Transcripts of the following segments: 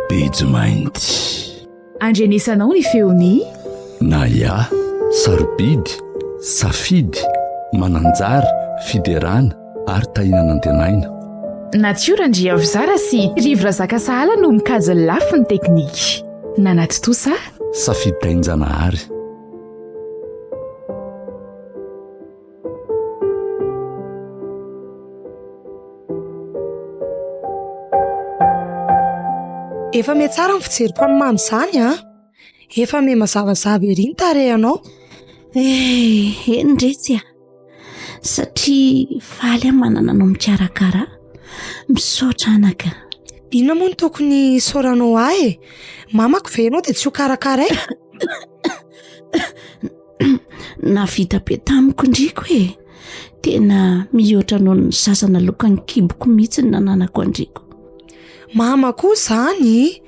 Bejomainty andrenesanao ny feony na ya sarobidy safidy mananjara fiderana ary tahinana antenaina natiorandria vizara sy rivra zaka sahala no mikajy lafiny teknika nanaty tosa safidy tahinjanahary efa me tsara ny fijerim-panomamy zany a efa me mazavazava ery ny tarehanao enindretsy a satria faly a manana no mikarakara misaotra anaka inona moa ny tokony soranao ahy mamako venao dia tsy ho karakaray navita be tamiko indriko tena mihoatra noho ny sasana lokany kiboko mihitsy ny nananako andriko mama koa zany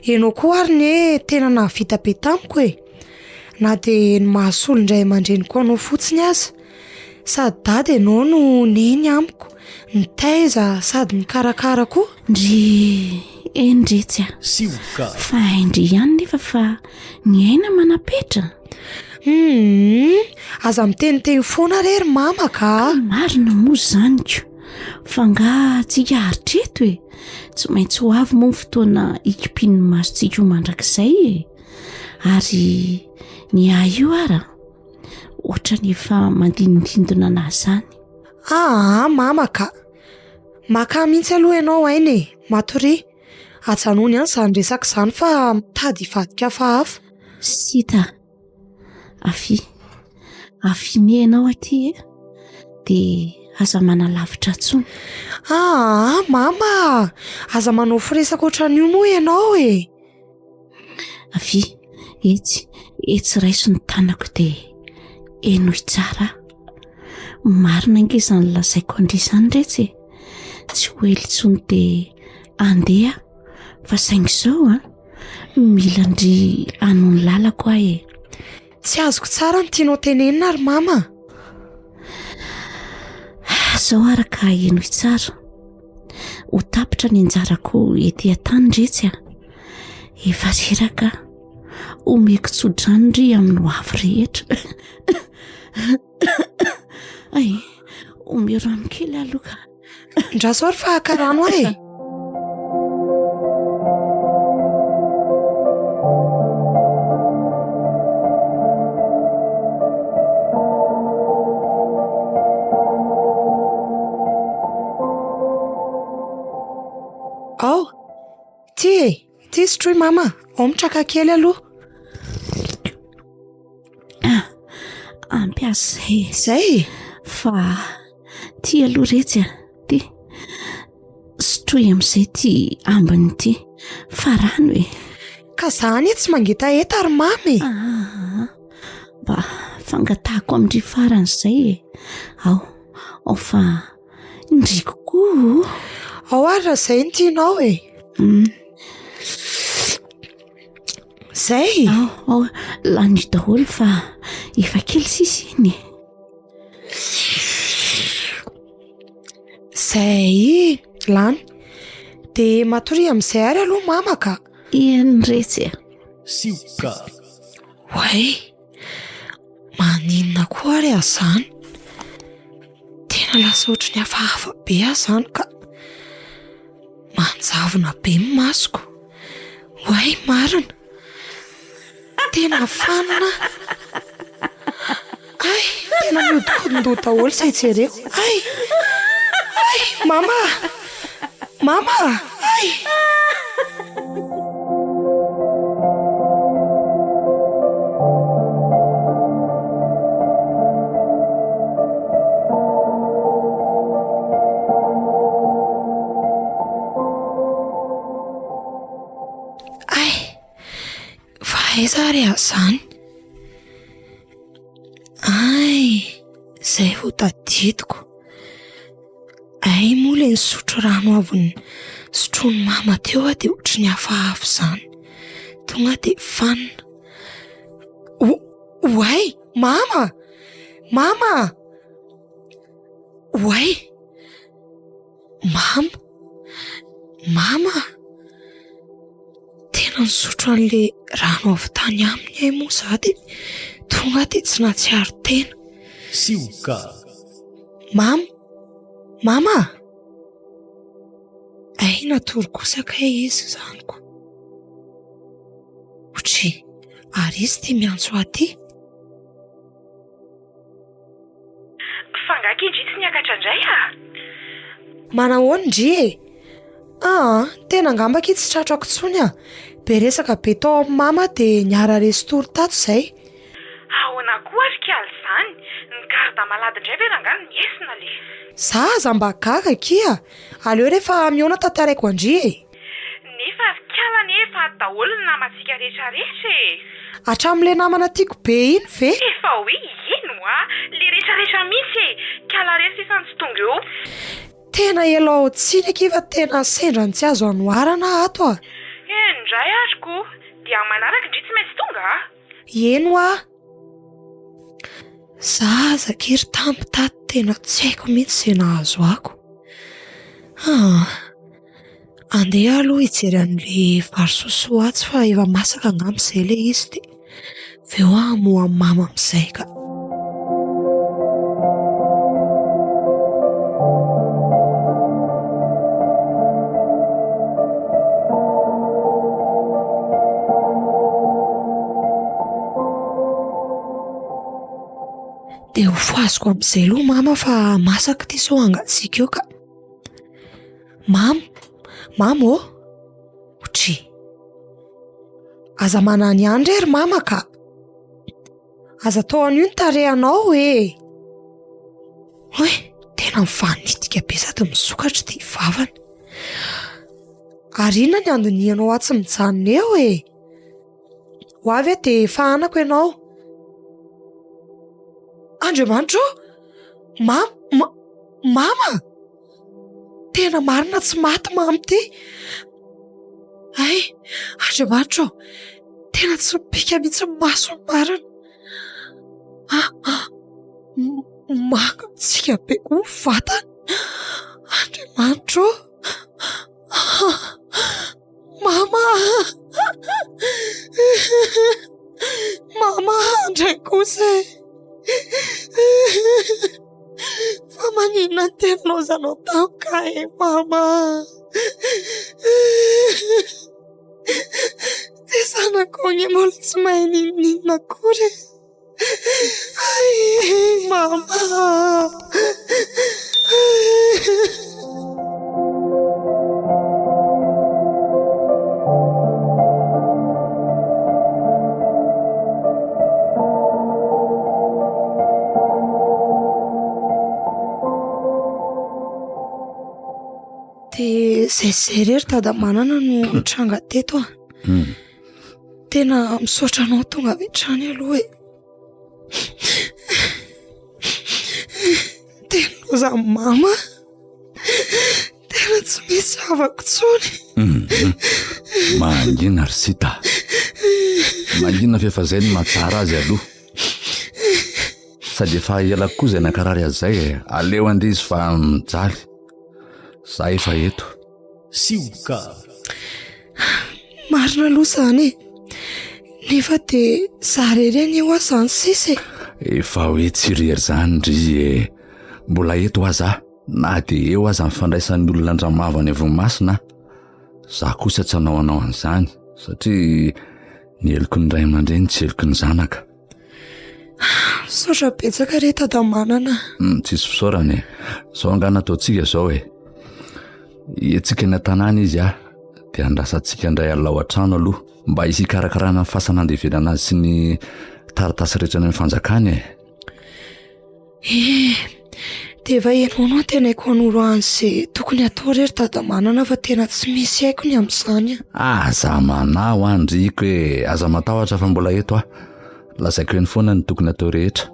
enao koa ary ny tena navita be tamiko na dia ny mahasolo indray aman-dreniko anao fotsiny aza sady dady enao no neny amiko ny taiza sady ny karakara koa ndry endretsy a fa indry ihany nefa fa ny aina manapetra aza miteniteny foana rery mama ka marina moa zanyko fa nga tsika haritreto tsy maintsy ho avy moa ny fotoana ikipin'ny masontsika ho mandrakizay ary ny ahy io ara ohatra nefa mandinindindona na zany mama ka maka mihitsy aloha ianao ainy matory ajanony ihany zany resaka izany fa mitady hivadika hafahafa sita afiny ianao aty dia aza manalavitra tsony mama aza manao firesaka ohatran'io moa ianao etsy raiso ny tanako dia enoy tsara marina angezany lazaiko andrisany retsy tsy ho elitsony dia andeha fa saingy izao mila ndry anony lalako ahy tsy azoko tsara ny tianao tenenina ary mama zao araka enoy tsara ho tapitra ny anjarako ety an-tany retsy efa reraka omeko tsodrano ndry amin'ny ho avy rehetra omerano kely aloka ndrasoary fa akarano ahy ty sotroy mama ao mitraka kely aloha ampiasa zay fa ty aloha retsy ty sotroy amin'izay ty ambiny ty farano ka zany tsy mangeta eta ary mamy mba fangatahako amindry farany izay ao fa indriko koa ao ary raha izay ny tianao zay lany daholo fa efa kely sisy iny zay lany dia matory amin'izay ary aloha mama ka eniretsy sioka way maninona koa ary azany tena lasa ohatry ny hafahafa be azany ka manjavona be ny masoko way marina tena fanina tena miodikodindoha daholo izay jereko mama aiza ary azany zay vo tadidiko moa le ny sotro rano avy ny sotrony mama teo dia ohatry ny hafahafa izany tonga dia fanina Oay, mama! Mama! Oay! Mama! Tena nisotro an'le rano avy tany aminy ay moa za dia tonga dia tsy nahatsiaro tena. Sioka. Mama! Ay, natory-kosaka izy zaniko. Otry, ary izy tia miantso aty. Fangakindry tsy niakatra indray Manahoana ndry e? Tena angambaka itsy tsy tratrako intsony be resaka be tao amin'ny mama dia niara resy toro tato izay. ahoana koa ary kaly izany ny garda malady indray ve rangano miesina le Za aza mba gaga kia. Aleo rehefa miona tantaraiko andry e. nefa ary kala nefa daholo ny namantsika rehetrarehetra Hatramin'ilay namana tiako be iny ve? efa hoe ino le rehetrarehetra mihitsy kala resy efa tsy tonga eo Tena elao tsiny kiva tena sendra ny tsy azo anoharana ato indray ary koa dia manaraka indry tsy maintsy tonga Eno Za zakiry tampo tato tena tsy haiko mihitsy izay nahazo ako. Andeha aloha hijery an'ilay vary sosoa atsy fa efa masaka angamba izay ilay izy dia veo moa amin'ny mama amin'izay ka. Dia ho foaziko amin'izay aloha mama fa masaka ty so hangatsiaka eo ka. Mama Otry. Aza manany andry ery mama ka. Aza tao an'io ny tarehanao e. Hoy, tena mifanitika be sady misokatra ty vavany. Ary inona ny andonianao atsy mijanona eo e? Ho avy dia fahanako ianao. Andriamanitra mama! Tena marina tsy maty mamy ty. Ay, Andriamanitra tena tsy mipika mihitsy ny maso ny marina. Mangatsika be koa ny vatany. Andriamanitra Mama andray kosa fa maninona ny tenanao zanao tamika e mama. Dia zanako ny mbola tsy mahay ninona akory. Ay mama. Dia izay rery tadamanana no tranga teto Tena misaotra anao tonga avy hatrany aloha e. Tena za mama. Tena tsy misy havako intsony. Mangina ry sita. Mangina fa efa izay no mahatsara azy aloha. Sady efa ela koa izay nankarary azy izay aleo andeha izy fa mijaly. Za efa eto. Sioka. Marina aloha izany e. Nefa dia za rereny eo aza ny sisa Efa hoe tsy rery izany ry mbola eto aza na dia eo aza mifandraisan'ny olona andramavany avy masina. Za kosa tsy hanao an'izany satria ny heliko ny ray aman-dreny tsy heliko ny zanaka. Saotra betsaka re tadamanana. Tsisy fisaorany zao angana ataontsika zao etsika ny tanàna izy dia andrasantsika indray alao an-trano aloha mba hisikarakarana ny fahasan'andevenana azy sy ny taratasy rehetra ny fanjakany dia efa ianao no tena haiko hanoro an'izay tokony atao rery tadamanana fa tena tsy misy haiko ny amin'izany aza manao andriko aza matahotra fa mbola eto lazaiko eny foana ny tokony atao rehetra.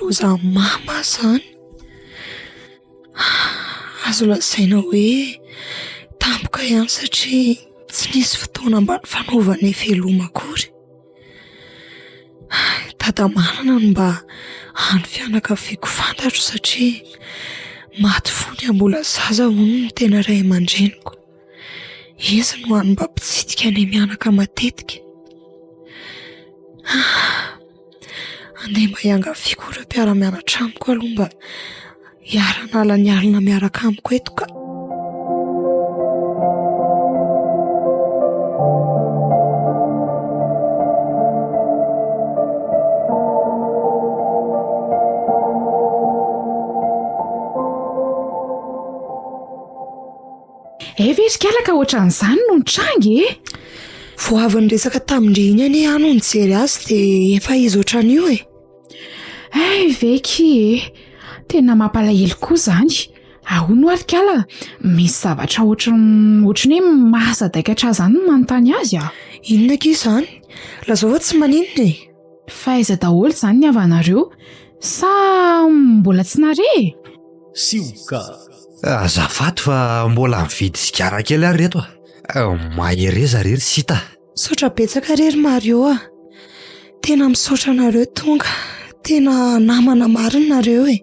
loza mama zany. Azo lazaina hoe tampoka ihany satria tsy nisy fotoana mba ny fanaovana veloma akory. Dada manana no mba hany fianakaviako fantatro satria maty fony mbola zaza hono no tena ray aman-dreniko. Izy no hany mba mpitsidika any mianaka matetika. Andeha mba hiangaviako ireo mpiara-mianatra amiko aloha mba hiara-nala ny alina miaraka amiko eto ka. Verikalaka ohatran'izany no nitrangy e. Vao avy niresaka tamindreny any ano nijery azy dia efa izy ohatran'io e. Veky e, tena mampalahelo koa izany. Ahoana arikala, misy zavatra ohatrany hoe mahazadaikatra izany no manontany azy a. Inona ke izany? Lazao fa tsy maninona e. Faiza daholo izany ny avanareo sa mbola tsy nare? Sioka azafady fa mbola mividy sigara kely ary reto mahereza rery sita. Saotra betsaka rery Mario a. Tena misaotra nareo tonga. Tena namana marina nareo e.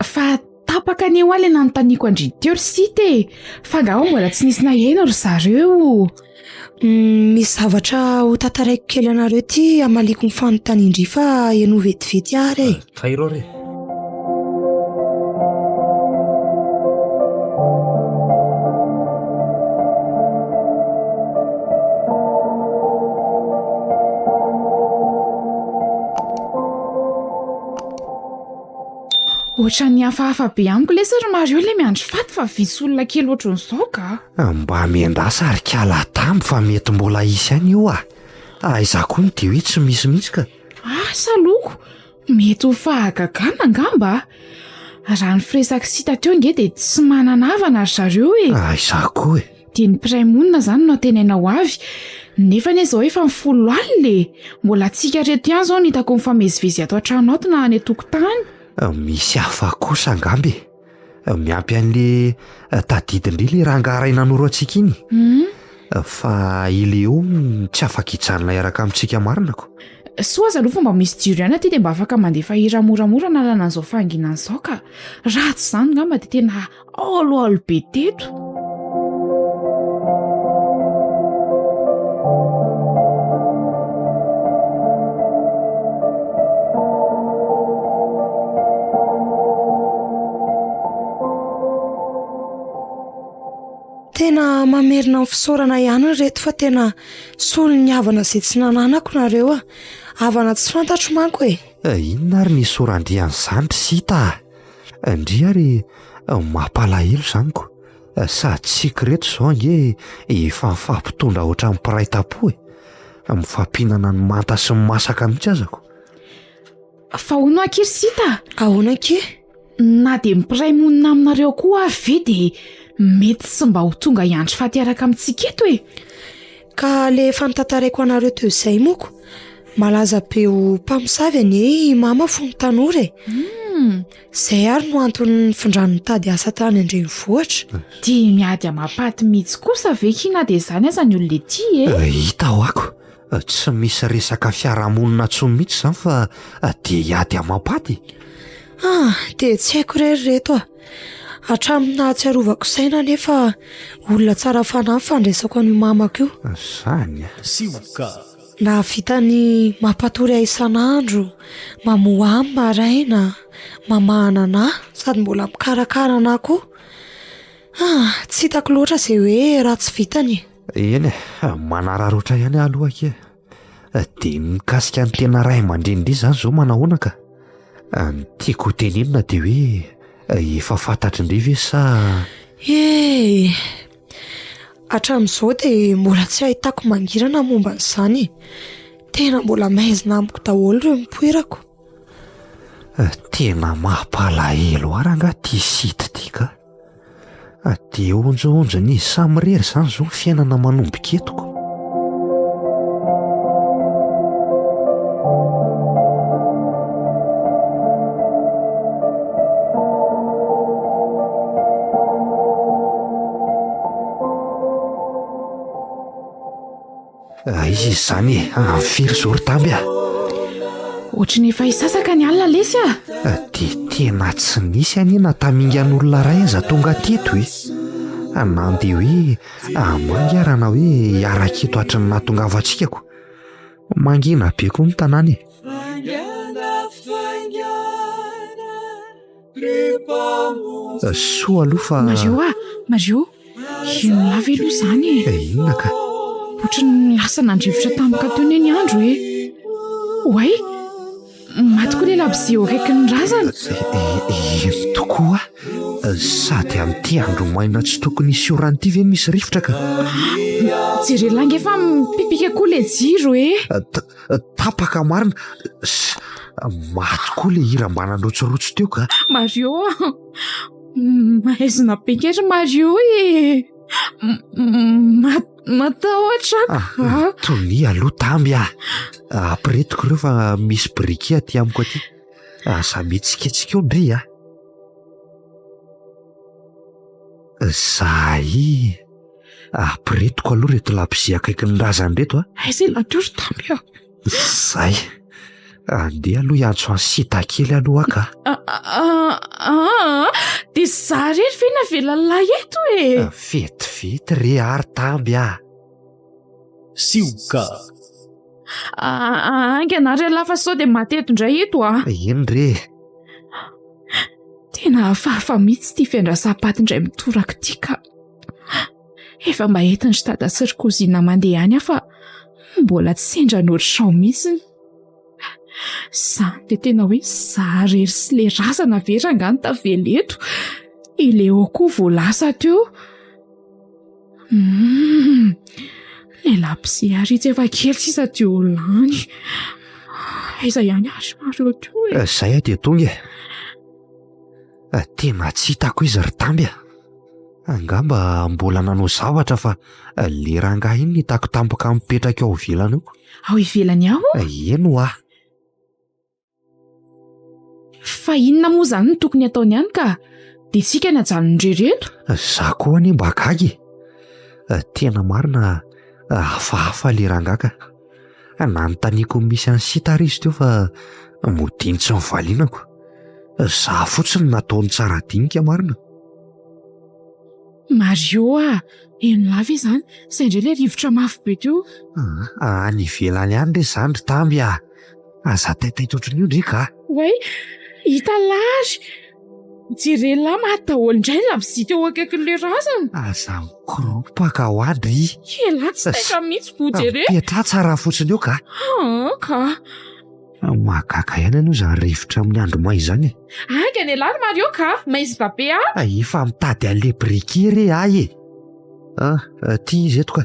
Fa tapaka ny eo alina notaniako andry teo ry sita e. Fa ngao mbola tsy nisy naheno ry zareo. Misy zavatra ho tantaraiko kely anareo ty amaliko ny fanontaniandry fa eno vetivety ary e. Fairo re. Ohatran'ny hafahafa be amiko le sary Mario le miandry faty fa visy olona kely ohatran'izao ka. Mba miendasa ary kiala tambo fa mety mbola isy any io aiza koa ny dia hoe tsy misy mihitsy ka. Saloko, mety ho fahagagana angamba. Raha ny firesaka sita teo nge dia tsy mananavana ry zareo e. Aiza koa e. Dia ny mpiray monina izany no atenainao avy. Nefa izao efa mifolo alina mbola tsika reto ihany izao nitako mifamezivezy ato an-trano ato na any an-tokotany. Misy hafa kosa angambe. Miampy an'le tadidindry le rangaray nanoro antsika iny. Fa ileo tsy afaka hijanona iaraka amintsika marinako. Soa aza aloha fomba misy jiro ihany aty dia mba afaka mandefa hira moramora na lana an'izao fanginana izao ka. Ratsy izany ngamba dia tena olo be teto. Tena mamerina ny fisaorana ihany reto fa tena solo ny havana izay tsy nananako nareo a. Havana tsy fantatro manko e. Inona ary ny sorandrian'izany sita? Ndry ary mampalahelo izanyko. Sady tsika reto izao nge efa mifampitondra ohatran'ny mpiray tapo e. Mifampihinana ny manta sy ny masaka mihitsy azako. Fa hono akery sita? Ahoana ke? Na dia mpiray monina aminareo koa ve dia mety tsy mba ho tonga hiandry faty-araka amintsika eto e. Ka le fanontantaraiko anareo teo izay moko malaza be ho mpamosavy anie mama fony tanora e. Zay ary no antony findrany mitady asa tany andrenivohitra. Dia miady amapaty mihitsy kosa ve kina dia izany aza ny olona ety e. Hita ho ako. Tsy misy resaka fiarahamonina intsony mihitsy izany fa dia hiady amapaty. Dia tsy haiko rery reto a. Hatramin'ny nahatsiarovako saina nefa olona tsara fanahy fandresako an'io mamako io. Izany sioka. Na vitany mampatory ahy isan'andro, mamoha ahy maraina, mamahana anahy sady mbola mikarakara anahy koa. Tsy hitako loatra izay hoe ratsy vitany. Eny manararoatra ihany aloha ke. Dia mikasika ny tena ray aman-dreny izany izao manahoana ka. Ny tiako ho tenenina dia hoe efa fantatry indray ve sa hatramin'izao dia mbola tsy ahitako mangirana momba n'izany. Tena mbola maizina amiko daholo ireo mipoirako. Tena mampalahelo ary anga ty sita ty ka. Dia onjoonjony izy samy rery izany izao ny fiainana manombika etoko. Izy izany firy zao ry tamby ohatry ny efa hisasaka ny alina lesy dia tena tsy nisy anina tamingan'olona ray aza tonga teto nandeha hoe mangarana hoe hiara-keto hatry ny nahatongavantsika ko mangina be koa ny tanàna soa aloha fa Mario ino lava aloha izany inona ka ohatry ny lasa nandrivotra tampoka teo ny andro oay maty koa le labozia eo akaiky ny razana ino tokoa sady amin'ity andro maina tsy tokony hisy oran'ity ve misy rivotra ka jerelangy efa mipipika koa le jiro tapaka marina maty koa le hira mba nanrotsorotsy teo ka Mario mahaizina benketry Mario matahotra tony aloha tamby ampiretiko ireo fa misy briky aty amiko aty za metsiketsika eo ndre zay ampiretiko aloha reto labozia akaiky ny razany reto izay latoro tamby zay andeha aloha iantso any sita kely aloha ka dia za rery ve navelan'lahy eto vetivety re ary tamby sioka anganary lafa sao dia mateto indray eto ino re tena hafahafa mihitsy ity fiandrasam-paty indray mitorako ity ka efa mba entiny tada sirkozina mandeha any fa mbola tsy sendra noryshao mihitsy zany dia tena hoe za rery sy le razana verangany tavela eto ileo koa voalasa teo le lapsi aritsy efa kely sisa teo lany aiza ihany ary maro teo zay dia tonga tena tsy hitako izy ry tamby angamba mbola nanao zavatra fa le rangahy iny hitako tampoka mipetraka ao ivelany ao ivelany aho eno fa inona moa izany no tokony ataony ihany ka dia tsika ny ajanon'ndrereto za koa any mba gagy tena marina hafahafa le rangaka nanontaniako misy any sitary izy teo fa modiny tsy mivalinako za fotsiny nataony tsara dinika marina Mario eno lava izany izay indray le rivotra mafy be teo any ivelany any re zany ry tamby aza taitaitra ohatrany io ndre ka oay hita lary jerela mahataholy indray labozia teo akaikin'le razana aza mikropaka ho adry ela tsy taika mihitsy bojere petra tsara fotsiny eo ka ka mahagaga ihany ianao izany rivotra amin'ny andro may izany angany lary Mario ka maizy babe efa mitady an'le briky re ty izy eto ka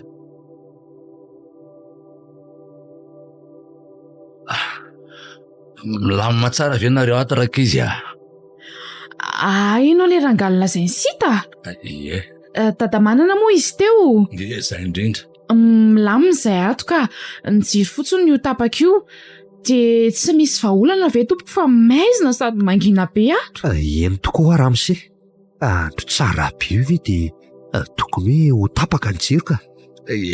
milamina tsara ve nareo ato raka izy ino le rangalina izay ny sita dadamanana moa izy teo zay indrindra milamina izay ato ka nijiry fotsiny io tapaka io dia tsy misy vahaolana ve tompoko fa maizina sady mangina be ato eno tokoa ramose andro tsara be io ve dia tokony hoe ho tapaka ny jiro ka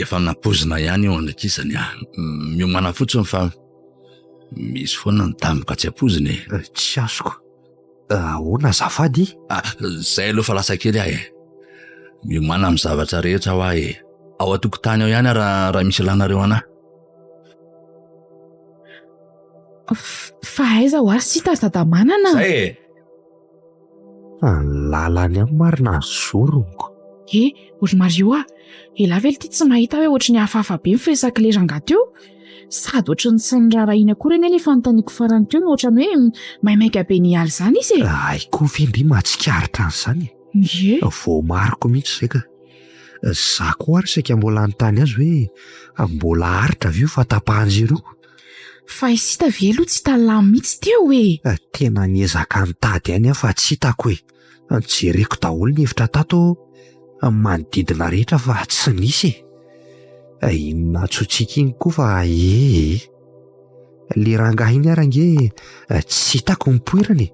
efa napozina ihany eo andraikisany miomana fotsiny fa misy foana ny tampoka tsy apoziny tsy azoko hoana azafady zay aloha fa lasa kely miomana amin'ny zavatra rehetra ho ao atokotany ao ihany raha misy lanareo anahy fa aiza ho ary sita dadamanana zay lalany any marina zorongo ory Mario elavely ity tsy mahita hoe ohatry ny hafahafa be mifiresaka le ranga teo sady ohatry ny tsy nirarahiny akory eny efa notaniako farany teo no ohatrany hoe maimaika be ny aly izany izy aiko vendry mahatsikaritra an'izany vao mariko mihitsy zay ka za koa ary saika mbola notany azy hoe mbola haritra avy io fa tapahanjireo fa isita ve aloha tsy talamy mihitsy teo tena niezaka nitady any fa tsy hitako jereko daholo ny hevitra tato manodidina rehetra fa tsy nisy inona tsotsika iny koa fa le rangahy iny arange tsy hitako mipoirany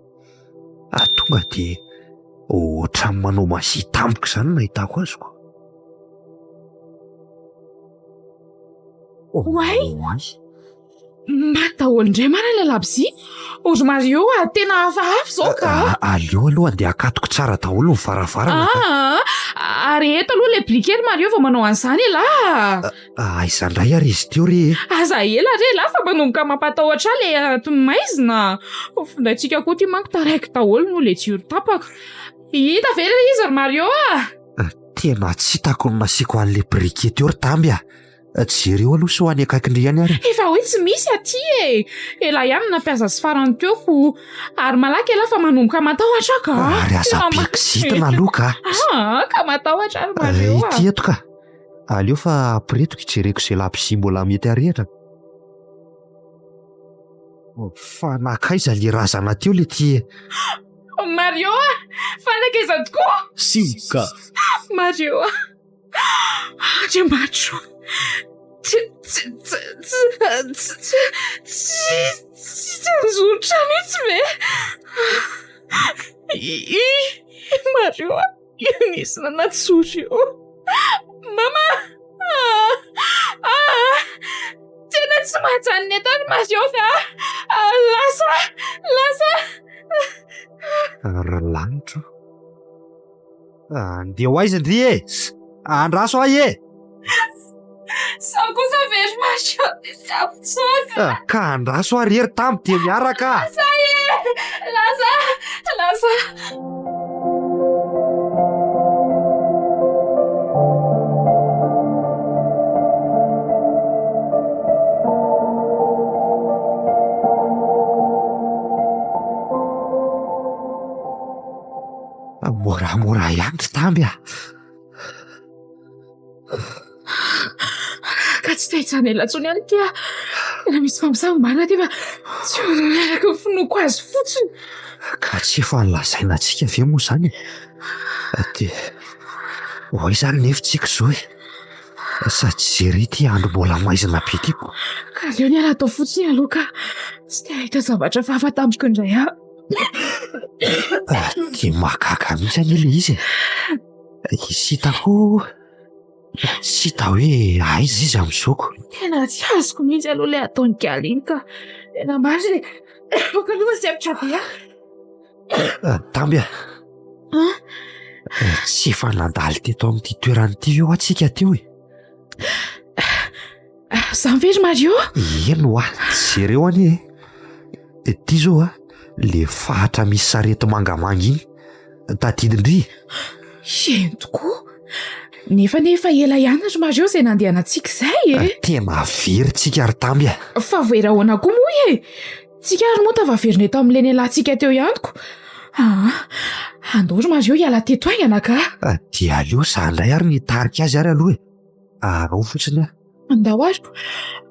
tonga dia ohatrany manao masia tampoka izany nahitako azoko Oay. Oay. Mataholy indray marina ilay labozia. Ozy Mario tena hafahafa izao ka. Aleo aloha andeha akatoko tsara daholo ny varavarana. Ary eto aloha ilay brikely Mario vao manao an'izany la. Aiza indray ary izy teo re. Aza ela re la fa manomboka mampatahotra ilay atonomaizina. Findaintsika koa ty manko taraiky daholo no ilay jiro tapaka. Hita ve ilay izy ry Mario Tena tsy hitako ny nasiako an'ilay briquet teo ry tamby a. Jereo aloha so any akaikindriany ary. Efa hoe tsy misy aty ela ihany nampiasa sy farany teoko. Ary malaky ela fa manomboka matahotra ka. Ary aza bikizitina aloha ka. Ka matahotra ry Mario Ity eto ka. Aleo fa apiretiko hijereko izay labozia mbola mety arehatra. Fa nakaiza le razana teo le ty. Mario fanakaiza tokoa. Sika. Mario Andriamanitra tsy tanjoritra mihitsy ve Mario nisy nanatsory io mama tena tsy mahajany ny atany Mario fa lasa Lanitro. Andeha ho aiza ndry e. Andraso ahy e. Sao kosa very Mario tsapotsaka. Ka andraso ary ery tamby dia miaraka. Lasa Moramora ihany ry tamby a. ka tsy tahitsana ela ntsony ihany tia. Tena misy famosavy-bana ty fa tsy miaraka ny finoko azy fotsiny. Ka tsy efa nilazaina antsika ve moa izany. Dia hoy izany nefitsika izao e. Sady jery ty andro mbola maizina be tiako. Ka leo ny ala atao fotsiny aloha ka tsy te ahita zavatra fahafatamboko indray aho. Dia mahagaga mihitsy ilay izy e. Izy hitako tsy hita hoe aiza izy amin'izoko. Tena tsy azoko mihitsy aloha ilay ataony galy iny ka tena marina boka aloha sy avitra be Tamby a. Tsy efa nandalo teto amin'ity toerany ity eo atsika teo e. Zany ve ry Mario? Eno jereo anie e. Ty zao le fahatra misy sarety mangamanga iny tadidindry. Eny tokoa. Nefa ela ihany ry Mario izay nandehanantsika izay e. Tena veryntsika ry tamby a. Fa voera ahoana koa moa e. Tsika ary moa tavaverina eto amin'ilay nialantsika teo ihanyko. Andao ry Mario hiala teto aingana ka. Dia aleo za indray ary nitarika azy ary aloha e. Arao fotsiny a. Andao ary.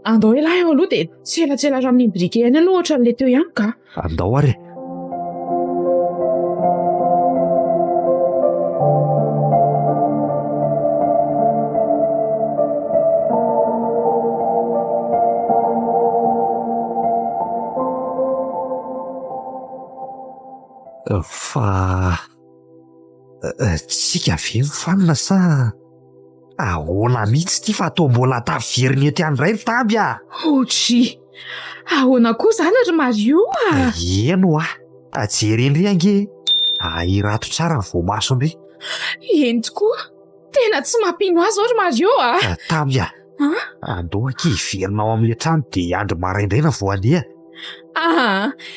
Andao ela eo aloha dia tsy elatsela ramin'ny brike ihany aloha ohatran'ilay teo ihany ka. Andao ary. Fa tsika ve mifanina sa ahoana mihitsy ty fa atao mbola taveriny eto andray ry tamby a. Otry. Ahoana koa izany ry Mario Eno jery indry ange. Irato tsara ny voamasondry. Eny tokoa. Tena tsy mampino azy ry Mario Tamby a. Andao aky hiverinao amin'ilay trano dia andro maraindraina vao andeha.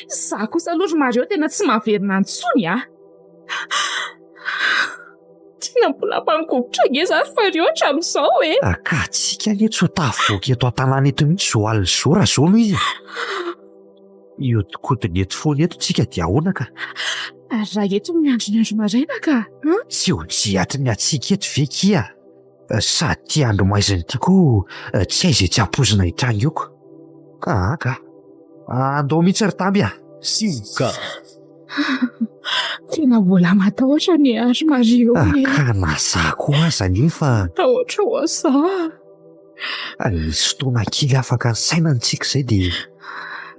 Za kosa aloha ry Mario tena tsy mahaverina antsony tena mbola mpangobotra nge zany Mario hatramin'izao e. Ka tsika anie tsy ho tafavoaka eto an-tanàna eto mihitsy zao alina zao raha zao no izy. Iodikodiny eto foana eto tsika dia ahoana ka. Raha eto miandro ny andro maraina ka. Tsy ho jiatry ny atsika eto ve kia. Sady ty andro maizina ity koa tsy hay izay tsy hampozina hitranga eo ko. Ka andao mihitsy ry tamby a. Sika. Tena mbola matahotra ny ry Mario ka naza koa aza nefa matahotra ho aza. Nisy fotoana kely afaka ny sainantsika izay dia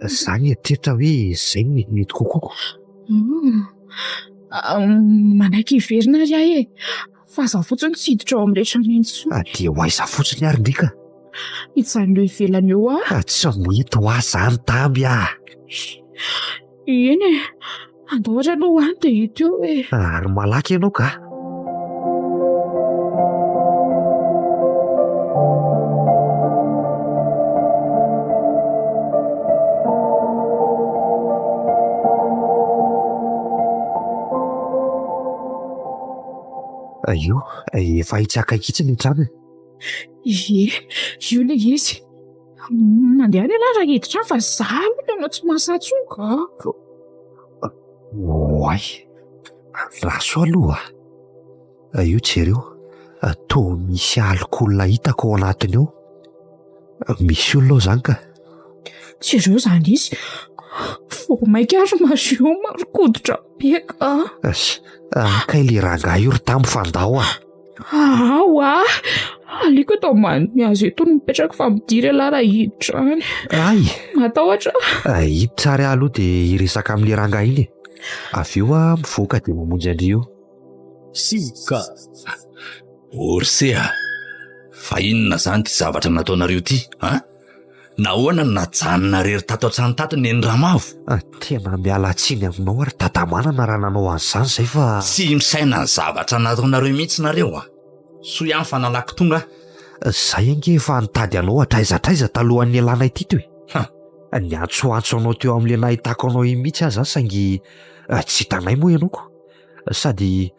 izany eritreritra hoe izay no metimety kokoako. Manaiky hiverina ry ahy e. Fa za fotsiny tsy hiditra ao amin'ny rehetra intsony. Dia ho aiza fotsiny ary ndrika. Itsan'ireo ivelany eo Tsy mety ho azy zany tamby eny e, andao ohatra aloha any dia hita eo e. Ary malaky ianao ka. Io efa hitsaka kitsy ny trano. Io le izy mandeha any ala raha hiditra fa zaho aloha ianao tsy mahasatsoka. Oay, raso aloha. Io jereo, toa misy alikoolina hitako ao anatiny ao. Misy olona ao zany ka. Jereo zany izy vao maika ary mazio marikoditra beka. Kay le rangahy io ry tamby fandao Awa, aliko atao many azy eto no mipetraka fa midiry ala raha hiditra any. Ay, Matahotra. hiditra ary aloha dia iresaka amin'le rangahy iny. Avy eo mivoaka dia mamonjy andrio. Sika Orse fa inona zany ty zavatra nataonareo ty nahoana najanona rery tato an-trano tato ny Ramavo? Tena miala tsiny aminao ary tatamanana raha nanao an'izany zay fa Tsy misaina ny zavatra nataonareo mihitsy nareo so ihany fa nalaky tonga. Zay ange efa nitady anao atraizatraiza talohan'ny alana ity toy. Ny antsoantso anao teo amin'le nahitako anao mihitsy aza saingy tsy hitanay moa ianao ko. Sady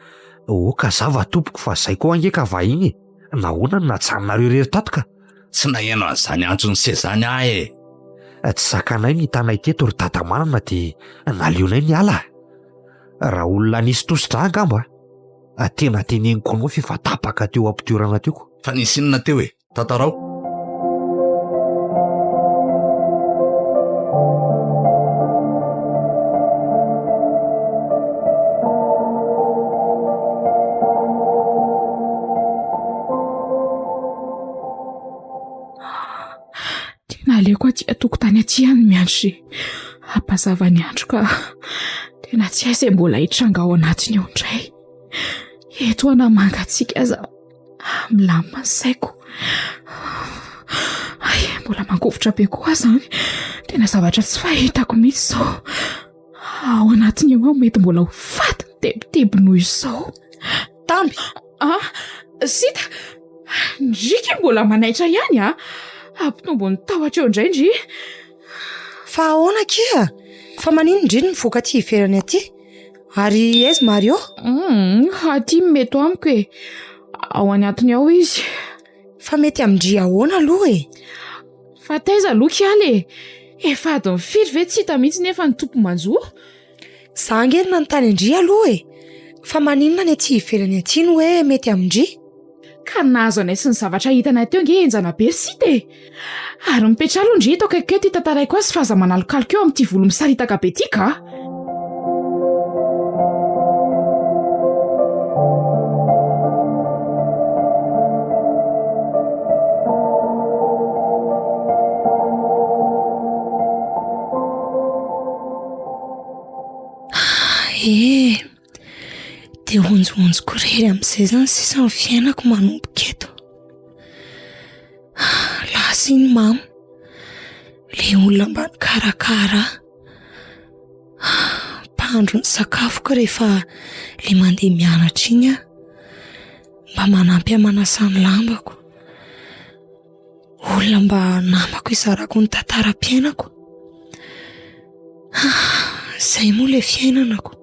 oka zava tompoko fa zay koa ange ka vahiny. Nahoana no najanonareo rery tato ka? Tsy naheno an'izany antsony sezany Tsy sakanay ny hitanay teto ry tatamanana dia naleonay ny ala. Raha olona nisy tositra angamba tena teneniko anao fa tapaka teo am-pitiorana teo ko. Fa nisy inona teo tatarao? Aleko aty atokotany aty any miandry apazava ny andro ka tena tsy aisy mbola hitranga ao anatiny eo indray. Eto ana mangatsika aza milamina saiko. Mbola mangovotra be koa zany. Tena zavatra tsy fahitako mihitsy zao. Ao anatiny eo mety mbola ho faty tebiteby noho izao. Tamby Sita ndrika mbola manaitra ihany ampitombo ny tahotra eo indray ndry. Fa ahoana kia? Fa manino indriny mivoaka aty ivelany aty? Ary aiza Mario? Aty mety amiko e. Ao anatiny ao izy. Fa mety amindry ahoana aloha e? Fa taiza loky aly efa adiny firy ve tsy hita mihitsy nefa ny tompo manjoa. Za angeny nanontany andry aloha e. Fa maninona ny aty ivelany aty no hoe mety amindry? Ka nahazo anay sy ny zavatra hitanay teo nge enjana be sita e. Ary mipetra aloha ndry hitako akeo ty tantaraiko azy fa aza manalokaloka eo amin'ity volo misaritaka be ty ka. Dia onjoonjoko rery amin'izay zany sisa ny fiainako manomboka eto. Lasa iny mamo, le olona mba nikarakara mpahandro ny sakafoko rehefa le mandeha mianatra iny mba manampy amanasa ny lambako. Olona mba namako izarako ny tantaram-piainako. Zay moa le fiainanako.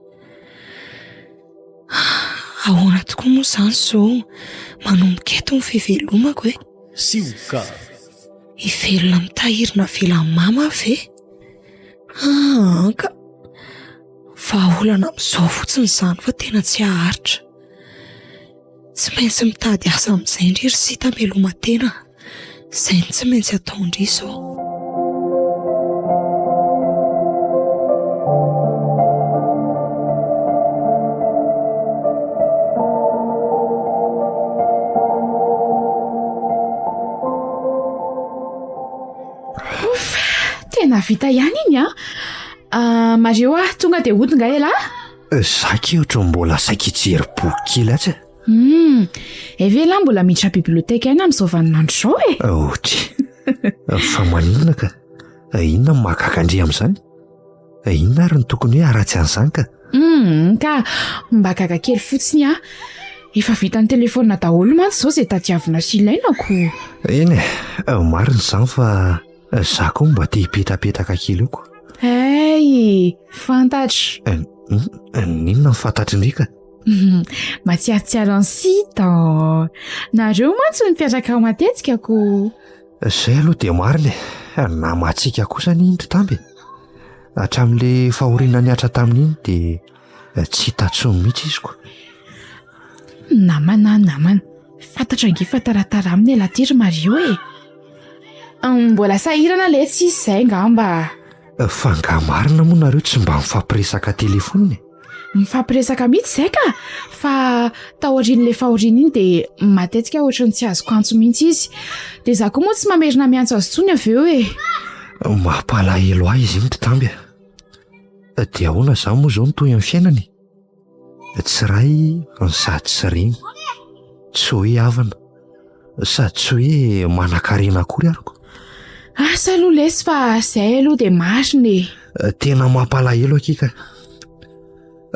Ahoana tokoa moa zany zao manomboka eto ny fivelomako e. Sioka Ivelona mitahirina velan'ny mama ve? Ka vahaolana amin'izao fotsiny izany fa tena tsy haharitra. Tsy maintsy mitady asa amin'izay indry ry sita meloma tena. Izay ny tsy maintsy atao indry izao. Tena vita ihany iny Mario tonga dia hodinga ela? Saky ohatra mbola saky hijery boky kely atsy. evela mbola miditra biblioteka aina amin'izao vaninandro izao e. Ohatra fa maninona ka inona ny mahakakandria amin'izany? Inona ary ny tokony hoe aratsy an'izany ka? Ka mba gaga kely fotsiny a, efa vita ny telefonina daholo mantsy izao izay tadiavina sy ilainako. Eny marina izany fa za koa mba te hipetapetaka kely eo ko. Fantatra. Ninona ny fantatry indrika? Matsiarotsiaro ny sita. Nareo mantsy ny mpiaraka matetika ko. Izay aloha dia marina na mahatsika kosa ny indro tamby. Hatramin'le fahoriana niatra tamin'iny dia tsy hitantsony mihitsy izy ko. Namana fantatra angifa taratara amin'ny elatiry Mario e. Mbola sahirana le tsy izay ngamba. Fa nga marina moa nareo tsy mba mifampiresaka telefonina? Mifampiresaka mihitsy izay ka, fa taorian'le fahoriana iny dia matetika ohatrany tsy azoko antso mihitsy izy. Dia za koa moa tsy mamerina miantso azy intsony avy eo e. Mampalahelo ahy izy iny tamby. Dia ahoana izany moa izao nytoy amin'ny fiainany? Tsy ray sady tsy reny, tsy hoe havana, sady tsy hoe manan-karena akory ariko. Asa aloha lesy fa izay aloha dia marina e. Tena mampalahelo akika.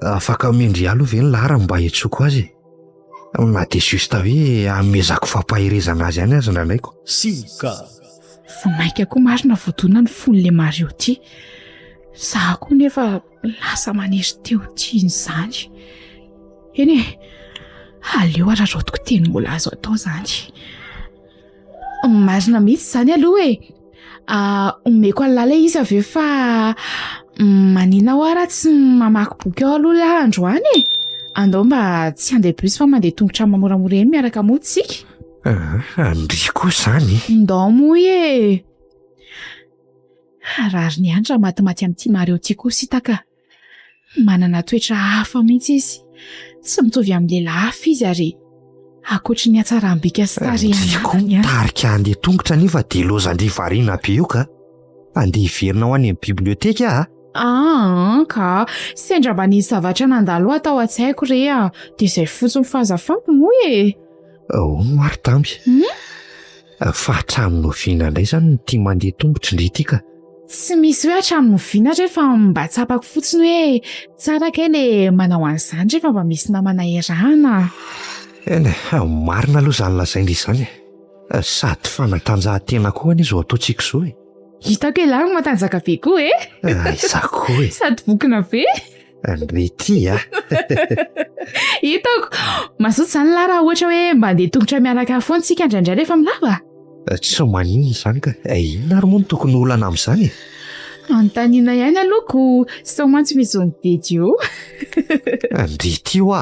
Afaka mendry aloha ve ny lara mba hetsoko azy? Na dia justa hoe amezako fampahirezana azy ihany azy ndraindray ko. Fa maika koa marina voadona ny fon'le Mario ty. Za koa nefa lasa maniry teo tiany izany. Eny e, aleo ararotiko teny mbola azo atao izany. Marina mihitsy izany aloha e. Omeko alala izy avy eo fa manina ho ara tsy mamaky boky ao aloha androany e. Andao mba tsy handeha bus fa mandeha tongotra mamoramora eny miaraka motsika. Andriko izany. Ndao moa e. Rary ny andra matimaty amin'ity Mario ty koa sitaka. Manana toetra hafa mihitsy izy. Tsy mitovy amin'ny lehilahy hafa izy ary akoatry ny hatsaram-bika sy tarehany. Tarika andeha tongotra nefa dia lozan-dry variana be io ka. Andeha hiverina ho any amin'ny biblioteka ka sendra mba nisy zavatra nandalo atao an-tsaiko rea dia izay fotsiny fahazafako moa e. Maro tamby. Fa hatramin'ny oviana indray izany no tia mandeha tongotra indray ity ka. Tsy misy hoe hatramin'ny oviana rehefa mba tsapako fotsiny hoe tsara kely manao an'izany rehefa mba misy namana iarahana. Marina aloha izany lazaindry izany. Sady fanatanjahantena koa izy ataontsika izao e. Hitako ialany matanjaka be koa e. Izako e. Sady bokina be. Rety Hitako mazoto izany lahy raha ohatra hoe mba andeha tongotra miaraka foana tsika indraindray rehefa milava. Tsy maninona izany ka. Inona ary moa no tokony olana amin'izany? Anontaniana ihany alohako sao mantsy misy zony bedy eo. Rety io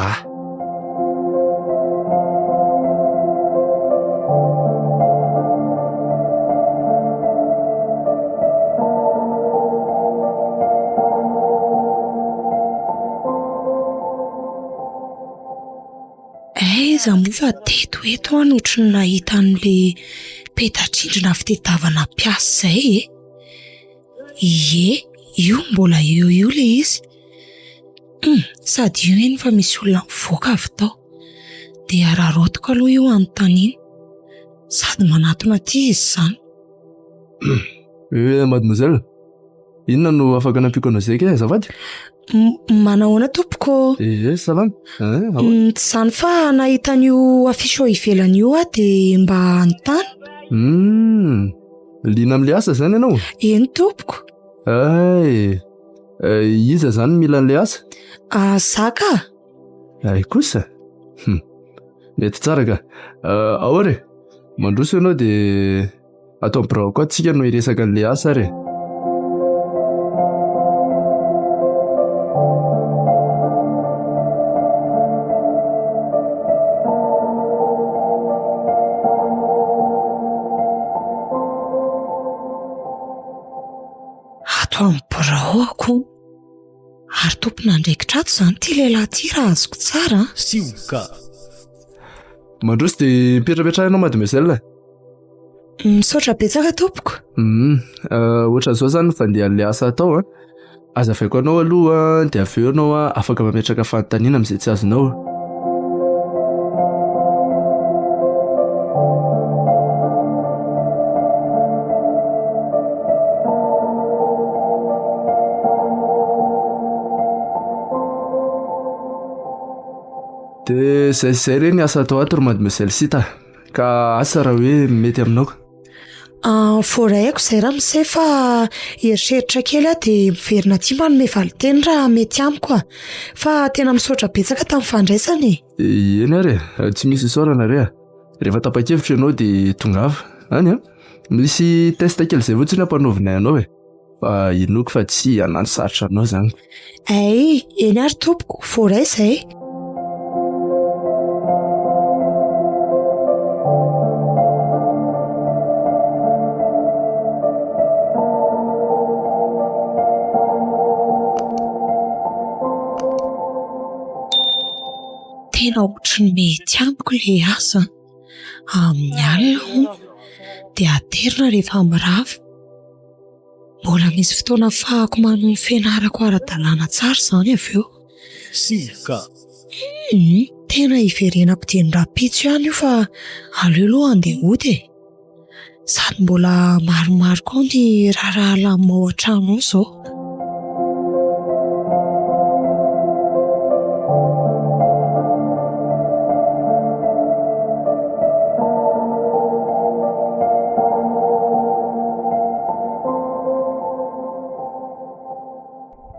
Aiza moa fa teto anotriny nahita an'le peta-drindrina fitadiavana piasa izay e. Ie, io mbola eo le izy. Sady io eny fa misy olona mivoaka avy tao. Dia ararotiko aloha io anontaniana. Sady manatona aty izy izany. Mademoiselle, inona no afaka nampiako anao izay ke azafady? Manahoana tompoko? Salama. Tsy izany fa nahita an'io afisy eo ivelany io dia mba anontany. Liana amin'ilay asa izany ianao? Eny tompoko. Iza izany mila an'ilay asa? Zaka. Ay kosa. Mety tsara ka. Ahoana e? Mandroso ianao dia atao birao koa tsika no hiresaka an'ilay asa re. Braoko ary tompona andraikitrato izany ty lehilahy ty raha azoko tsara. Mandroso dia mipetrapetrahanao mademoiselle. Misaotra betsaka tompoko. Ohatra izao izany fandeha an'ilay asa atao azavaiko anao aloha dia avy eo anao afaka mametraka fanontaniana amin'izay tsy azonao. Dia zay reny asa atao ato ry mademoiselle Sita, ka asa raha hoe mety aminao ka. Voaraiko izay raha misy fa eritreritra kely aho dia miverina aty manome valiteny raha mety amiko fa tena misaotra betsaka tamin'ny fandraisana. Eny ary tsy misy isaorana re rehefa tapa-kevitra ianao dia tongava any misy test kely izay fotsiny ampanaovinay anao fa inoko fa tsy hanano sarotra anao zany. Eny ary tompoko, voaray izay. Tena ohatry ny mety amiko ilay asa. Amin'ny alina dia aterina rehefa mirava. Mbola misy fotoana ahafahako manohy ny fianarako ara-dalàna tsara izany avy eo. Sika. Tena hiverenako dia ny rapitso ihany io fa aleo aloha andeha hody. Sady mbola maromaro koa ny raharaha lamina ao an-trano ao izao.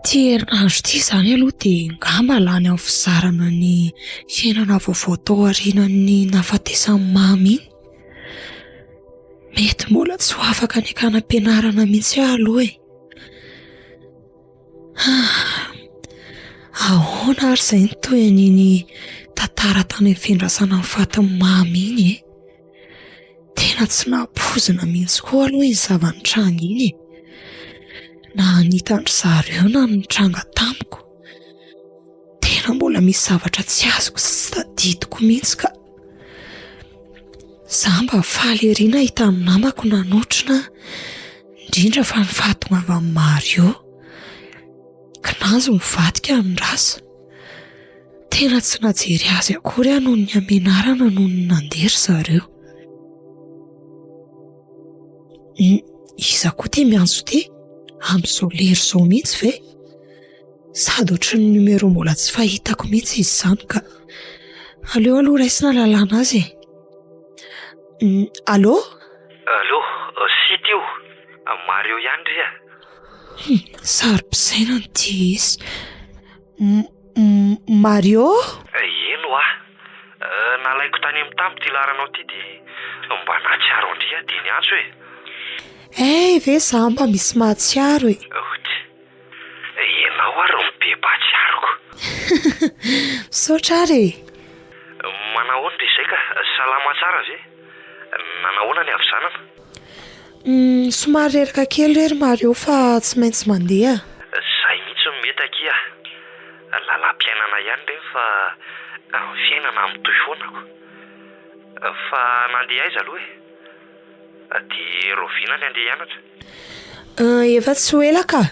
Ty herinandro ity izany aloha dia ngamba lany amin'ny fizarana ny fiainana vaovao tao aorianan'ny nahafatesan'ny mamy iny. Mety mbola tsy ho afaka ny hakana am-pianarana mihitsy aho aloha ahoana ary izay ny toy an'iny tantara tany amin'ny fiandrasana ny fatin'ny mamy iny tena tsy nampozina mihitsy koa aloha iny zava-nitranga iny. Na nitandry zareo na nitranga tamiko. Tena mbola misy zavatra tsy azoko sy tadidiko mihitsy ka. Zaho mba faly ery nahita ny namako nanotrona indrindra fa ny fahatongavan'ny Mario. Kinazo mivadika ny rasa. Tena tsy najery azy akory aho noho ny amenarana noho ny nandery zareo. Iza koa tia miantso ity? Amin'izao lery izao mihitsy ve? Sady ohatry ny numero mbola tsy fahitako mihitsy izy izany ka aleo aloha raisina lalàna azy. Allo? Allo, Sita io. Mario ihany ry Saro-pisaina ity izy. Mario? Eno nalaiko tany amin'ny tampo ty laranao ty dia mba nahatsiaro andria dia niantso Ve zaho mba misy mahatsiaro Ianao ary mibe mpahatsiaroko. Misaotra ary. Manahoana ry izay ka? Salama tsara ve? Nanahoana ny avy zanana? Somary reraka kely rery Mario fa tsy maintsy mandeha. Zay mihitsy no mety aky lalam-piainana ihany re fa fiainana amin'ny toy foanako. Fa nandeha aiza aloha dia roviana ny andeha hianatra? Efa tsy ho ela ka.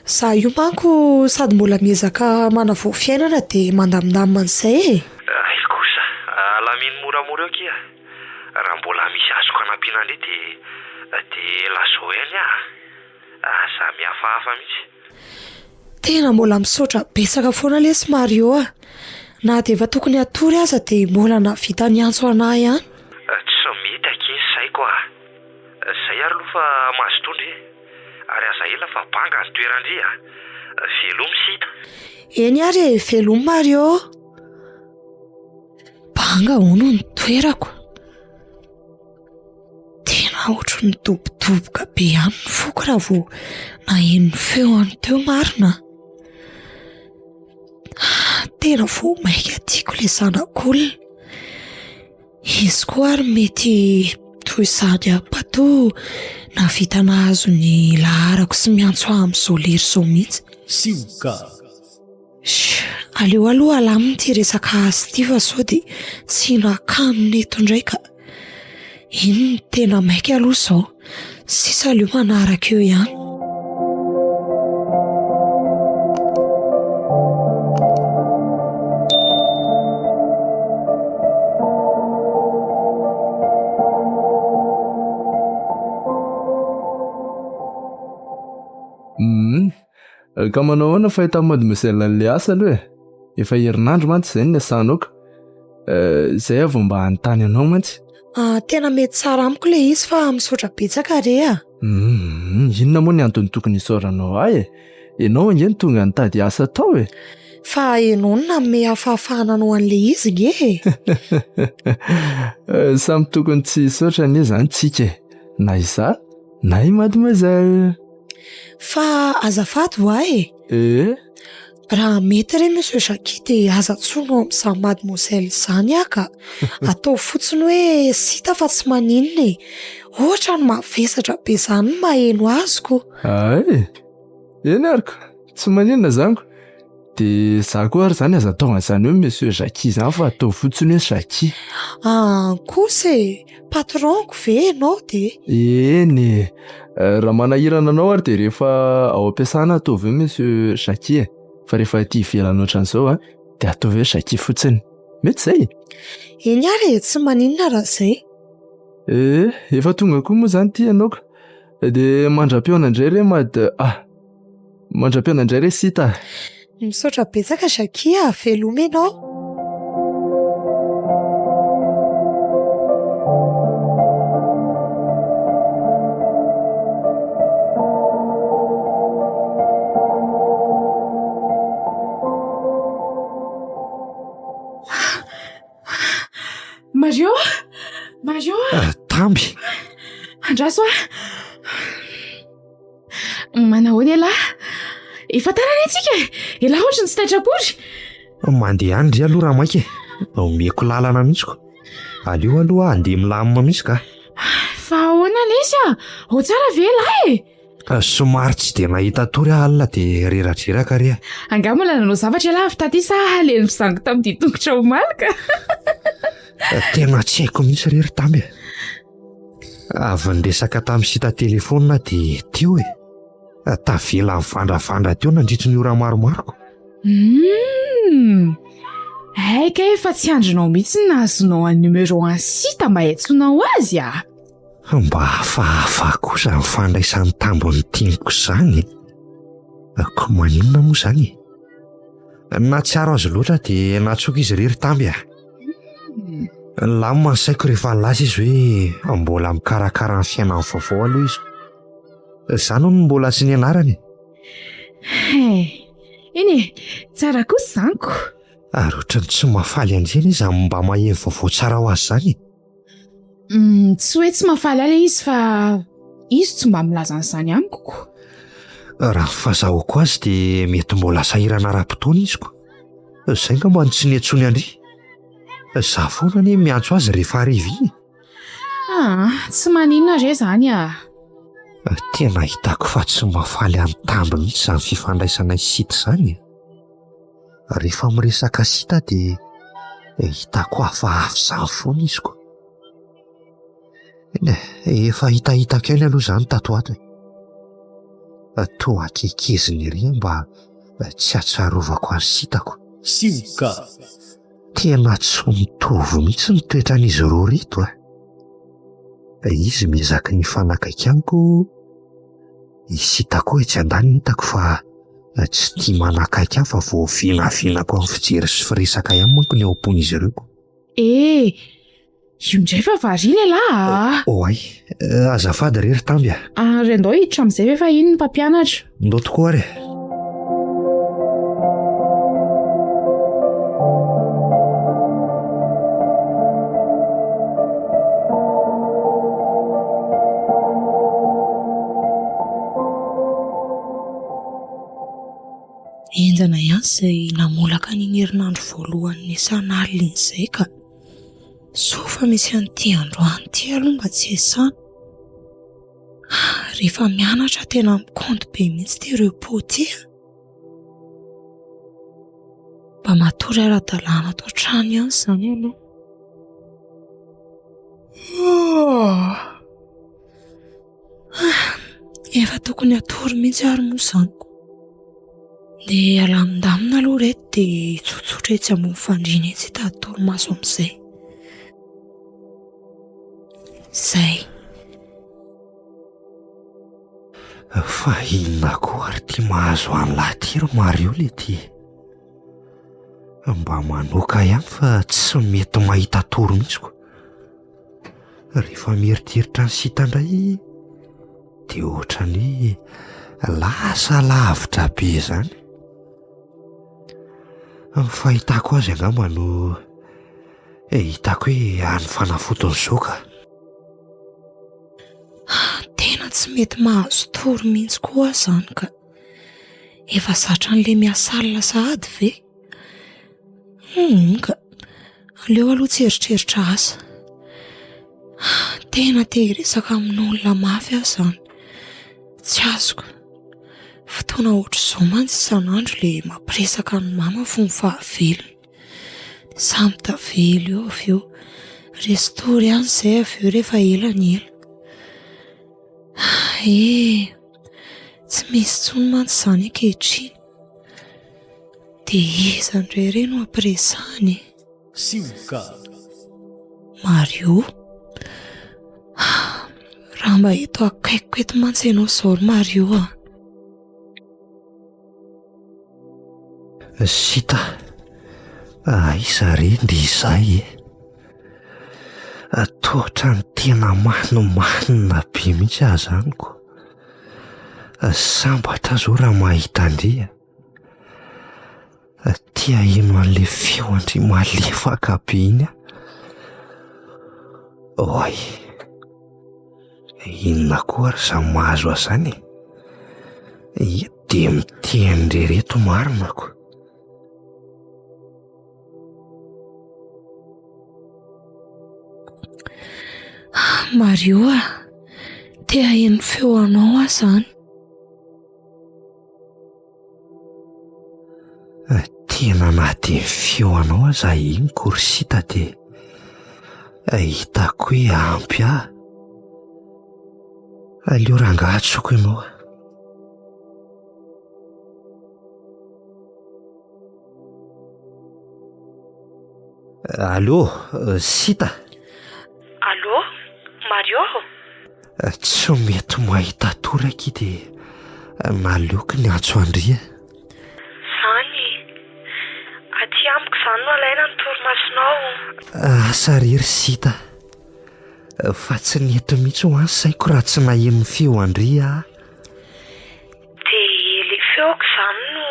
Zaho io manko sady mbola miezaka manavao fiainana dia mandamindamina an'izay Ay kosa, alaminy moramora eo kia. Raha mbola misy azoko hanampiana indray dia lazao eny samy hafahafa mihitsy. Tena mbola misaotra betsaka foana lesy Mario Na dia efa tokony hatory aza dia mbola nahavita niantso anahy ihany. Tsy mety akin izay koa. Izay ary aloha fa mahazo tondry ary aza ela fa banga ny toerandry velomy Sita. Eny ary velomy Mario. Banga hono ny toerako. Tena ohatry ny dobodoboka be ihany ny foko raha vao naheno ny feony teo marina. Tena vao maika tiako ilay zanak'olona. Izy koa ary mety toy izany ampato nahavita nahazo ny laharako sy miantso amin'izao lery izao mihitsy. Sioka. Aleo aloha alaminy ity resaka azy ity fa sao dia tsy nakanona eto indray ka. Iny no tena maika aloha izao. Sisa aleo manaraka eo ihany. Ka manao ahoana fahita mademoiselle an'ilay asa aloha efa herinandro mantsy izay ny asanao ka Izay avao mba hanontany anao mantsy. Tena mety tsara amiko le izy fa misaotra betsaka re a. Inona moa ny antony tokony isaoranao ahy e? Ianao ange ny tonga nitady asa tao e. Fa ianao no nanome hafahafahana anao an'le izy nge e. Samy tokony tsy isaotra anie zany tsika e. Na iza na i mademoiselle. Fa azafady hoa e. Raha mety re monsieur Jackie dia aza tsono amin'izany mademoiselle izany aho ka atao fotsiny hoe sita fa tsy maninona e. Ohatra ny mavesatra be izany no maheno azoko. Eny ariko tsy maninona zaniko. Dia za koa ary zany aza tao an'izany hoe monsieur Jackie zany fa atao fotsiny hoe Jackie. Kosa e, patronko ve ianao dia? Eny raha manahirana anao ary dia rehefa ao am-piasana ataovy hoe monsieur Jackie e. Fa rehefa aty ivelany ohatran'izao dia ataovy hoe Jackie fotsiny. Mety izay? Eny ary e, tsy maninona raha izay. Efa tonga koa moa zany ty ianao ka. Dia mandram-piona indray re mandram-piona indray re sita. Misaotra betsaka Jackie a, veloma ianao. Mario? Tamby. Andraso manahoana elahy? Efa tarany antsika e. Elahy ohatry ny tsy taitra-pory. Mandeha any ry aloha raha maika e. Omeko lalana mihitsy. Aleo aloha andeha milamina mihitsy ka. Fa ahoana lesy a? Ao tsara ve elahy e? Somary tsy dia nahita tory alina dia reradreraka ry a. Angamba nanao zavatra elahy avy sa le mizango tamin'ity tongotra omalika. Tena tsy haiko mihitsy rery Tamby. Avy niresaka tamin'ny sita telefonina dia teo e. Tavela mivandravandra teo nandritry ny ora maromaroko. Aika efa tsy andronao mihitsy nazonao any numéro 1 sita mba hiantsonao azy a. Mba hafahafa kosa mifandraisan'ny tambony tianiko izany. Ko maninona moa izany? Na tsiaro azy loatra dia natsoaka izy rery Tamby a. Lamina saiko rehefa laza izy hoe mbola mikarakara ny fiainany vaovao aloha izy. Izany hono mbola tsy nianarany. Eny e, tsara kosa zaniko. Ary ohatrany tsy mafaly andreny izy amin'ny mba maheno vaovao tsara ho azy izany. Tsy hoe tsy mafaly ala izy fa izy tsy mba milaza an'izany amiko koa. Raha ny fahazahoko azy dia mety mbola sahirana ara-potoana izy ko. Izay ngamba ny tsy niantsony andry. Za foana anie miantso azy rehefa hariva iny. Tsy maninona re zany a. Tena hitako fa tsy mafaly amin'ny Tamby mihitsy izany fifandraisana sita izany. Rehefa miresaka sita dia hitako hafahafa izany foana izy ko. Efa hitahitako ihany aloha izany tato ato. Toa kekeziny ery mba tsy hatsarovako any sitako. Simka. Tena tsy mitovy mihitsy ny toetran'izy roa reto. Izy miezaky ny fanakaiky amiko. Sitako etsy andany hitako fa tsy tia manakaiky fa vao vinavinako amin'ny fijery sy firesaka ihany manko ny ao am-pon'izy ireo. Io ndray fa variana elahy. Ay, azafady rery Tamby. Rendao hiditra amin'izay fa iny ny mpampianatra. Ndao tokoa re. Enjana ihany izay namolaka ny herinandro voalohan'ny isan'alina izay ka sofa misy an'ity androany ity aloha mba tsy esana. Rehefa mianatra tena mikonto be mihitsy ty repos ty. Mba matory ara-dalàna atao trano ihany izany aloha. Efa tokony atory mihitsy ary moa izaniko. Dia alamindamina aloha reto dia tsotsotra etsy ambony fandriana etsy hitady torimaso amin'izay. Zay. Fa inona koa ary ty mahazo an'lahy ty ro Mario le ty. mba manoka ihany fa tsy mety mahita toro mihitsy ko. Rehefa mieritreritra ny sita indray dia ohatra ny lasa lavitra be izany. Ny fahitako azy angamba no hitako hoe any fanafotony zoka. Tena tsy mety mahazo toro mihitsy koa zany ka efa zatra n'le miasalina sahady ve? Ka aleo aloha tsy eritreritra asa. Tena te hiresaka amin'olona mafy aho zany. Tsy azoko. Fotoana ohatr'izao mantsy isan'andro le mampiresaka ny mama fo ny fahavelony. Samy tavelo eo avy eo. Restory ihany izay avy eo rehefa ela ny ela. Tsy misy tsony mantsy izany ankehitriny. Dia iza indray ireny no ampiresahany? Sioka. Mario, raha mba eto akaikiko eto mantsy ianao izao ry Mario a. Sita, iza rendry izay e? Tohatra ny tena manimanina be mihitsy aho zaniko. Sambatra zao raha mahita andria. Tia ino an'le feoandry malefaka be iny a. Oy, inona koa ry za mahazo azany? Dia miteny rereto marinako. Mario a, te aheno feo anao aho zany. Tena naty feo anao aho za iny korsita dia hitako hoe ampy aho. Aleo rangahatsoko ianao. Allo, Sita. Allo, Mario? Tsy mety mahita toraka dia naleoko ny antso andria. Zany, aty amiko izany no alaina ny torimasonao. Asa rery Sita. Fa tsy nety mihitsy ho any saiko raha tsy naheno feo andria. Dia le feoko izany no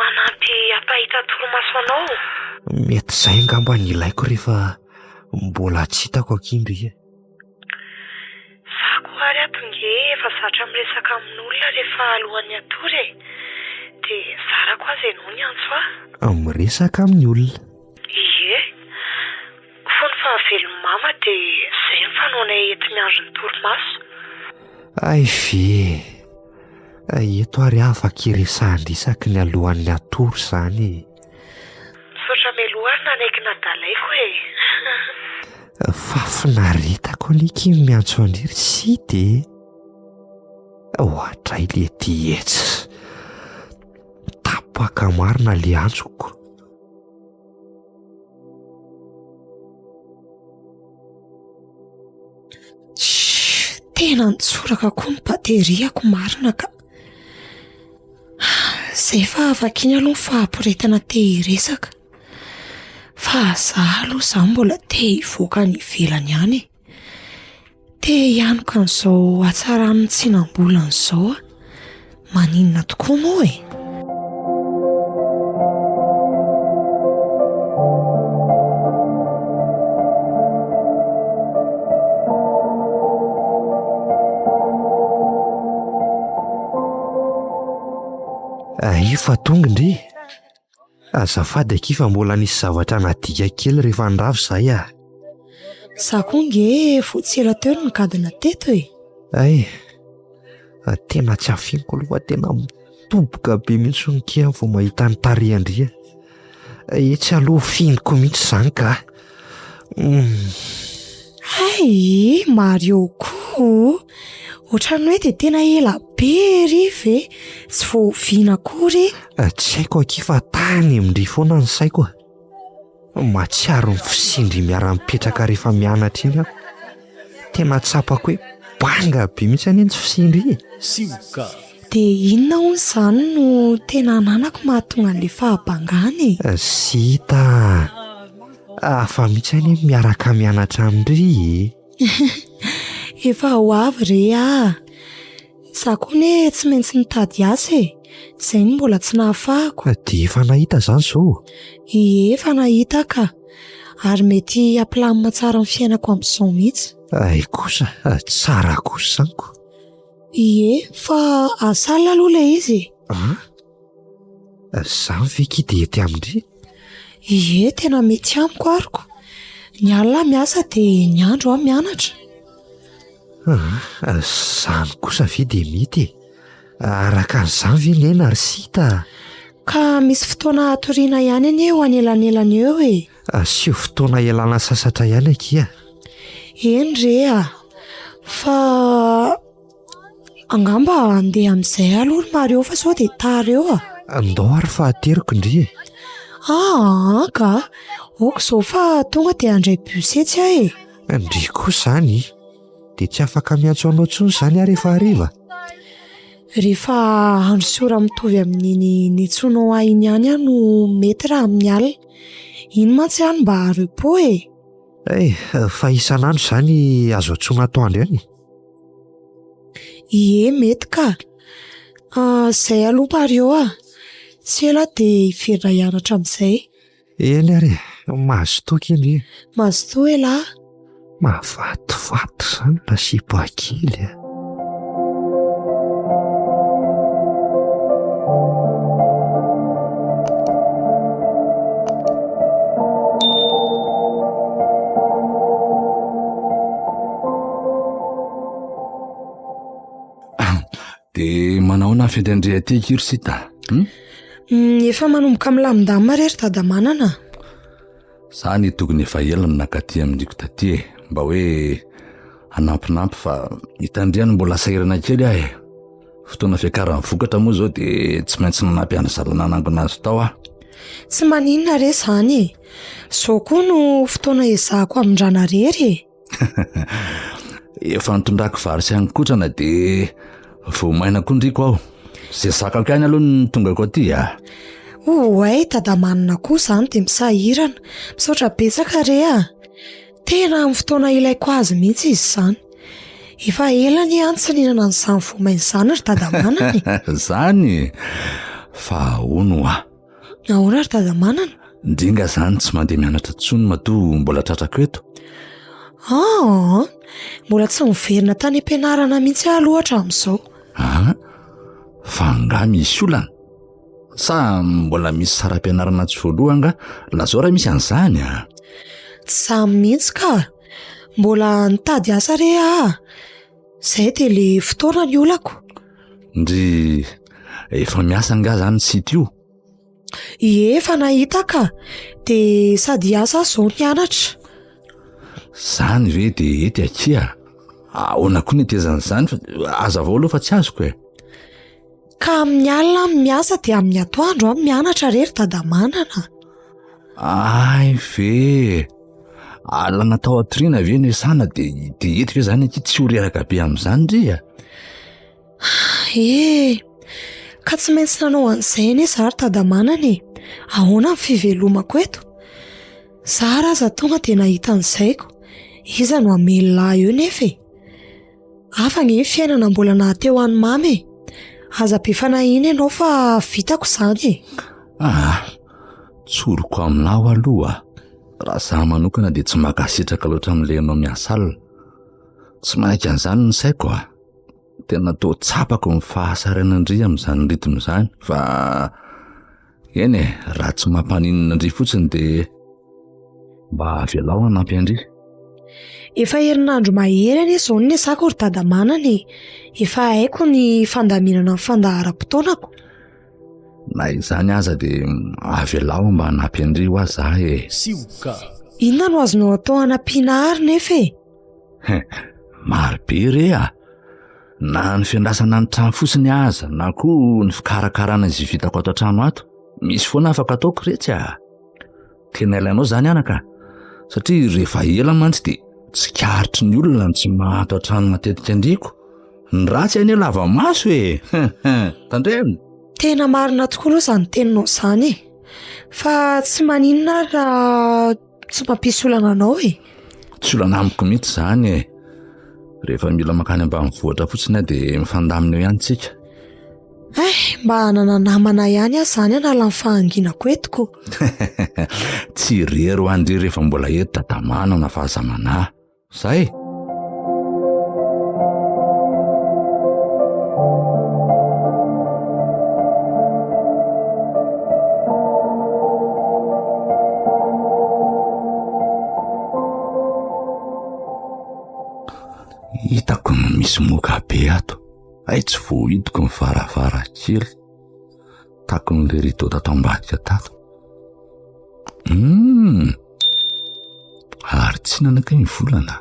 anampy hampahita torimasonao. Mety izay angamba ny ilaiko rehefa mbola tsy hitako akindry. Za koa ary ato nge efa zatra miresaka amin'olona rehefa alohan'ny atory e. Dia zara koa izay ianao ny antso a. Miresaka amin'ny olona. Ie, fony fahavelon'ny mama dia izay ny fanaonay eto miandro ny torimaso. Ay ve, eto ary afaka iresahany isaky ny alohan'ny atory izany. Misaotra meloary nanaiky nadalaiko e. Fa finaretako alika miantso andry sy dia ohatray le dietsy. Tapaka marina le antsoko. Tena nitsoraka koa ny bateriako marina ka. Izay fa afaka iny aloha ny fahampiretana te hiresaka. Fa za aloha za mbola te hivoaka ny ivelany ihany. Te hianoka an'izao hatsaran'ny tsinam-bolana izao. Maninona tokoa moa e. Ifa tonga ndry. Azafady akifa mbola nisy zavatra nadika kely rehefa ndravo izay a. Za koa nge voatsela teo ny gadona teto e. Ay, tena tsy afiniko aloha, tena mitoboka be mihitsy ny kia vao mahita ny tarehandria. Tsy aloha finiko mihitsy izany ka. Ay, Mario koa. Ohatrany hoe dia tena ela be ry ve, tsy voaviana akory. Tsy haiko akifa tany amindry foana ny saiko. Matsiaro ny fisindry miara-mipetraka rehefa mianatra iny aho. Tena tsapako hoe banga be mihitsy any tsy fisindry. Sioka. Dia inona hono izany no tena ananako mahatonga an'ilay fahabangany? Sita, afa mihitsy any miaraka mianatra amindry. Efa ho avy re Izaho koa ne tsy maintsy nitady asa e. Izay no mbola tsy nahafahako. Dia efa nahita izany izao? Efa nahita ka. Ary mety hampilamina tsara ny fiainako amin'izao mihitsy. Ay kosa, tsara kosa izaniko. Fa asalina aloha ilay izy. Izany ve kidy ety amindry? Tena mety amiko ariko. Ny alina miasa dia ny andro mianatra. Izany kosa ve dia mety? Araka an'izany ve nena ry Sita? Ka misy fotoana atoriana ihany anie eo anelanelana eo e. Asio fotoana ialana sasatra ihany akia. Eny re fa angamba andeha amin'izay aloha ry Mario fa sao dia tara eo Andao ary fahateriko indri. Ka aoka izao fa tonga dia andray bus etsy aho e. Indri kosa izany. Dia tsy afaka miantso anao intsony izany aho rehefa hariva. Rehefa andro sy ora mitovy amin'iny nitsoinao ahy iny ihany no mety raha amin'ny alina. Iny mantsy ihany mba repos e. Fa isan'andro izany azo antsoina atoandro ihany. Mety ka. Izay aloha Mario tsy ela dia hiverina hianatra amin'izay. Eny ary, mazotoka indri. Mazotoa elahy. Mavatovato izany nasibo akily. Dia manao fitendrea ty kiry Sita? Efa manomboka milamindamina rery tadamanana. Zany tokony efa ela no nakaty amin'iko taty mba hoe hanampinampy fa hitandriany mbola sairana kely aho e. Fotoana fiakaran'ny vokatra moa zao dia tsy maintsy nanampy an'izalana anangona azy tao Tsy maninona re izany. Izao koa no fotoana ezahako amindrana rery Efa nitondrako vary sy hanikotrana dia voamaina koa ndriko aho. Izay zakako ihany aloha ny tongako aty Oay, tadamanana koa izany dia misahirana. Misaotra betsaka re Tena amin'ny fotoana ilaiko azy mihitsy izy izany. Efa ela ny tsy nihinana an'izany voamaina izany ry tadamanana. Zany fa ahoana Ahoana ry tadamanana? Indringa zany tsy mandeha mianatra intsony matoa mbola tratrako eto. Mbola tsy miverina tany am-pianarana mihitsy aloha amin'izao. Fa nga misy olana sa mbola misy saram-pianarana tsy voaloha nga lazao raha misy an'izany Tsy zany mihitsy ka. Mbola nitady asa re Izay dia le fotoana ny olako. Ndry efa miasa nga zany sity io? Efa nahita ka. Dia sady asa izao nianatra. Zany ve dia ety akia? Ahoana koa ny tezan'izany fa aza vao aloha fa tsy azoko Ka amin'ny alina miasa dia amin'ny atoandro mianatra rery tadamanana. Ay ve alina tao atoriana ve ny sana dia ety ve zany aky tsy ho reraka be amin'izany ndry Ka tsy maintsy nanao an'izay anie izaho ry tadamanana Ahoana ny fivelomako eto? Izaho raha aza tonga dia nahita an'izayko. Iza no hamelona eo nefa Hafa ny fiainana mbola nahateo any mamy Aza be fanahiny ianao fa vitako izany tsoroko aminao aloha raha zaho manokana dia tsy makasitraka loatra amin'ilay ianao miasa alina. Tsy mainka an'izany ny saiko tena tao tsapako ny fahasarana indri amin'izany ritmo izany fa eny raha tsy mampaninina indri fotsiny dia mba avelao hanampy andri. Efa herinandro mahery anie izao ny asako ry tadamanana Efa haiko ny fandaminana ny fandaharam-potoanako. Na izany aza dia avelao mba hanampy andri ho azy zah Sioka. Inona no azonao atao hanampiana ary nefa Marobe re na ny fiandrasana ny trano fotsiny aza na koa ny fikarakarana izay vitako ato an-trano ato. Misy foana afaka ataoko retsy Tena ilainao zany anaka satria rehefa ela mantsy dia tsy karitry ny olona ny tsy mahato an-trano matetika andriko. ny ratsy any lava maso e. Tandremo. Tena marina tokoa aloha izany teninao izany e. Fa tsy maninona raha tsy mampisy olana anao e. Tsy olana amiko mihitsy izany e. Rehefa mila makany ambanivohitra fotsiny dia mifandamina eo ihany tsika. Mba hanana namana ihany aho izany hanala ny fahanginako etiko. Tsy rery ho andry rehefa mbola eto tatamanana fahazamana. Zay. Hitako misy moka be ato. Tsy vohitiko ny varavarankely. Tako n'ilay rideau tato ambadika tato. Ary tsy nanakay ny volana.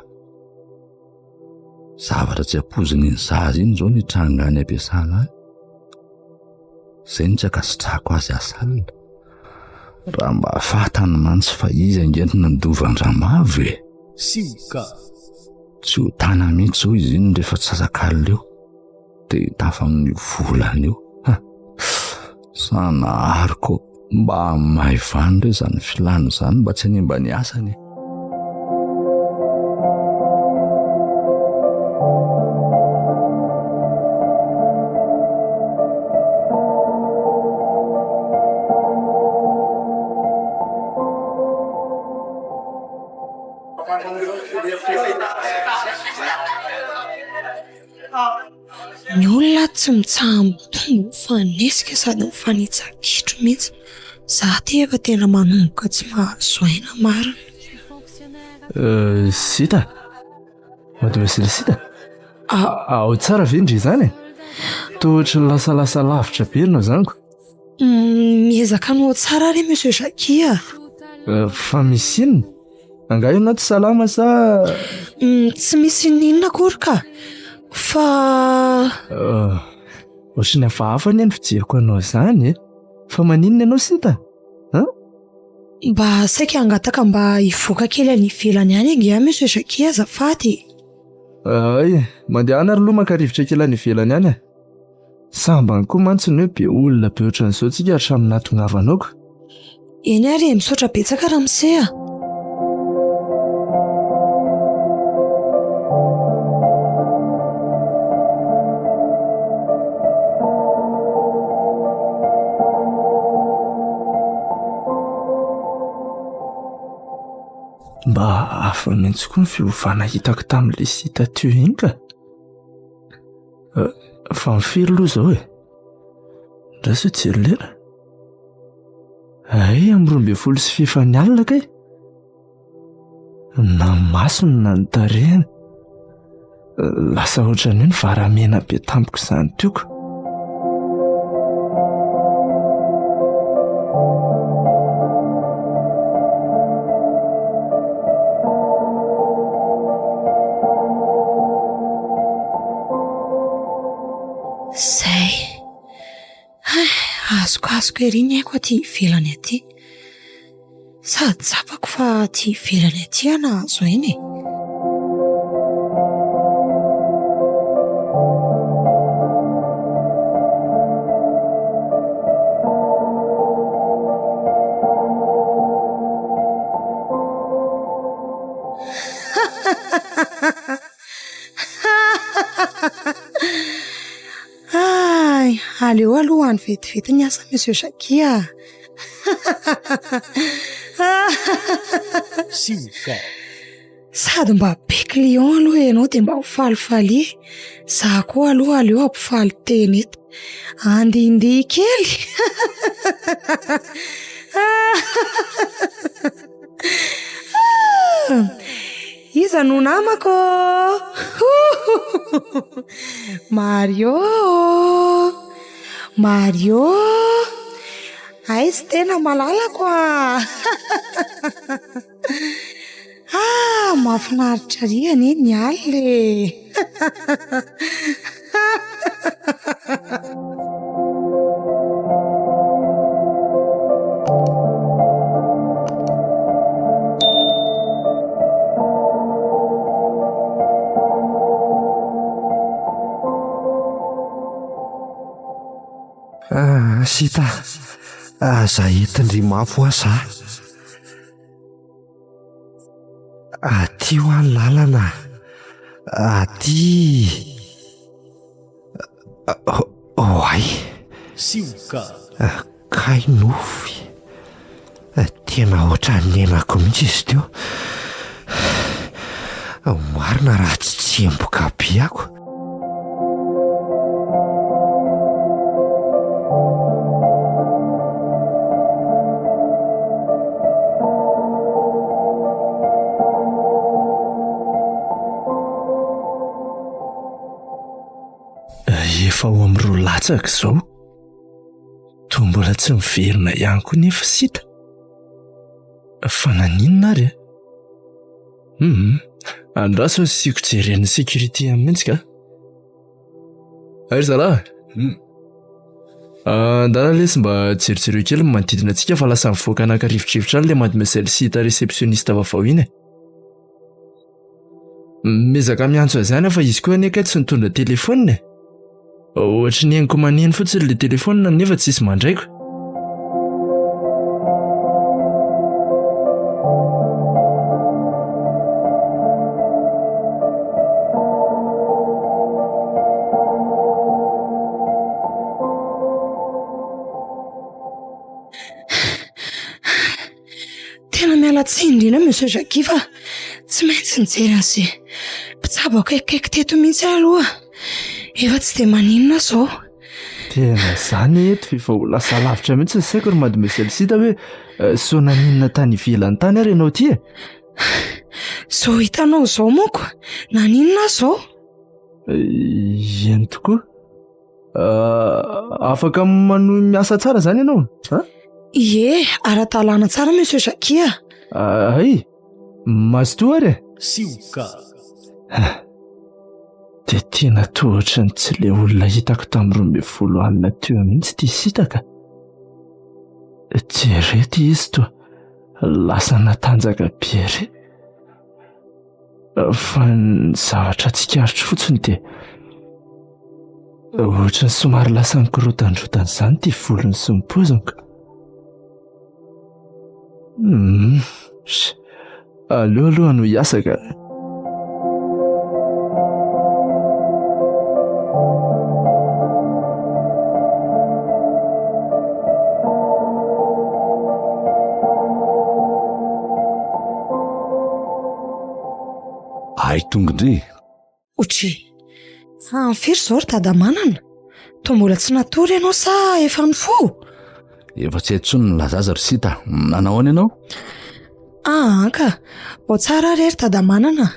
Zavatra tsy ampoziny ny zaza iny zao ny tranga any ampiasana. Izay ny tsy akasitrahako azy asalina. Raha mba fatany mantsy fa izy angentina ny dovandrambavy e. Sika. Tsy ho tana mihitsy zao izy iny rehefa tsy sasak'alina eo. Dia tafa amin'ny volana eo. Sanahariko mba maivany re zany filany zany mba tsy hanimba ny asany. Ny olona tsy mitsaha-mitombo mifanesika sady mifanitsakitro mihitsy. Za ty efa tena manomboka tsy mahazo aina marina. Sita? Mademoiselle Sita? Ao tsara vendry izany? Tohatra lasalasa lavitra be ianao zaniko. Miezaka anao tsara re monsieur Jackie a. Fa misy inona? Angaha ianao tsy salama sa? Tsy misy inona akory ka. Fa ohatrany hafahafa ny fijeriko anao izany e. Fa maninona ianao Sita? Mba saika hangataka mba hivoaka kely any ivelany any ange monsieur Jackie azafady. Mandeha ary aloha maka-rivotra kely any ivelany any. Sambany koa mantsy ny hoe be olona be ohatran'izao tsika hatramin'ny nahatongavanao ko. Eny ary misaotra betsaka ramose a. Mba hafa mihitsy koa ny fiovana hitako tamin'ilay Sita teo iny ka. Fa mifiry aloha izao e. Ndraso tsy lera. Amin'ny 12 sy fifany alina kay. Na masony na ny tarehiny. Lasa ohatran'ny hoe ny varamena be tampoko izany teo ko. Zay. Azoko ery ny aiko aty ivelany aty. Sady tsapako fa aty ivelany aty nahazo aina e. Aleo aloha any vetivety ny asa monsieur Jackie a. Sika. Sady mba be client aloha ianao dia mba mifalifaly. Za koa aloha aleo ampifaly teny eto. Andindihy kely. Iza no namako? Mario. Aizy tena malalako a. Mahafinaritra riana ny alina. Sita, aza entindry mafo aza. Aty ho any lalana. Aty. Ay. Sioka. Kay nofy. Tena ohatran'ny nenako mihitsy izy teo. Marina raha tsy tsemboka be ako. Efa ao amin'ny roa latsaka izao. Toa mbola tsy miverina ihany koa nefa sita. Fa naninona ary? Andraso siako jeren'ny sécurité amin'intsy ka? Ary zalahy? Andana lesy mba jerijero kely manodidina antsika fa lasa mivoaka anakarivotrivitra any le mademoiselle Sita réceptionniste vaovao iny. Mezaka miantso azy ihany fa izy koa anefa tsy nitondra telefaonina. Ohatra ny haingo maneno fotsiny le telefaonina nefa tsisy mandraiko. Tena miala tsiny indrindra monsieur Jackie fa tsy maintsy nijery an'izay mpitsabo akaikikaiky teto mihitsy aloha. Efa tsy dia maninona izao. Tena izany eto efa ho lasa lavitra mihitsy ny saiko ry mademoiselle Sita hoe sao naninona tany ivelany tany ary ianao ty e? Izao hitanao izao moko, naninona izao? Eny tokoa. Afaka manohy miasa tsara izany ianao? Ie, ara-talàna tsara monsieur Jackie. Ay, mazotoa ary e? Sioka. Dia tena toa ohatran'ny tsy ilay olona hitako tamin'ny 12 alina teo mihitsy ity Sita ka. Jerety izy toa, lasa natanjaka be re. Fa ny zavatra tsikaritro fotsiny dia ohatran'ny somary lasa nikorontandrotana izany ity volony sy ny poziny ka. Aleo aloha no hiasa ka. Ay tongondry. Otry, fa firy izao ry dadamanana? Toa mbola tsy natory ianao sa efa nifoha? Efa tsy haiko intsony ny lazaza ry Sita. Nanao any ianao? Ka, ao tsara rery dadamanana.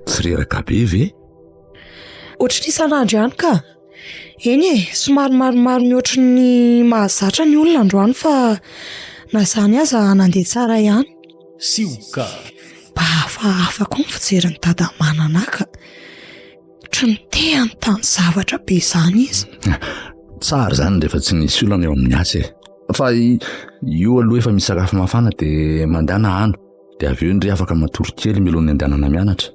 Tsy reraka be ve? Ohatry ny isan'andro ihany ka. Eny e, somary maromaro mihoatra ny mahazatra ny olona androany fa na izany aza nandeha tsara ihany. Sioka. Hafa koa ny fijery ny dadamanana ka. Ohatry ny te tany zavatra be izany izy. Tsara izany rehefa tsy nisy olana eo amin'ny asa e. Fa io aloha efa misy sakafo mafana dia mandana hano. Dia avy eo indray afaka matory kely milohan'ny andehanana mianatra.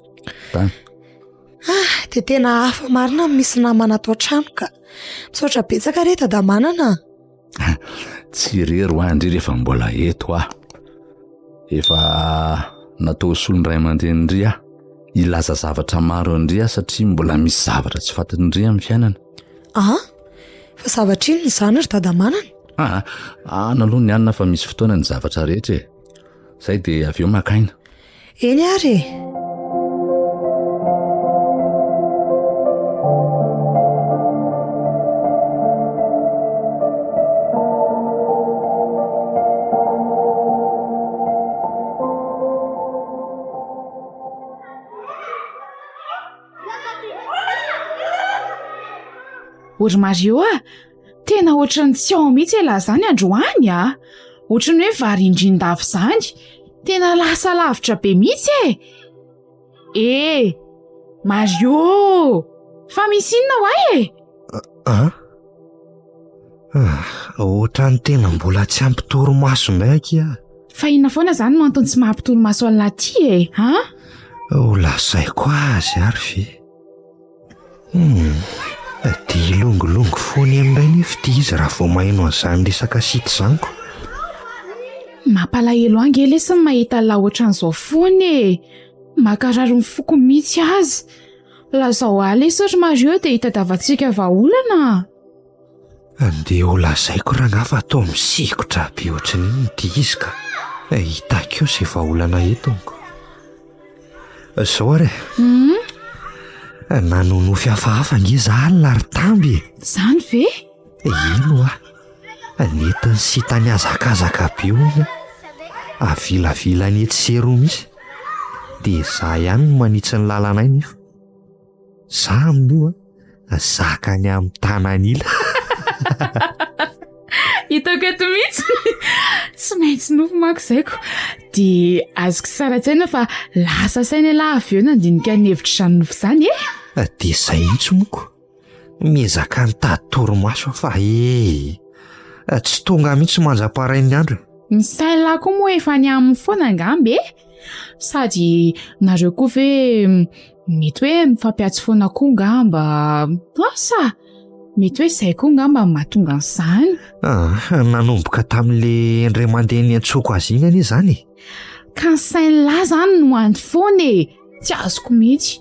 Dia tena hafa marina misy namana atao trano ka. Misaotra betsaka re dadamanana. Tsy rery ho andry rehefa mbola eto efa natao solon-dray aman-dreny ilaza zavatra maro indray satria mbola misy zavatra tsy fantatindray amin'ny fiainana. Fa zavatra iny izany ry dadamanana? Aloha ny anina fa misy fotoana ny zavatra rehetra e. Zay dia avy eo makaina. Eny ary. Ory Mario tena ohatran'ny tsy ao mihitsy ela zany androany ohatran'ny hoe vary indrindafo zany. Tena lasa lavitra be mihitsy e. Mario, fa misy inona hoay Ohatran'ny tena mbola tsy ampitoro maso ndraiky Fa inona foana zany no antony tsy mahampitoro maso an'la ty Lazaiko azy ary ve. Dia ilongolongo foany amin'ireny nefa dia izy raha vao maheno an'izany resaka sity zaniko. Mampalahelo ange lesy ny mahita la ohatran'izao foana e. Makarary mifoko mihitsy azy. Lazao alesatra Mario dia hitadavantsika vahaolana. Andeha ho lazaiko raha ngafa atao misikotra be ohatran'iny dia izy ka hitako eo izay vahaolana etonko. Zao ary nanonofy hafahafa nge zaho lary-tamby. Zany ve? Ino netiny sitany azakazaka be ony avilavila ny etsy seroa misy dia za ihany no manitsy ny lalana iny nefa za amin'io zakany amin'ny tanan'ila. Hitako eto mihitsy. Tsy maintsy nofo manko zaiko. Dia azoko sara tsaina fa lasa saina lahy avy eo nandinika ny hevitra izany nofo izany e. Dia izay mihitsy moko miezaka nitady torimaso fa tsy tonga mihitsy manjam-parain'ny andro. Ny saina koa moa efa ny amin'ny foana angamby e. Sady nareo koa ve mety hoe mifampiatsy foana koa ngamba. Asa mety hoe izay koa ngamba mahatonga an'izany. Nanomboka tamin'ilay indray mandeha ny antsoko azy iny anie izany. Ka ny saina zany no andy foana e. Tsy azoko mihitsy.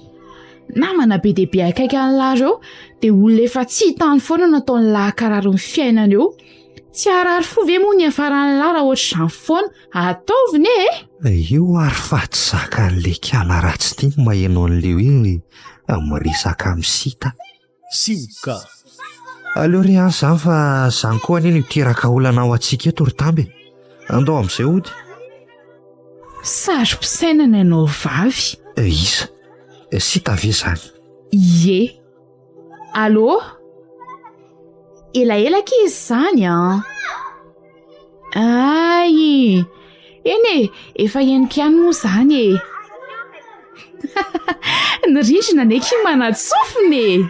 Namana be dia be akaiky an'lareo dia olona efa tsy hitany foana nataony lahakarary ny fiainana eo. Tsy arary fo ve moa ny afaran'ny lara ohatr'izany foana ataoviny e. Io ary fa tsy zakan'ilay kiala ratsy tia no maheno an'ilay hoe miresaka amin'ny sita. Sioka. Aleo ry any izany fa izany koa anie niteraka olana ao antsika eto ry tamby. Andao amin'izay ody. Sary-pisainana ianao vavy. Isa sita ve izany? Ie. Allô? Elaelaka izy izany Ay, eny e, efa henoko ihany moa izany e. Ny rindrina neky manatsofony e.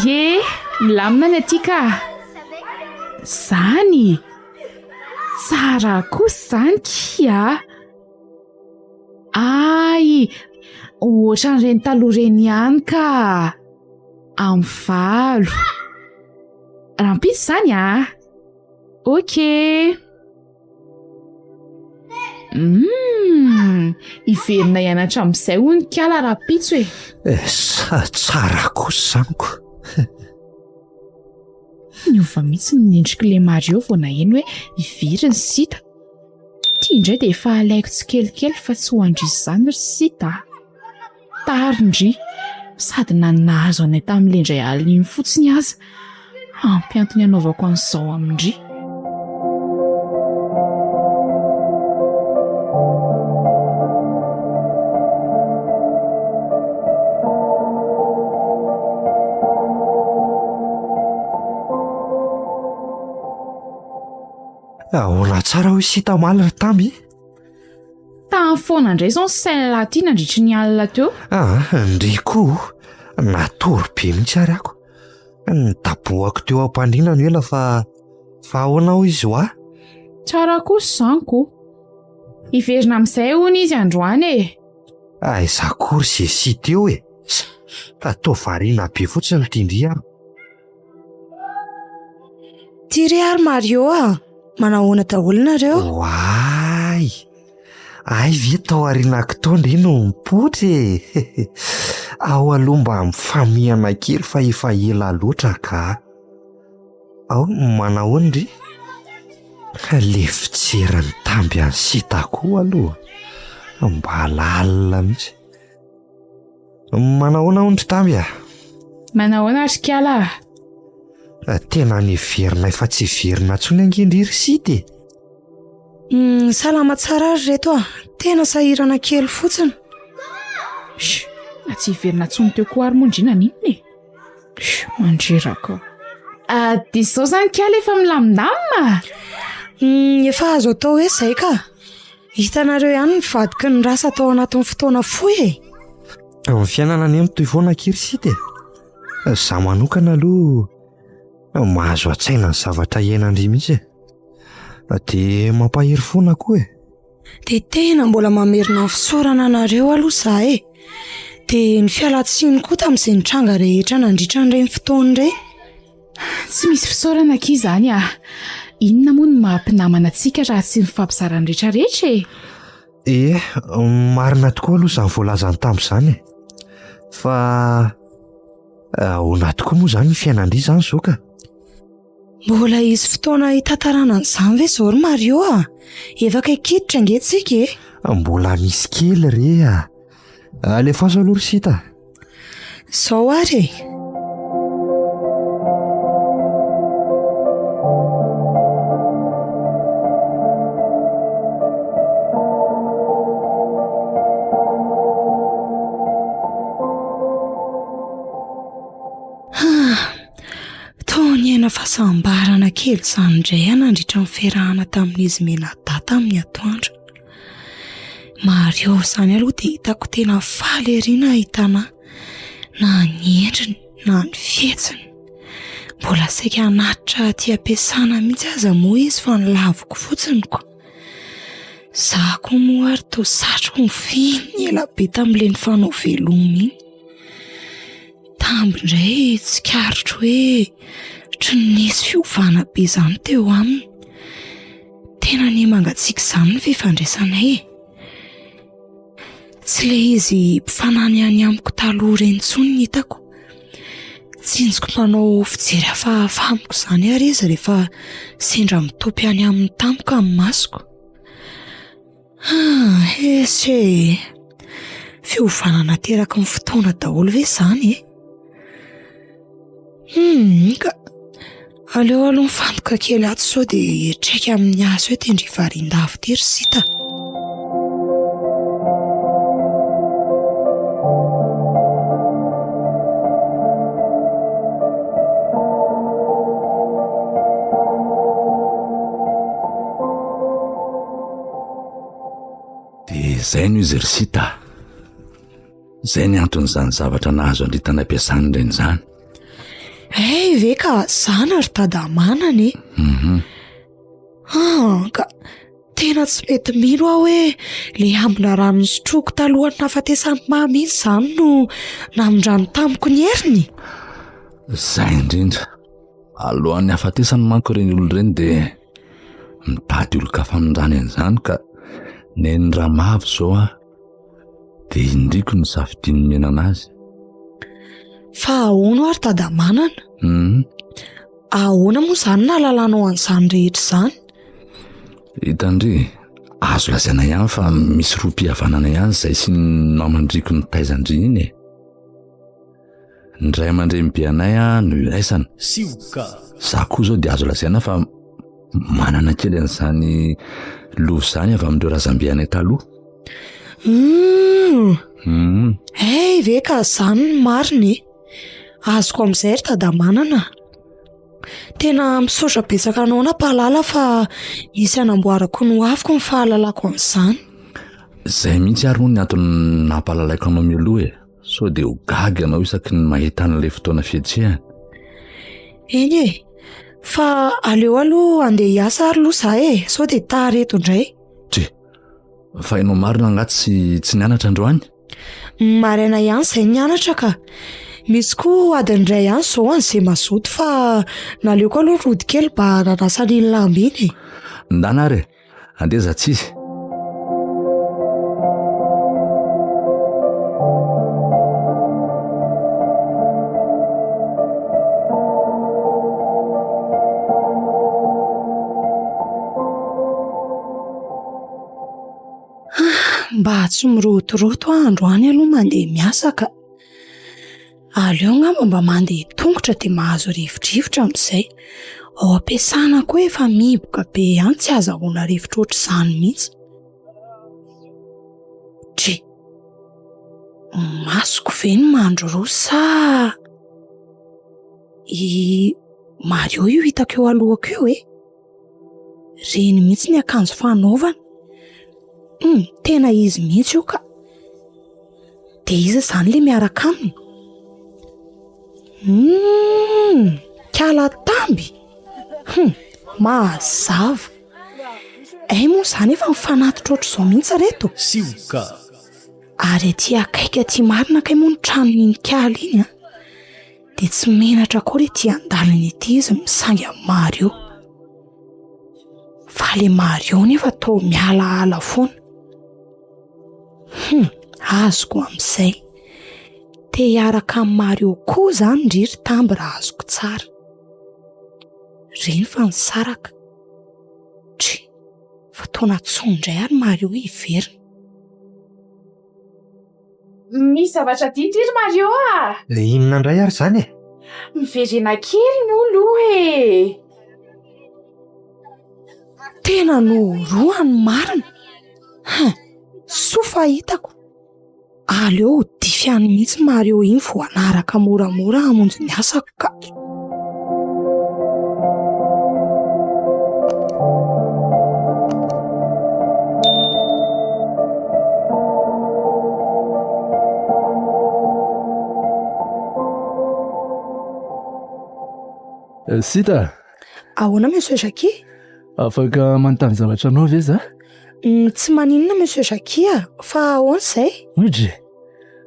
Ie, milamina ny aty ka. Zany tsara kosa izany kia. Ay, ohatran'ireny taloha ireny ihany ka. Amin'ny valo. Rampitso izany Ok. Iverina hianatra amin'izay hono kiala rampitso e. Tsara kosa izaniko. Niova mihitsy nendrik'ilay Mario vao naheno hoe iveriny sita. Tia indray dia efa alaiko tsikelikely fa tsy ho andrisy izany ry sita. Tarindry. Sady nahazo anay tamin'ilay indray alina iny fotsiny aza. Ampiantony anaovako an'izao amindry. Ahoana tsara ho sita maly ry tamby? Tamin'ny foana indray izao ny saina laty nandritry ny alina teo. Ndry koa natory be mihitsy ary ako. Nitaboako teo am-pandrinana ela fa ahoana ho izy ho Tsara kosa izany ko. Iverina amin'izay hono izy androany e. Aiza kory izay sita eo e. Atao variana be fotsiny tindry Tiry ary Mario manahoana daholo nareo? Ay ve tao aorianako tao indray no mipotry e. Ao aloha mba mifamihana kely fa efa ela loatra ka. Ao manahoana ry? Le fijeriny tamby any sita koa aloha. Mba lalina mihitsy. Manahoana ondry tamby Manahoana ry kiala? Tena niverina efa tsy verina intsony angendry ry sita e. Salama tsara ry reto tena sahirana kely fotsiny. Na tsy hiverina intsony teo koa ary mondrina ninona e. Mandreraka. Dia izao izany kiala efa milamindamina. Efa azo atao hoe izay ka. Hitanareo ihany nivadiky ny rasa atao anatin'ny fotoana fohy e. Amin'ny fiainana any amin'ny toy foana kiry sita e. Za manokana aloha mahazo atsaina ny zavatra iainandry mihitsy dia mampahery foana koa e. Dia tena mbola mamerina ny fisaorana anareo aloha za dia ny fialan-tsiny koa tamin'izay nitranga rehetra nandritra an'ireny fotoana ireny. Tsy misy fisaorana aky izany inona moa no mahampinamana antsika raha tsy mifampizarany rehetrarehetra marina tokoa aloha izany voalazany tamin'izany fa ona tokoa moa izany ny fiainandry izany zao ka mbola izy fotoana hitantarana an'izany ve zao ry Mario efa kaikiditra angentsika mbola misy kely re alefaso aloha ry sita zao ary fahasambarana kely izany indray nandritra ny fiarahana tamin'izy menadata amin'ny atoandro. Mario izany aloha dia hitako tena faly eriana ahitana na ny endriny na ny fietsiny. Mbola saika hanatitra aty ampiasana mihitsy aza moa izy fa ny lavoko fotsiny ko. Zaho koa moa ary toa satroko ny finy ela be tamin'ilay fanao veloma iny. Tambindray tsy karotro hoe tsy nisy fiovana be izany teo aminy. Tena ny mangatsiaka izany ny fifandraisanay Tsy ilay izy mpifanany any amiko taloha ireny intsony ny hitako. Tsinjoko mpanao fijery hafahafa amiko izany ary izy rehefa sendra mitopy any amin'ny tampoka amin'ny masoko. Fiovana nateraka ny fotoana daholo ve izany ka aleo aloha mifantoka kely ato sao dia traika amin'ny azo hoe tendry varindavo ty ry sita. Dia izay no izy ry sita, izay ny anton'izany zavatra nahazo andritana ampiasany ireny izany. Ve ka zana ry tadamanany ka tena tsy mety mino aho hoe le ambina rano nisotroako talohany nafatesany mamy izy izany no namindrano tamiko ny heriny. Izay indrindra alohan'ny hafatesany manko ireny olona ireny dia mitady olo-ka famindrany an'izany ka neny raha mavo izao dia indriko ny safidiny menana azy. Fa ahoana ary tadamanana? Ahoana moa izany nahalalànao an'izany rehetra izany? Hitandry, azo lazaina ihany fa misy roam-pihavanana ihany izay sy namandriko ny taizandry iny. Ny ray aman-dreny be anay no iraisana. Sioka. Za koa izao dia azo lazaina fa manana kely an'izany loha izany avy amin'ireo razambe anay taloha. Ve ka izany ny mariny? Azoko amin'izay ry tadamanana. Tena misaotra betsaka anao nampahalala fa nisy hanamboarako no aviko ny fahalalako amin'izany. Izay mihitsy ary moa ny antony nampahalaiko anao mialoha sao dia ho gaga anao isaky ny mahita an'ilay fotoana fiatrehany. Eny fa aleo aloha andeha hiasa ary loha izahay sao dia tareto indray. Fa ianao marina angaty tsy nianatra androany? Maraina ihany izay nianatra ka. Misy koa adiny iray ihany izao an'izay mazoto fa naleoko aloha rody kely mba nanasa ny lamba iny. Ndana ary andeza tsisy. Mba tsy mirotoroto androany aloha mandeha miasa ka. Aleo ngamba mba mandeha tongotra dia mahazo rivodrivotra amin'izay. Ao ampiasana koa efa miboka be ihany tsy azahoana rivotra ohatr'izany mihitsy. Masoko ve ny mandro roa sa Mario io hitako eo alohako eo reny mihitsy ny akanjo fanaovana. Tena izy mihitsy io ka. Dia iza izany ilay miaraka aminy? Kalatamby. Mazava. Moa izany efa mifanatitra ohatr'izao mihitsy reto. Sioka. Ary aty akaiky aty marina kay moa ny tranon'iny kala iny. dia tsy menatra koa ity andaliny ity izy misangy amin'ny Mario. Fa le Mario nefa tao mialaala foana. Azoko amin'izay. Te hiaraka amin'ny Mario koa izany indrindra tamby raha azoko tsara. Reny fa nisaraka. Fa taona tsondray ary Mario hiverina. Misy zavatra dintry Mario Le inona indray ary izany e? miverena kely no aloha e. Tena no roany marina. Soa fahitako. Aleo difany mihitsy Mario iny vao anaraka moramora hamonjy ny asako ka. Sita, Ahoana Monsieur Jackie? afaka manontany zavatra anao ve za? Tsy maninona Monsieur Jackie fa ahoana izay? Oidry,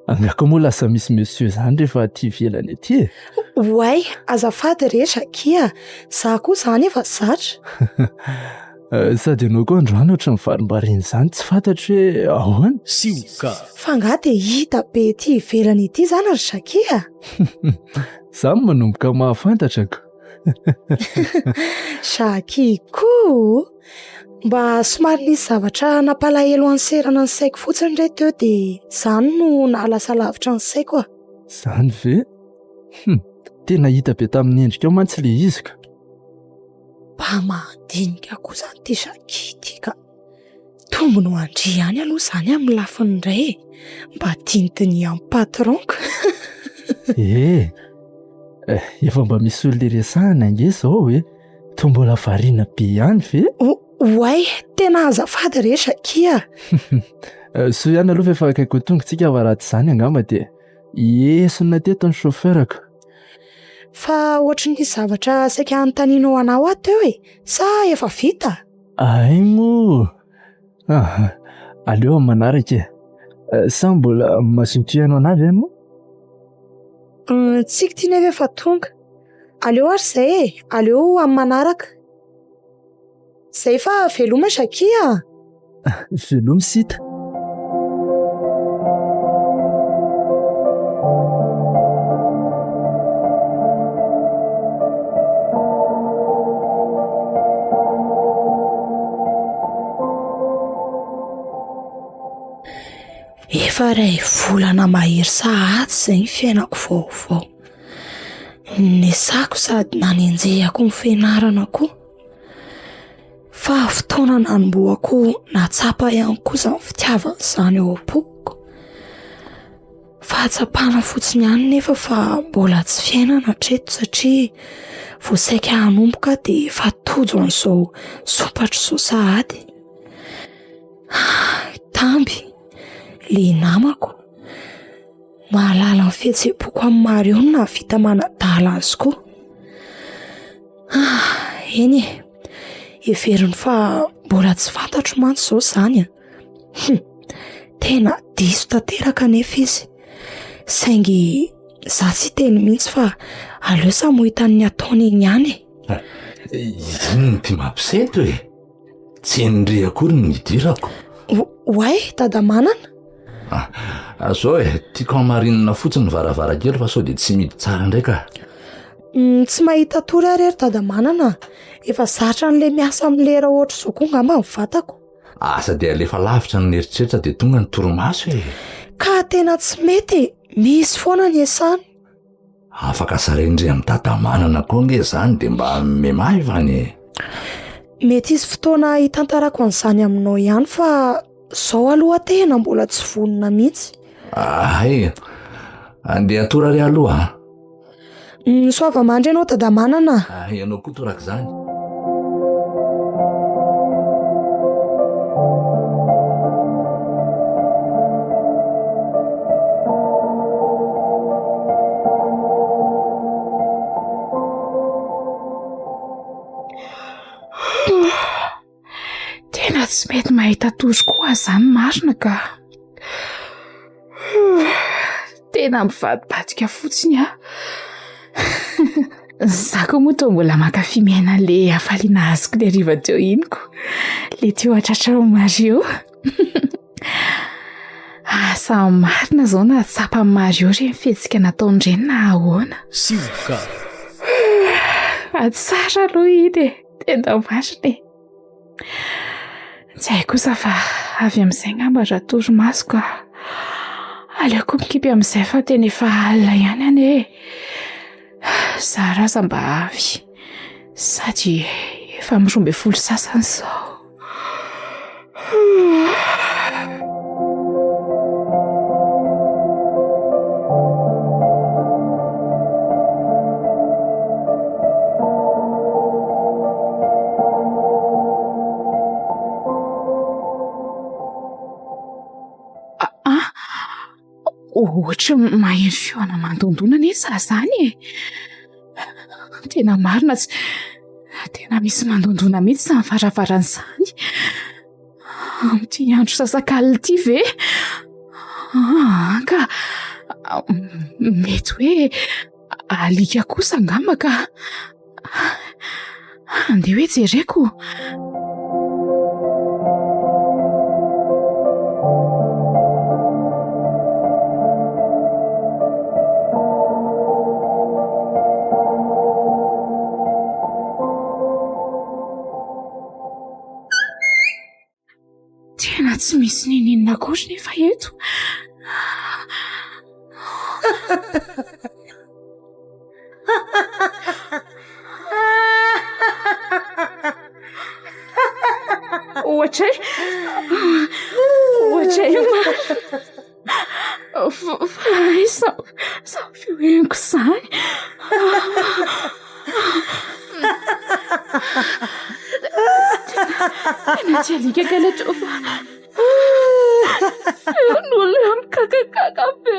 amiako moa lasa misy monsieur zany rehefa aty ivelany aty e. Oay, azafady re Jackie, za koa izany efa zatra. Sady ianao koa androany ohatry ny varimbariny izany tsy fantatro hoe ahoana? Sioka. Fa ngah dia hita be ety ivelany ity izany ry Jackie. Zaho manomboka mahafantatrako. Jackie koa mba somary nisy zavatra nampalahelo anserana ny saiko fotsiny ray teo dia izany no nahalasa lavitra ny saiko. Zany ve? Tena hita be tamin'ny endrika ao mantsy le izy ka. Mba mandinika koa izany ty Jackie ty ka. Tombony ho andry ihany aloha izany amin'ny lafiny iray mba tintiny amin'ny patronko. Efa mba misy olona resahana ange izao hoe toa mbola variana be ihany ve? Oay, tena azafady re Jackie. So ihany aloha efa akaiko tongotsika avaraty izany angamba dia hiesina teto ny chauffeurako. Fa ohatry ny zavatra saika anontaniana ho anao ato eo sa efa vita? Aigno. Aleo amin'ny manaraka e. Sa mbola masintohanao anavy ianao? Tsika tiana efa tonga. Aleo ary izay aleo amin'ny manaraka. Zay fa veloma Jackie. Veloma Sita. Efa ray volana mahery sahady izay ny fiainako vaovao. Nisako sady nanenjehako ny fianarana koa. Fa fotoana nanomboako natsapa ihany koa izany fitiavana izany eo am-poko. Fahatsapana fotsiny ihany nefa fa mbola tsy fiainana hatreto satria vao saika hanomboka dia efa tojo an'izao sopatra izao sahady. Tamby. Le namako mahalala ny fihetseham-poko amin'ny Mario no nahavita manadala azy koa. Eny e, heveriny fa mbola tsy fantatro mantsy izao izany. Tena diso tanteraka nefa izy. Saingy za tsy teny mihitsy fa aleo sa mohita ny ataony iny ihany e. Izany ty mampiseto e. Tsy endry akory ny idirako. Oay, dada manana. Azao e, tiako hamarinina fotsiny varavarankely fa sao dia tsy midy tsara ndraika. Tsy mahita tory ary dada manana. Efa zatra n'le miasa amin'ny lera ohatry izao koa ngamba ny vatako. Asa dia alefa lavitra ny eritreritra dia tonga ny torimaso e. Ka tena tsy mety, misy foana ny esany. Afaka sarendry amin'ny dada manana koa nge izany dia mba memaivany e. Mety izy fotoana hitantarako an'izany aminao ihany fa izao aloha tena mbola tsy vonona mihitsy. Andeha tora ry aloha. Soava mandry ianao dada manana. Ianao koa toraka izany. Tena tsy mety mahita tory koa izany marina ka. Tena mivadibadika fotsiny Za koa moa toa mbola mankafy miaina le hafaliana azoko le hariva teo iniko, le teo atratra Mario. Samy marina zao na tsapa Mario reny fihetsika nataony na ahoana. Sioka. Tsara aloha iny tena marina. Tsy haiko kosa fa avy amin'izay ngamba raha torimaso ka aleoko mikipy amin'izay fa tena efa alina ihany ane. Za rasa mba avy sady efa mirombe folo sasany zao. Ohatra maheno feona mandondona anie zany. Tena marina tena misy mandondona mihitsy sa varavaran'izany. Amin'ity andro sasak'alina ity ve? Ka mety hoe alika kosa angamba ka andeha hoe jereko. Tena tsy misy ninina akory nefa eto. Ohatra sa fioeniko izany. Tena tsy alika galatra fa feon'olona mikakakaka be.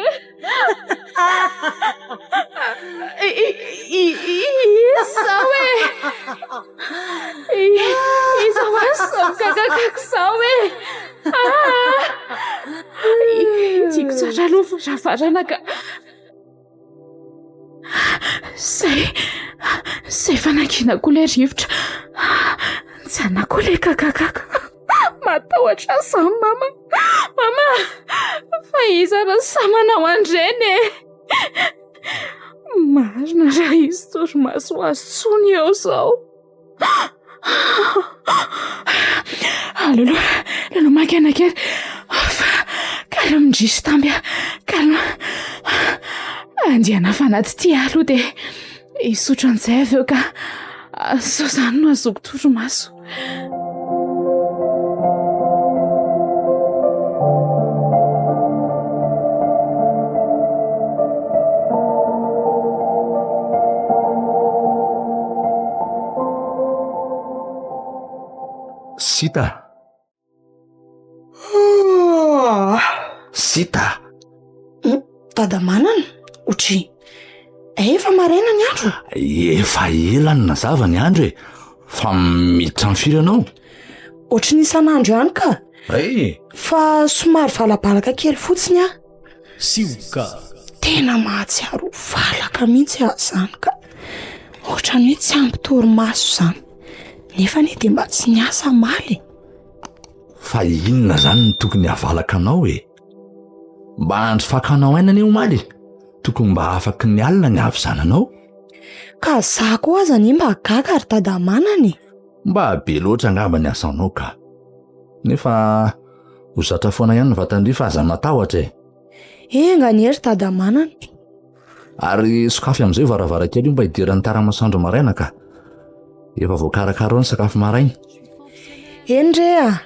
Iza hoe mikakakaka zao e. Tiako tsara aloha varavarana ka Zay fanakina koa le rivotra. Tsana koa le kakakaka. Matahotra zany mama. Fa iza raha samanao andreny e. Marina raha izy torimaso azo tsony eo zao. Lolo makena kely. Kalma mindrisy tamby. Kalma. Andiana fanaty ty aloha de isotro an'izay avy eo ka zao zany no azoko torimaso. Sita. Dada manana, otry. Efa maraina ny andro. Efa elany na zava ny andro e. Fa miditra firy anao. Otry n'isan'andro ihany ka. Fa somary valabalaka kely fotsiny a. Sioka. Tena mahatsiaro valaka mihitsy aho zany ka. Ohatra ny hoe tsy ampy torimaso zany. Nefa ny dia mba tsy niasa maly. Fa inona zany ny tokony havalaka anao e? Mba andro fakanao aina ny omaly. Tokony mba afaky ny alina ny avy zananao. Ka za koa aza ny mba gaga ary dada manany. Mba be loatra angamba ny asanao ka. Nefa ho zatra foana ihany ny vatandrifa aza matahotra e. Engany ery dada manana. Ary sokafy amin'izay varavarakely mba hidiran'ny tara-masoandro maraina ka. Efa voakarakara ny sakafo maraina. Endrea.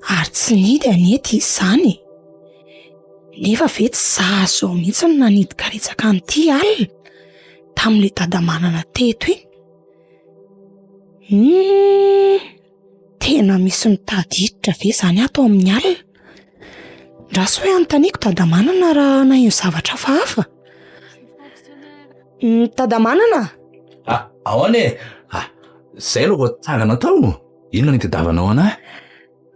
Ary tsy nidy anety izany. Nefa ve tsy za zao mihitsy no nanidika-retsaka an'ity alina tamin'le dada manana teto iny. Tena misy mitady hiditra ve zany ato amin'ny alina? Raso hoe anontaniako dada manana raha nahaino zavatra hafa. Dada manana? Ahoana e? Zay aloha tsangana tao. Inona ny tadiavanao anahy?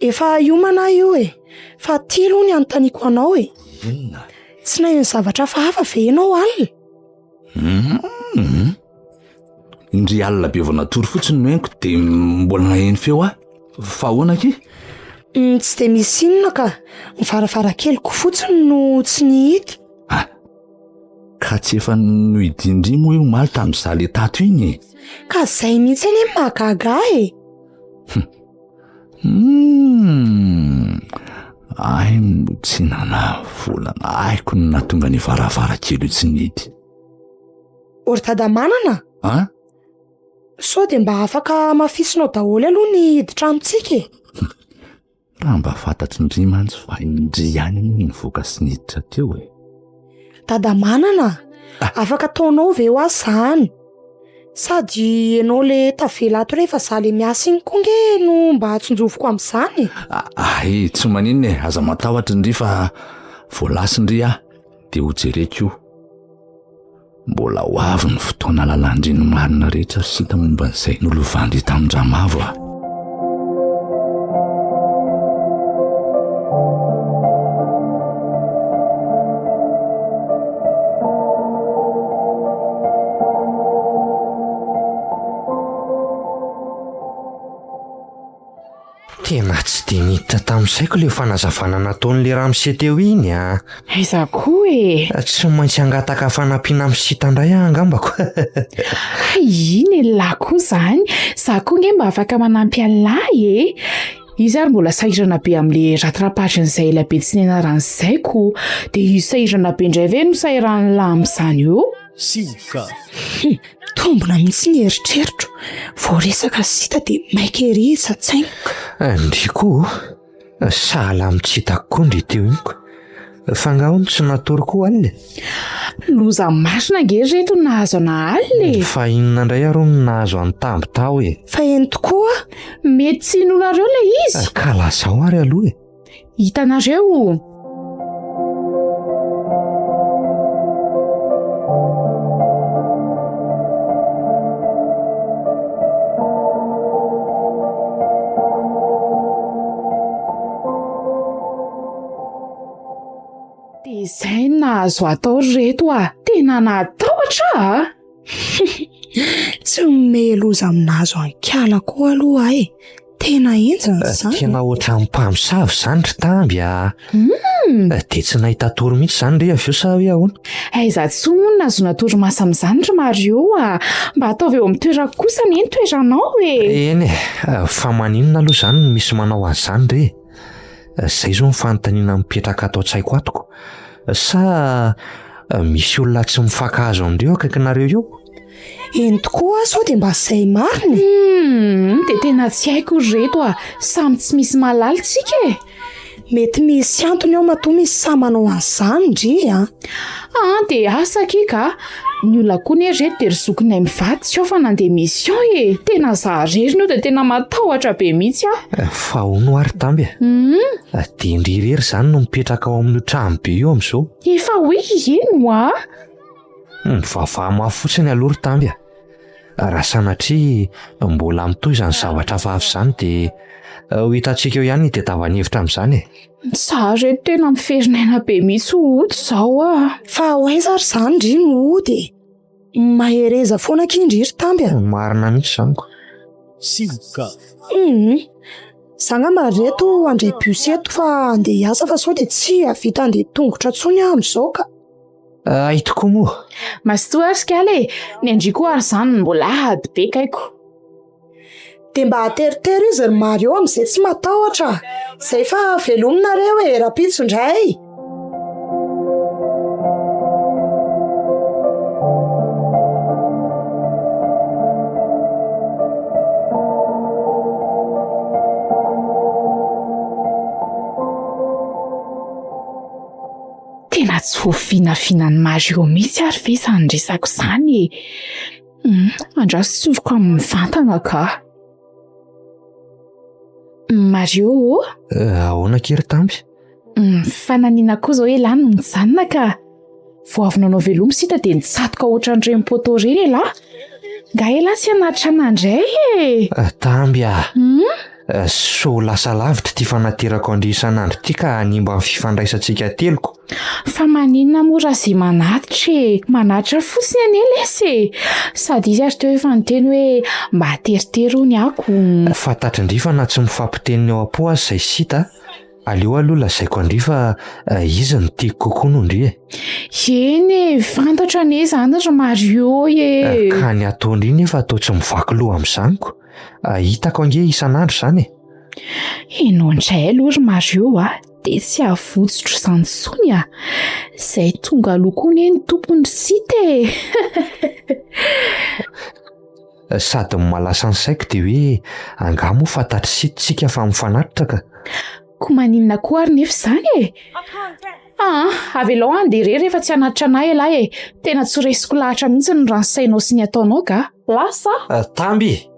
Efa iomana io e. Fa ty aloha ny anontaniako anao e. Inona? Tsy nahaino zavatra hafa ve ianao alina? indry alina be vao natory fotsiny no hainko dia mbola naheny feo aho fa ahoana ky Tsy dia misy inona ka mivaravarankeloko fotsiny no tsy nihity. ka tsy efa nohidindry moa io maly tamin'izaho le tato iny Ka izay mihitsy any mahagaga e. ay tsy nana volana aiko no natonga ny varavarakely io tsy nidy Ory dada manana sao dia mba afaka mafisinao daholo aloha ny hiditra amintsika e. raha mba fantatry indry mantsy fa indry ihany nivoaka sy niditra teo e. Dada manana afaka ataonao ve ho azy izany sady ianao le tavela ato rehefa izaho le miasa iny koa nge no mba hatsonjovoko amin'izany ay tsy maninona e aza matahotra indry fa voalasa indry aho dia ho jereko io mbola ho avy ny fotoana lalandriny marina rehetra sy hita momba n'izay nolovandry tamin-dramavo aho tena tsy dia niditra tamin'saiko le fanazavana nataon'le ramose teo iny aiza koa e tsy maintsy hangataka fanampiana misitandray angambako iny lahy koa izany za koa nge mba afaka manampy an'lahy e izy ary mbola sahirana be amin'le ratrapatrin'izay elabe tsy nianaran'zaiko dia io sahirana be indray ve no sahiran'ny lahy amin'izany eo Sioka. tombona mihitsy ny eritreritro vao resaka sita dia maika ery tsatsainiko ndry koa sahala mitsitako koa ndry teo iniko fa ngahony tsy natory koa alina loza masina nge reto nahazo ana alina fa inona indray aro no nahazo any tamby tao e fa eny tokoa mety tsy hinonareo le izy ka lazao ary aloha e hitanareo dia izay nahazo atao reto tena natahotra tsy meloza aminazo ankala koa aloha tena enjana izany tena ohatran'ny mpamosavy izany ry tamby dia tsy nahita tory mihitsy izany re avy eo sa hoe ahoana aiza tsoa nazo natory masa amin'izany ry Mario mba ataovy eo amin'ny toerako kosa ny eny toeranao e eny fa maninona aloha izany no misy manao an'izany re izay zao nyfanontaniana mipetraka atao tsaiko atoko sa misy olona tsy mifankahazo andreo akaikinareo eo eny tokoa sao dia mba izay mariny dia tena tsy haiko reto samy tsy misy malalitsika e mety misy antony ao matoa misy sa manao an'izany ndry dia asakika ny olona koa ny reto dia ry zokinay mivady tsy ao fa nandeha mission e tena zahareriny io dia tena matahotra be mihitsy fa hono ary tamby dia indrirery izany no mipetraka ao amin'ny trano be io amin'izao efa hoe ino mivavaha mafotsiny aloha ry tamby raha sanatria mbola mitoy izany zavatra vavy izany dia ho hitantsika eo ihany ny tadiavan'hevitra amin'izany za reto tena miferinana be mihitsy ody izao fa hoaiza ary izany ndry no ody mahereza foana kindry ry tamby marina mihitsy izanyko Sioka. Sangamba reto andray bus eto fa andeha hiasa fa sao dia tsy havita andeha tongotra tsony amin'izao ka ay tokoa moa mastoa ary skaly ny andriko ary izany mbola ady be kaiko dia mba hateritery izy ry Mario amin'izay tsy matahotra izay fa velominareo rapitso indray tena tsy voafinafinan'ny Mario mihitsy ary ve izany resako izany andraso tsoroko amin'ny vantana ka Mario ahoana kery tamby fananiana koa izao hoe lany mijanona ka vao avy nanao velomy sita dia nitsatoka ohatran'ireny poto ireny lahy nga ela tsy hanatitra anandray tamby so lasa lavitra ty fanaterako andry isan'andro ty ka nimba amin'ny fifandraisantsika teloko. Fa maninona mora zay manatra fotsiny ane lesy sady izy ary teo efa niteny hoe mba teritery hony ako. Fantatrindrifa na tsy mifampiteniny ao am-po azy zay sita. Aleo aloha lazaiko andry fa izy no tiako kokoa no ndry Eny fantatra ane zany ry Mario e. Ka ny ataony nefa atao tsy mivaky loha amin'izaniko. Hitako ange isan'andro zany Enao indray aloha ry Mario de tsy avotsotro izany tsony zay tonga aloha koa ny tompony sita Sady malasa ny saiko de hoe angamo fantatry sitintsika fa mifanatitra ka. Ko maninona koa ary nefa izany avelao andere rehefa tsy hanatitra anahy lahy tena tsy resiko lahatra mihitsy ny ranosainao sy ny ataonao ka lasa. Tamby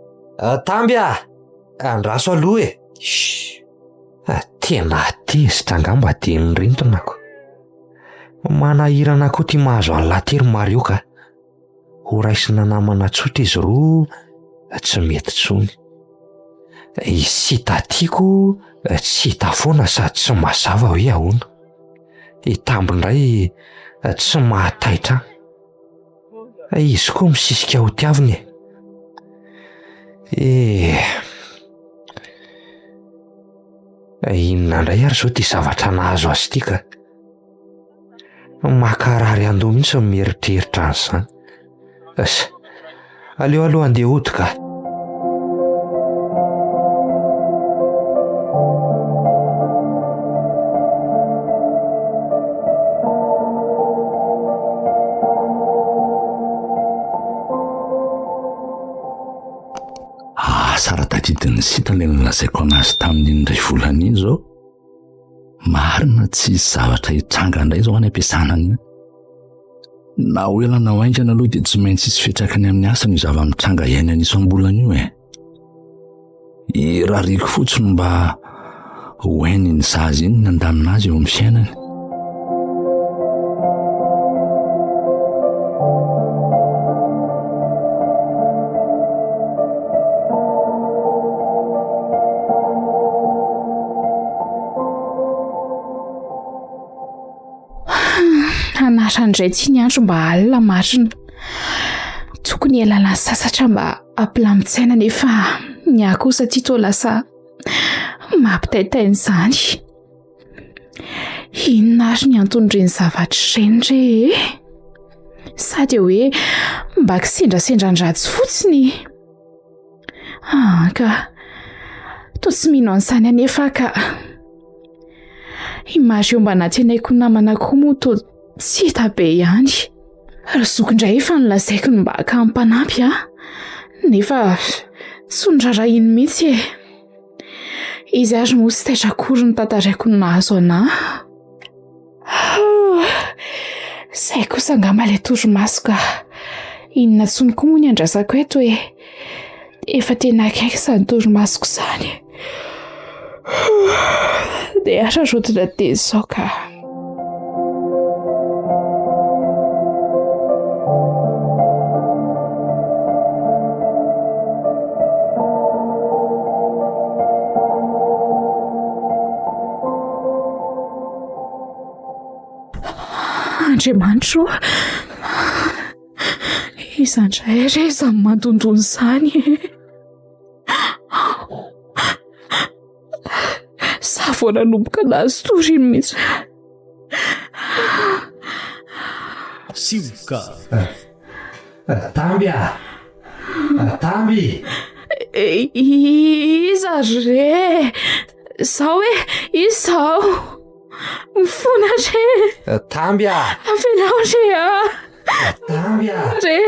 andraso aloha tena tezitra angamba de ny rentonako. Manahirana koa ty mahazo an'lahy tery Mario ka. Ho raisina namana tsotra izy roa tsy mety tsony. Sita tiako tsy hita foana sady tsy mazava hoe ahoana. Tamby indray tsy mahataitra. Izy koa misisika ho tiaviny inona indray ary zao ty zavatra nahazo azy ty ka. Makarary andoha mihitsy mieritreritra an'izany. Aleo aloha andeha hody ka. Sara tadidiny sita ilay nolazaiko anazy tamin'iny indray volana iny zao. Marina tsy zavatra hitranga indray zao any am-piasana any. Na ho ela na ho aingana aloha dia tsy maintsy isy fiatrakany amin'ny asa ny zava-mitranga iaina isam-bolana io irariko fotsiny mba ho hainy ny sazy iny nandaminazy eo amin'ny fiainany. Anarandray tsy ny andro mba alina marina. Tokony hialana sasatra mba ampilamin-tsaina nefa ny ahy kosa ty toa lasa mampitaitaina izany. Inona ary ny antony zavatra ireny re? Sady hoe mba kisendrasendran-dratsy fotsiny. Ka toa tsy mino an'izany anefa ka. Mario mba natenaiko namana koa moa toa tsy hita be ihany. Rozoko indray efa nolazaiko ny mba ka ampanampy nefa tsy nirarahiny mihitsy izy ary moa tsy taitra akory ny tantaraiko ny nahazo anahy. Zay kosa angamba ilay torimaso ka inona tsony koa moa ny andrasako eto hoe efa tena akaiky izany torimasoko izany. Dia ararodina teny izao ka. Andriamanitro, izandray re izany mandondony izany. Sa vao nanomboka nazy toriny mihitsy. Sioka. Tamby. Iza re? Sao hoe izao. Mifona re. Tamby. Avelao re. Tamby. Re.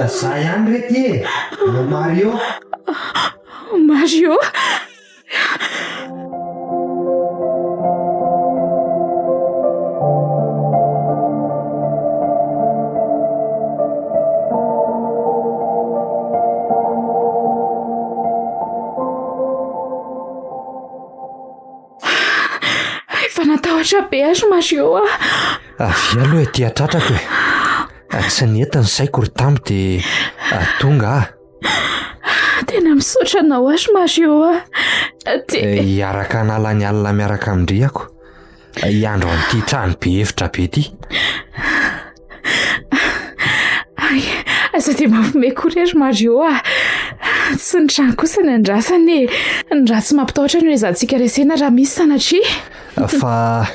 Za ihany re ty. Mario. Mario. Efa natahotra be azy Mario. Avy aloha ety atratrako Tsy nety ny saiko ry Tamby dia tonga tena misaotra anao azy Mario Hiaraka nalany alina miaraka amindriako hiandro an'ity trano be hevitra be ty. Aza dia mampime kory ary Mario tsy ny trano kosa ny andrasany ny raha tsy mampitahotra ny hoe zantsika resena raha misy sanatria Fa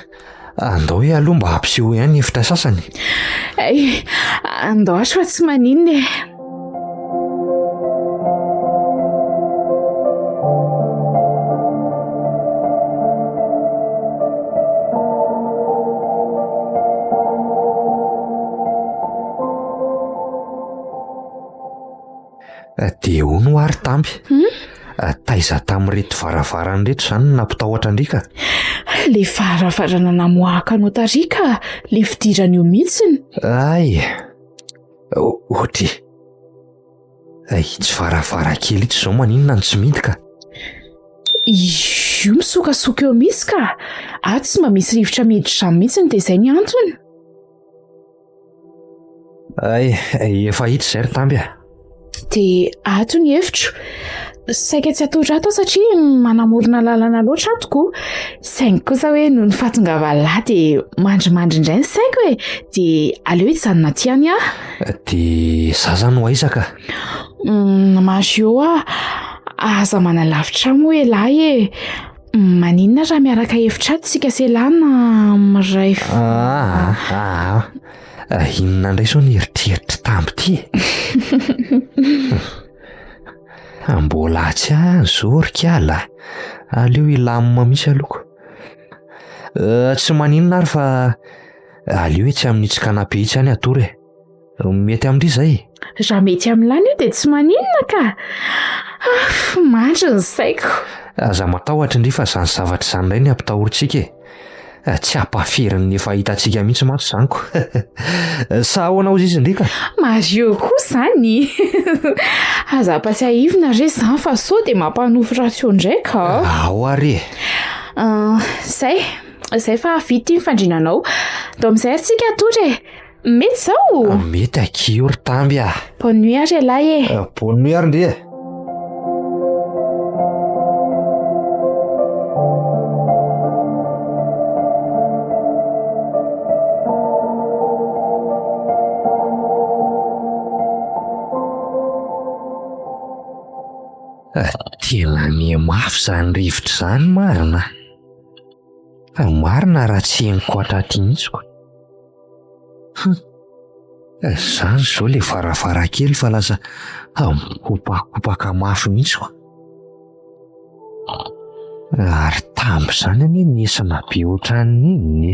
andao hoe aloha mba hampiseho ihany hevitra sasany. andao azy fa tsy maninona Dia ho no ary tamby taiza tamin'ireto varavarana reto izany no nampitahotra andrika. le varavarana namoahaka anao tarika le fidirana eo mihitsiny. Ay ohatra tsy varavarakely ito izao maninona no tsy midika. Io misokasoka eo mihitsy ka tsy mba misy rivotra miditra izany mihitsiny dia izay ny antony. Efa hita izay ry tamby dia ato ny hevitro saika tsy atoro ato satria manamorona lalana loatra atoko saingy kosa hoe noho ny fahatongavalahy dia mandrimandry indray ny saiko dia aleo hijanona tiany dia zaza no aizaka. Mario aza manalavitra moa lahy maninona raha miaraka hevitra ato tsika selana miray inona indray sao ny eritreritra tamby ty mbola tsy zao rikala aleo ilamina misy aloko tsy maninona ary fa aleo tsy amin'itsy kanape itsy any atory mety amin'ry zay raha mety amin'ilany io dia tsy maninona ka mandry ny saiko. Aza matahotra indray fa izany zavatra izany indray ny ampitahorintsika tsy hampaferin'ny efa hitantsika mihitsy mantsy izanyko. Sa ahoana ozy izy indrika Mario koa izany aza pasiahivina re izany fa sao dia mampanofo ratio indraika ao ary izay fa vita iny fandrinanao dao amin'izay ary tsika atory mety zao mety akio ry tamby bonne nuit ary lahy bonne nuit ary ndre tena mihamafy izany rivotra izany marina marina raha tsy henoko atraty mihitsiko. Izany izao le varavarakely fa lasa mikopakopaka mafy mihitsiko. Ary tamby izany anie niesana be ohatran'iny.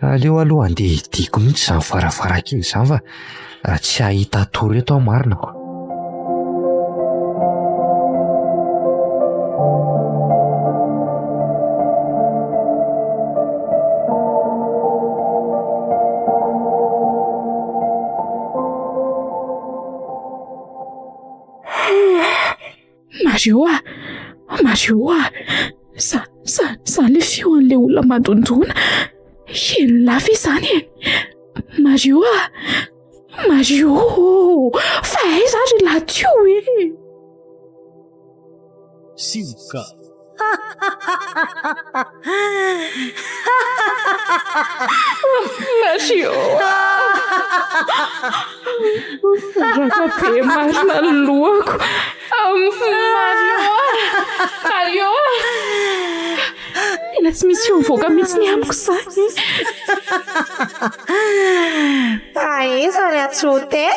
Aleo aloha andeha hidiko mihitsy izany varavarakely izany fa tsy hahita tory eto aho marinako. Mario izany le fioan'ilay olona madondona eno lafy izany Mario fa aiza ary lahatio Siuka. Mario faraka be marina ny lohako Mario tena tsy misy mivoaka mihitsy ny amiko izany aiza ny atsote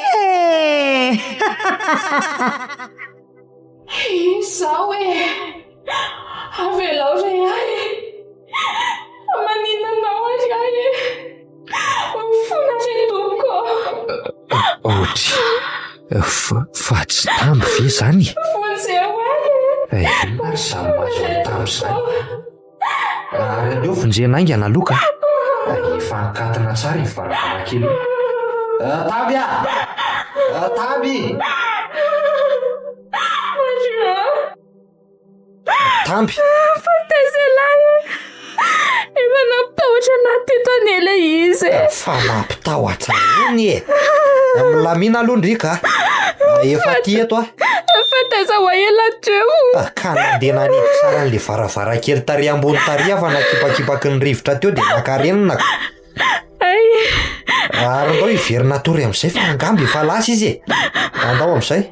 izao avelao ray ahy maninanao ary ahy mifona ray tompoko fa tsy tamby ve izany fonjeo ahy ary samy mahazo tamby izany ary aleo vonjenaingana aloka efa nikatina tsara ny varavarakely. Tamby Tamby fantazelahy efa nampitahotra anaty teto anela izy fa mampitahotra iny Milamina aloha ndrika. Efa ty eto fa taiza ho ela treo. ka nandeha naniditra tsara an'le varavarankely taria ambony taria fa nakipakipaky ny rivotra teo dia nakarenina. Ary andao hiverina tory amin'izay fa angamba efa lasa izy e. Andao amin'izay.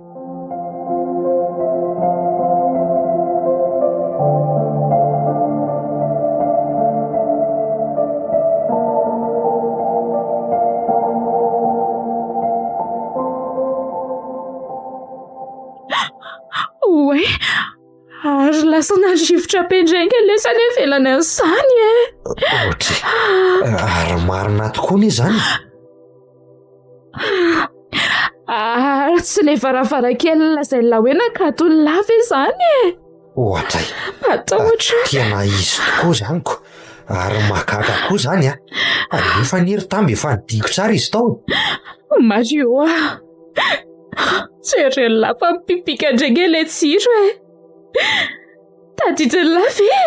Oe, ary lasa nandrivotra pendrainga lesany avelany an'izany e. Ohatry. Ary marina tokoa ny izany. Ary tsy ilay varavarankely lazay lahoena kato lava izany e. Ohatra. Matahotra. Tena izy tokoa izanyko. Ary mahagaga koa izany a. Ary efa niry tamby efa nidiko tsara izy tao. Mario a. Tsy lafa mipipika ndreny ilay tsiro e. Tadidiny lava e.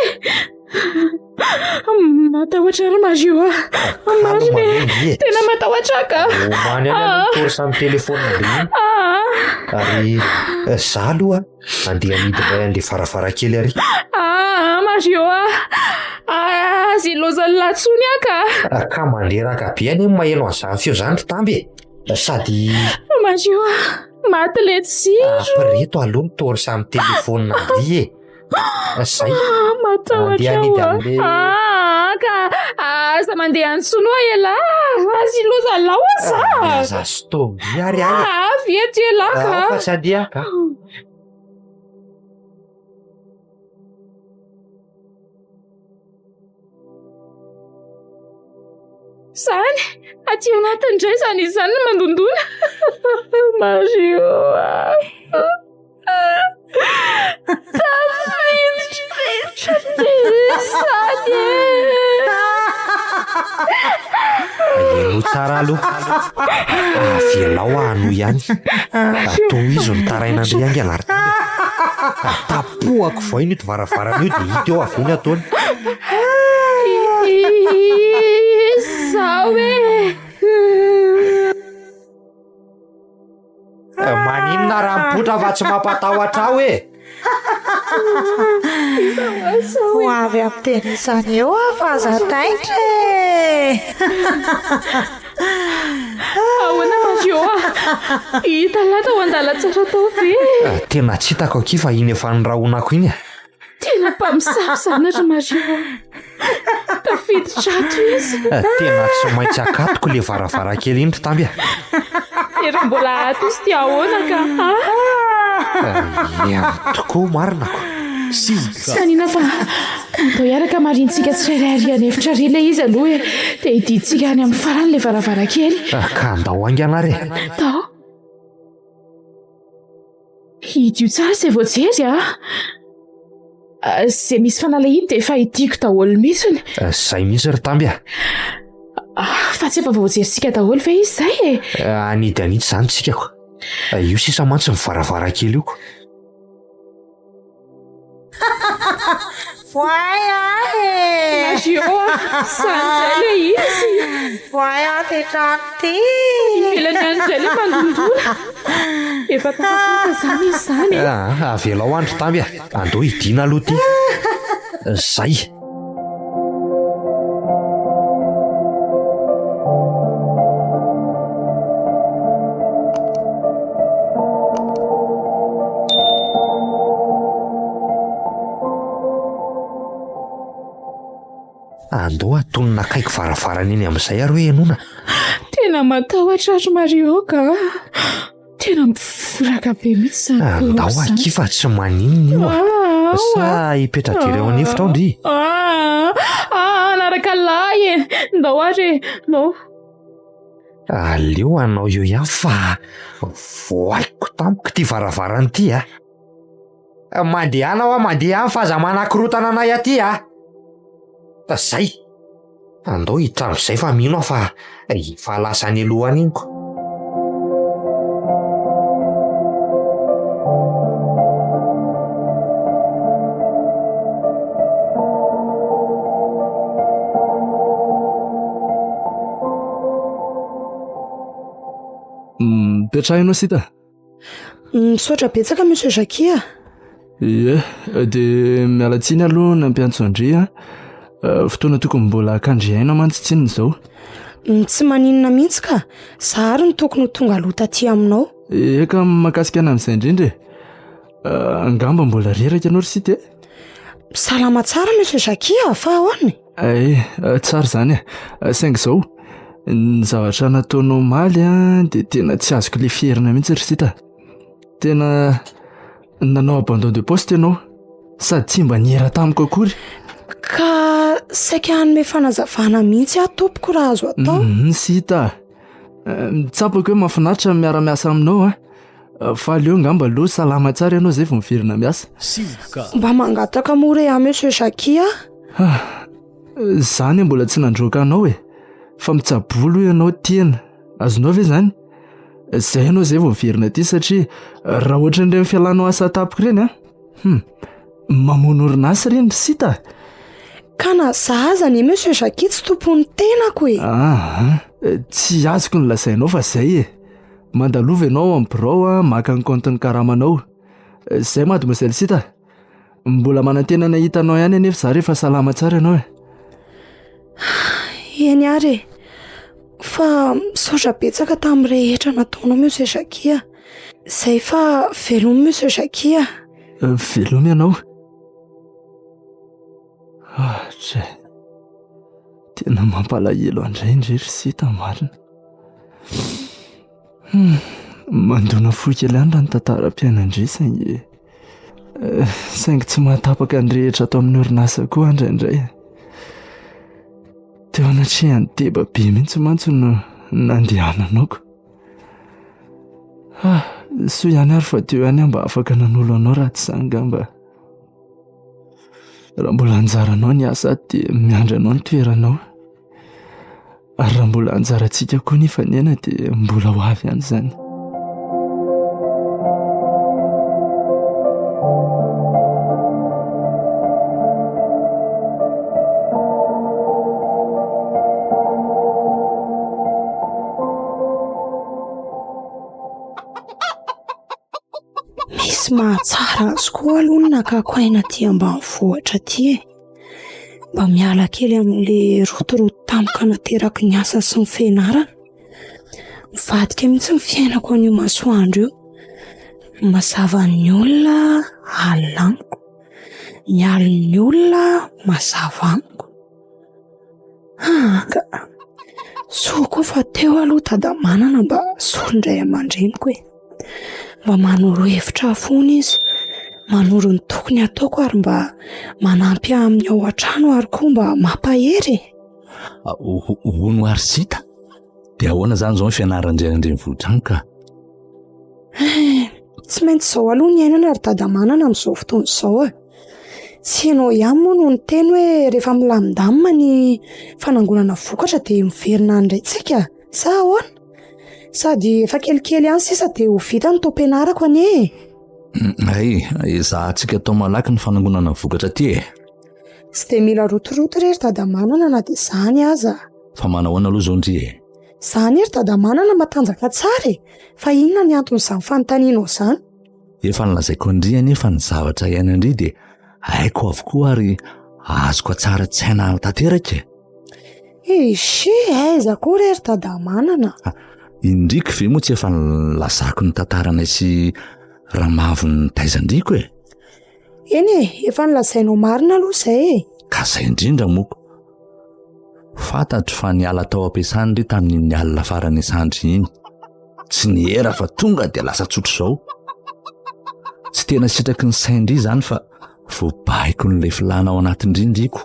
Matahotra ary Mario a. Marina tena matahotra ka. Omany any tory samy telefona be. Ary za aloha andeha midina an'le varavarankely ary. Mario a. Azy lozany latsony aka. Ka manderaka be any maheno an'izany feo zany tamby e. Sady Mario a, maty le tsiro. Reto aloha mitory samy telefona be e. Zay. Matahotra a. Ka aza mandeha antsinoa ela. Azy lozany lao aza. Aza stomy ary any. Veto ela ka. Fa tsy andeha ka. Zany, aty anatin'indray izany izany no mandondona. Mario a. Tafiditra izany Eno tsara aloha. Avelao ano ihany. Atao izy ny taraina andray angelary. Tapohako vao iny ito varavarana io dia hita eo avy iny ataony. Zao e. Maninona raha mipotra fa tsy mampatahotra aho e. Ho avy amin'ny teny izany eo fazataitra e. Ahoana Mario a. Hita lata ho andala tsara tao ve. Tena tsy hitako aky fa iny efa niraonako iny. Tena mpamosavy ry Mario. Tafiditra ato izy. Tena tsy maintsy akatoko le varavarankely iny tamby. Ery mbola ato izy ty ahoana ka. Ihany tokoa marinako. Sanina fa atao iaraka marintsika tsirairay anefitra ry ilay izy aloha e. Dia hidintsika any amin'ny farany le varavarankely. Ka andao anganare. Tao. Hidio tsara izay vao jery a. Izay misy fanalahiny dia efa hidiko daholo mihitsiny. Zay mihitsy ry tamby. Fa tsy efa voajerisika daholo ve izy izay e. Anidy anitsy izany tsikako. Io sisa mantsy ny varavarankely io. Voay ahy e. Mario san'izay le izy. Voay ahy ty trano ty. Ivelany an'izay le mandondona. Efa tafafoka izany izy izany e. Avelao andro tamby. Andao hidiana aloha ty. Zay. Andao atonina akaiky varavarana iny amin'izay ary hoe enona. Tena matahotra ry Mario ka. Tena mivoraka be mihitsy izany. Andao aky fa tsy maninona io a. Sa hipetra-dry ireo anefitra ao ndry. Anaraka lahy e. Ndao ary ndao. Aleo anao eo ihany fa voaiko tamiko ty varavarana ty a. Mandeha anao a mandeha any fa aza manakorotana anay aty a. Zay. Andao hiditra amin'izay fa mino aho fa efa lasa ny alohany iniko. Mipetrahanao sita? Misaotra betsaka Monsieur Jackie a. Ie, dia mialatsiny aloha nampiantso Andria. Fotoana tokony mbola akandriaina mantsitsiny izao. Tsy maninona mihitsy ka. Zahary ny tokony ho tonga aloha taty aminao. Eka mahakasika an'izay indrindra. Angamba mbola reraka ianao ry sita e? Salama tsara Monsieur Jackie a, fa ahoana? Tsara izany e. Saingy izao, ny zavatra nataonao maly dia tena tsy azoko le fierina mihitsy ry sita. Tena nanao abandon de poste ianao, sady tsy mba nihera tamiko akory. Ka saika hanome fanazavana mihitsy tompoko raha azo atao. Sita, mitsapako hoe mahafinaritra miara-miasa aminao fa aleo ngamba aloha salama tsara ianao izay vao miverina miasa. Mba mangataka moa re Monsieur Jackie a. Izany mbola tsy nandroaka anao e, fa mitsabolo ianao tiana. Azonao ve izany? Izay ianao izay vao miverina aty satria raha ohatra indray fialanao asa tapiko ireny mamono orinasa ireny sita. Ka na zahazany Monsieur Jackie tsy tompon'ny tenako e. Tsy azoko ny lazainao fa izay e. Mandalova ianao amin'ny birao maka ny kaontin'ny karamanao. Izay mademoiselle sita. Mbola manantena hitanao ihany anefa za rehefa salama tsara ianao e. Eny ary fa misaotra betsaka tamin'ny rehetra nataonao Monsieur Jackie a. Izay fa velomy Monsieur Jackie a. Velomy ianao? Tre, tena mampalahelo andray ry sita marina. Mandona fo kely ihany raha ny tantaram-piainana saingy tsy mahatapaka ny rehetra atao amin'ny orinasa koa indraindray. Teo anatrehany deba be mihitsy mantsy no nandehananako. Soa ihany ary fa teo ihany mba afaka nanolo anao raha tsy izany ngamba. Raha mbola anjaranao ny asa dia miandry anao ny toeranao. Ary raha mbola anjarantsika koa nefa nena dia mbola ho avy ihany izany. Misy mahatsara azy koa aloha ny nakako aina aty ambanivohitra aty e. Mba miala kely amin'ilay rotoroto tampoka nateraky ny asa sy ny fianarana. Mivadika mihitsy ny fiainako an'io masoandro io. Mazava ny olona alaniko, mialo ny olona mazava amiko. Ka soa koa fa teo aloha tadamanana mba solondray aman-dreniko e. Mba manoro hevitra fony izy, manoro ny tokony ataoko ary mba manampy amin'ny ao an-trano ary koa mba mampahery. Hono ary sita? Dia ahoana izany izao ny fianaran-dry andrenivohitra any ka? Tsy maintsy izao aloha ny ainana ary tadamanana amin'izao fotoana izao e. Tsy ianao ihany moa no ny teny hoe rehefa milamindamina ny fanangonana vokatra dia miverina andray tsika. Sa ahoana? Sady efa kelikely ihany sisa dia ho vita ny taom-pianarako anie. Izahantsika atao malaky ny fanangonana vokatra aty e. Tsy dia mila rotoroto rery tadamanana na dia izany aza. Fa manahoana aloha izao ndry e? Izany ery tadamanana matanjaka tsara e. Fa inona ny anton'izany fanontanianao izany? Efa nilazaiko andry anefa ny zavatra iaina andry dia haiko avokoa ary azoko tsara tsy haina tanteraka e. Aiza koa rery tadamanana? Indriko ve moa tsy efa nilazako ny tantaranay sy ramavo ny taizandriko e? Eny e, efa nilazainao marina aloha izay e. Ka izay indrindra moko. Fantatro fa niala tao am-piasany ry tamin'ny alina farany sandry iny. Tsy nihera fa tonga dia lasa tsotro izao. Tsy tena sitraky ny saindry izany fa voabaiko n'ilay filana ao anatin-drindriko.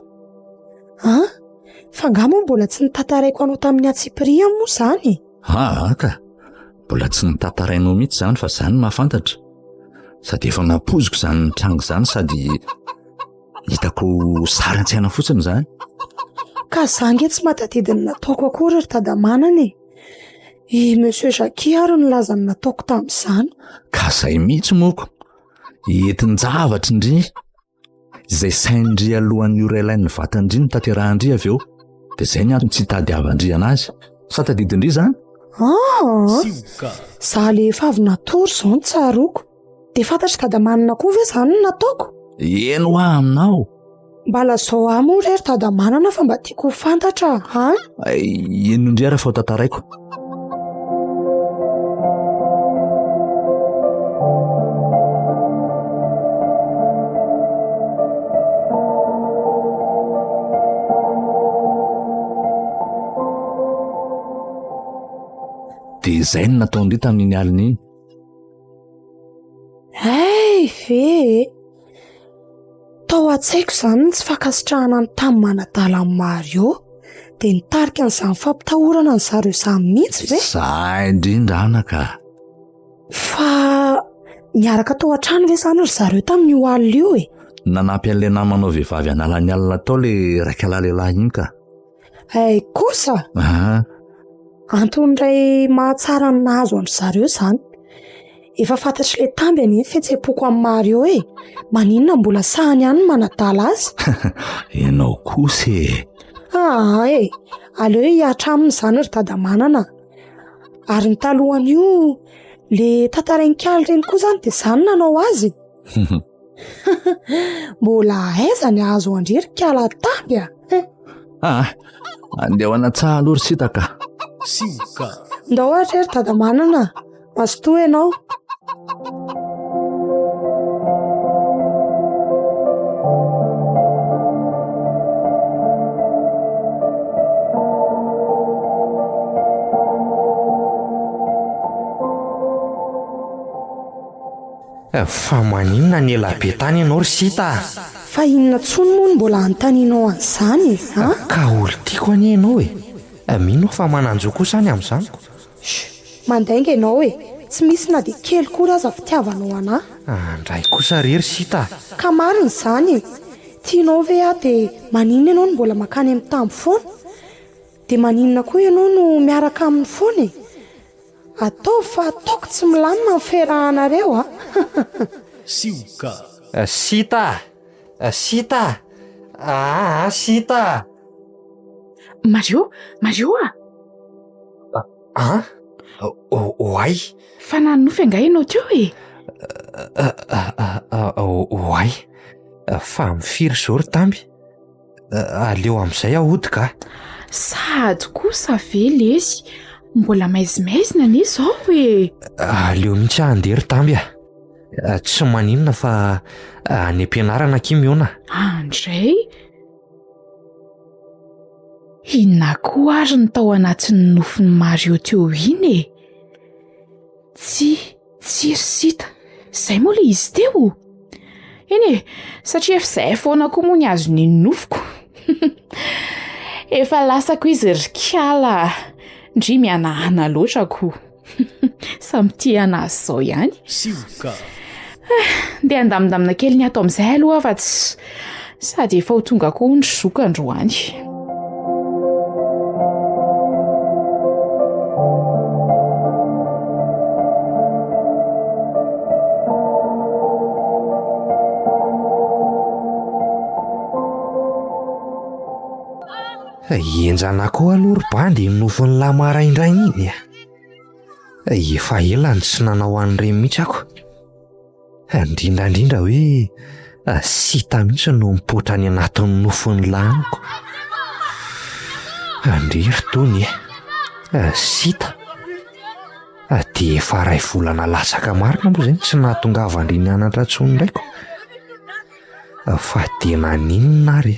Fa ngamba mbola tsy nitantaraiko anao tamin'ny Atsipria moa izany. Ka mbola tsy nitantarainao mihitsy izany fa izany mahafantatra. Sady efa napoziko izany trano izany sady hitako sara an-tsaina fotsiny izany. Ka zange tsy matadidiny nataoko akory ry tadamanana e. I Monsieur Jackie ary nilaza ny nataoko tamin'izany. Ka izay mihitsy moko. Entin-javatra indry. Izay saindry alohan'ny ora ilain'ny vatandry ny tanterahandry avy eo. Dia izay ny antony tsy tadiavan-dry anazy. Sa tadidindry izany? Sioka. Za le efa avy natory zao ny tsaroko. De fantatry Dadamanana koa ve zany no nataoko? Eno ah aminao? Mba lazao ahy moa rery Dadamanana fa mba tiako ho fantatra ha? Ino indray raha fao tantaraiko? Dia izay no nataondry tamin'iny alina iny. Ve tao an-tsaiko izany ny tsy fankasitrahana ny tamin'ny Manadala amin'ny Mario dia nitarika an'izany fampitahorana ny zareo izany mihitsy ve? Za indrindra anaka. Fa niaraka tao an-trano ve izany ry zareo tamin'io alina io e? Nanampy an'ilay namanao vehivavy analany alina tao le raika lehilahy iny ka. Kosa Ah, antony iray mahatsara ny nahazo an-dry zareo izany. Efa fantatry le tamby any fihetseham-poko amin'ny Mario e. Maninona mbola sahany ihany ny manadala azy? ianao kosa e. Aleo hiatra aminy izany ry Dadamanana. Ary ny talohan'io le tantarain-kaly reny koa izany dia izany nanao azy. Mbola aiza ny azo andrery kala tamby a? Andeha ho anatsaha aloha ry sitaka. Sioka. Ndao ohatra ry Dadamanana, mazotoa ianao. Fa maninona ny elabe tany ianao ry sita? Fa inona tsony moa no mbola anontanianao an'izany ha? Ka olo tiako anie ianao e. Mino fa mananjo kosa any amin'izaniko. Mandainga ianao e. Tsy misy na dia kely kory aza fitiavanao anahy. Andray kosa rery sita. Ka marina izany e. Tianao ve aho dia maninona ianao no mbola makany amin'ny tambo foana? Dia maninona koa ianao no miaraka amin'ny foana e? Atao fa ataoko tsy milamina ny fiarahanareo a. Sioka. Sita. Sita. Sita. Mario Oay. fa nanofy anga ianao teo e? Oay. Fa mifiry zao ry tamby. Aleo amin'izay ahody ka. Sady kosa ve lesy, mbola maizimaizina anie izao e? Aleo mihitsy andeha ry tamby a. Tsy maninona fa any am-pianarana kimiona. Andray, inona koa ary ny tao anatin'ny nofin'ny Mario teo iny e? Tsy ry sita, izay moa le izy teo. Eny e, satria izay foana koa moa ny azo ny nofiko. Efa lasako izy ry kiala, ndry mianahana loatra koa. Samy tia anazy izao ihany. Sioka. Ndeha andamindamina kely ny ato amin'izay aloha fa tsy sady efa ho tonga koa ny zoka androany. Enjana koa aloha ry bandy nofon'ny lahy maraindray iny a. Efa elany tsy nanao an'ireny mihitsy ako. Indrindrandrindra hoe sita mihitsy no mipoitra any anatin'ny nofon'ny laniko. Andrery tony sita. Dia efa ray volana lasaka marina moa izay tsy nahatongava andry nianatra tsony indraiko. Fa tena ninona ary.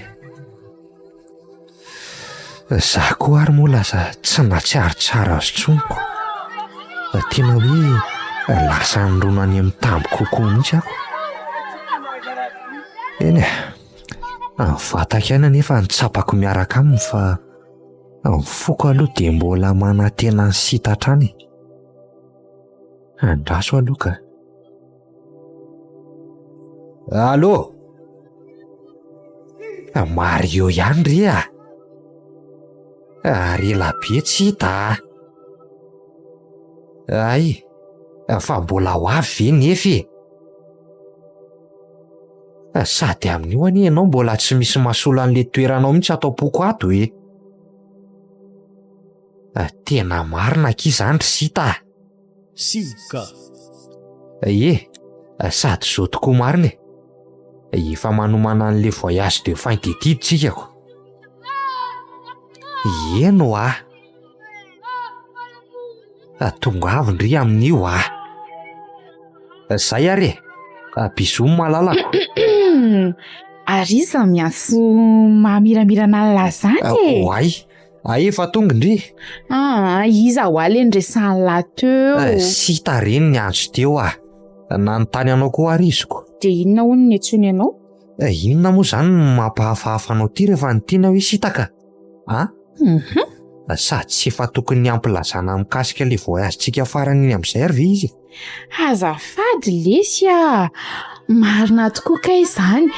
Za koa ary moa lasa tsy natsiaro tsara azy tsoniko. Tena hoe lasa nirona any amin'ny tambo kokoa mihitsy ako. Eny vataka ihany anefa nitsapako miaraka aminy fa ny foko aloha dia mbola manantena ny sita hatrany. Andraso aloha ka. Allo? Mario ihany ry a. Ary elabe tsy hita. Ay, fa mbola ho avy ve nefy? Sady amin'io anie ianao mbola tsy misy mahasolo an'le toeranao mihitsy atao poko ato e. Tena marina ky izany ry Sita. Sioka. Sady zao tokoa marina efa manomana an'le voyage de fin d'études tsikako. Eno tonga avy ndry amin'io zay ary bisou malalako. Ary iza miaso mahamiramira lazany efa tonga ndry. Iza ho aly ndresany lahy teo. Sita reny ny andro teo nanontany anao koa ary iziko. De inona hono ny antsony anao? Inona moa zany mampahafahafa anao ty rehefa nytiana hoe Sitaka? Sady tsy efa tokony ny ampilazana mikasika le voyage tsika farany amin'izay ary ve izy? Azafady lesy marina tokoa kay izany.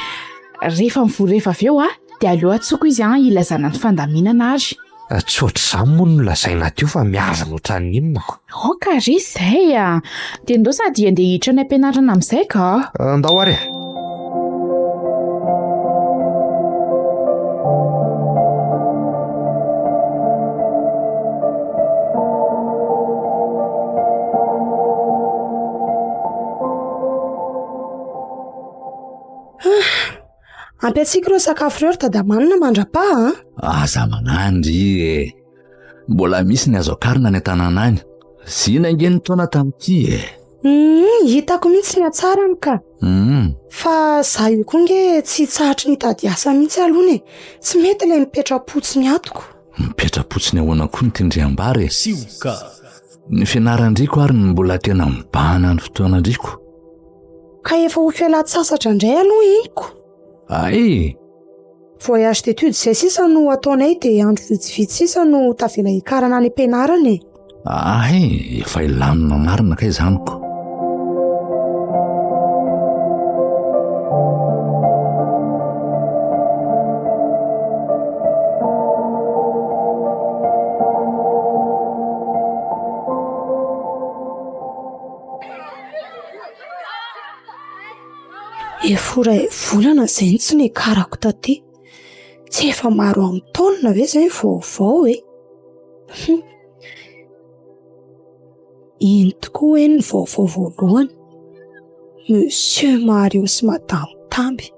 Rehefa mivorefa avy eo de aleo atsoko izy ilazana ny fandaminana ary. Tsy ohatr'izany moa no lazaina teo fa miavana ohatran'ny inona. Ka ry izay de ndao sady andeha hiditra ny ampianarana amin'izay ka. Andao ary Ampiatsika ireo sakafo ireo da manana mandrapa Aza manandry mbola misy ny azo akarina ny tanàna any. Zina ingeny taona tamin'ity hitako mihitsy ny atsarany ka. Fa za io koa nge tsy tsahatra nitady asa mihitsy alony. Tsy mety le mipetra-potsiny atoko. Mipetra-potsiny ahoana koa ny tendriam-bary. Sioka. Ny fianarandriko ary ny mbola tena mibahana ny fotoanandriko. Ka efa ho fialan-tsasatra indray aloha inko. Voyage d'études zay sisa no ataonay de andro vitsivitsy sisa no tavela hikarana any ampianarana. Efa ilamina marina kay zaniko. Efora volana zay tsy ny karako taty. Tsy efa maro amin'ny taonina ve zay vaovao Ino tokoa ny vaovao voalohany. Monsieur Mario sy Madame Tamby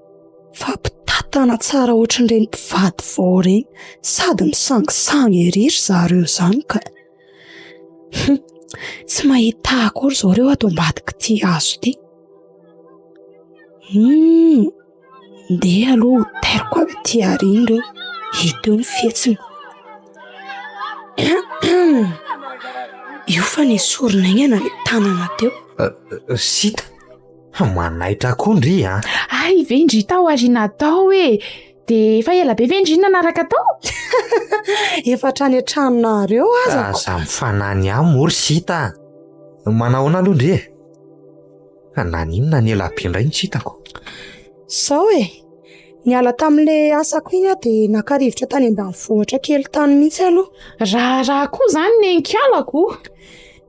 fampitatana tsara ohatran'ireny mpivady vao reny sady misangisangy ery zareo zany ka. Tsy mahita akory zao reo ato ambadika ty azo ty. Ndeha aloha teriko avy ty ariny reo hita eo ny fietsiny. Io fa ny sorina igny ana ny tanana teo. Sita manaitra koa ndry vendry tao ary natao de efa ela be vendrina naraka tao. Efa trany an-tranonareo azako. Aza mifanany amory Sita. Manahoana aloha ndry naninona ny ela be indray ny Sitako. Sao niala tamin'le asako iny de nakarivotra tany ambanivohitra kely tany mihitsy aloha. Raha koa zany ny enkialako.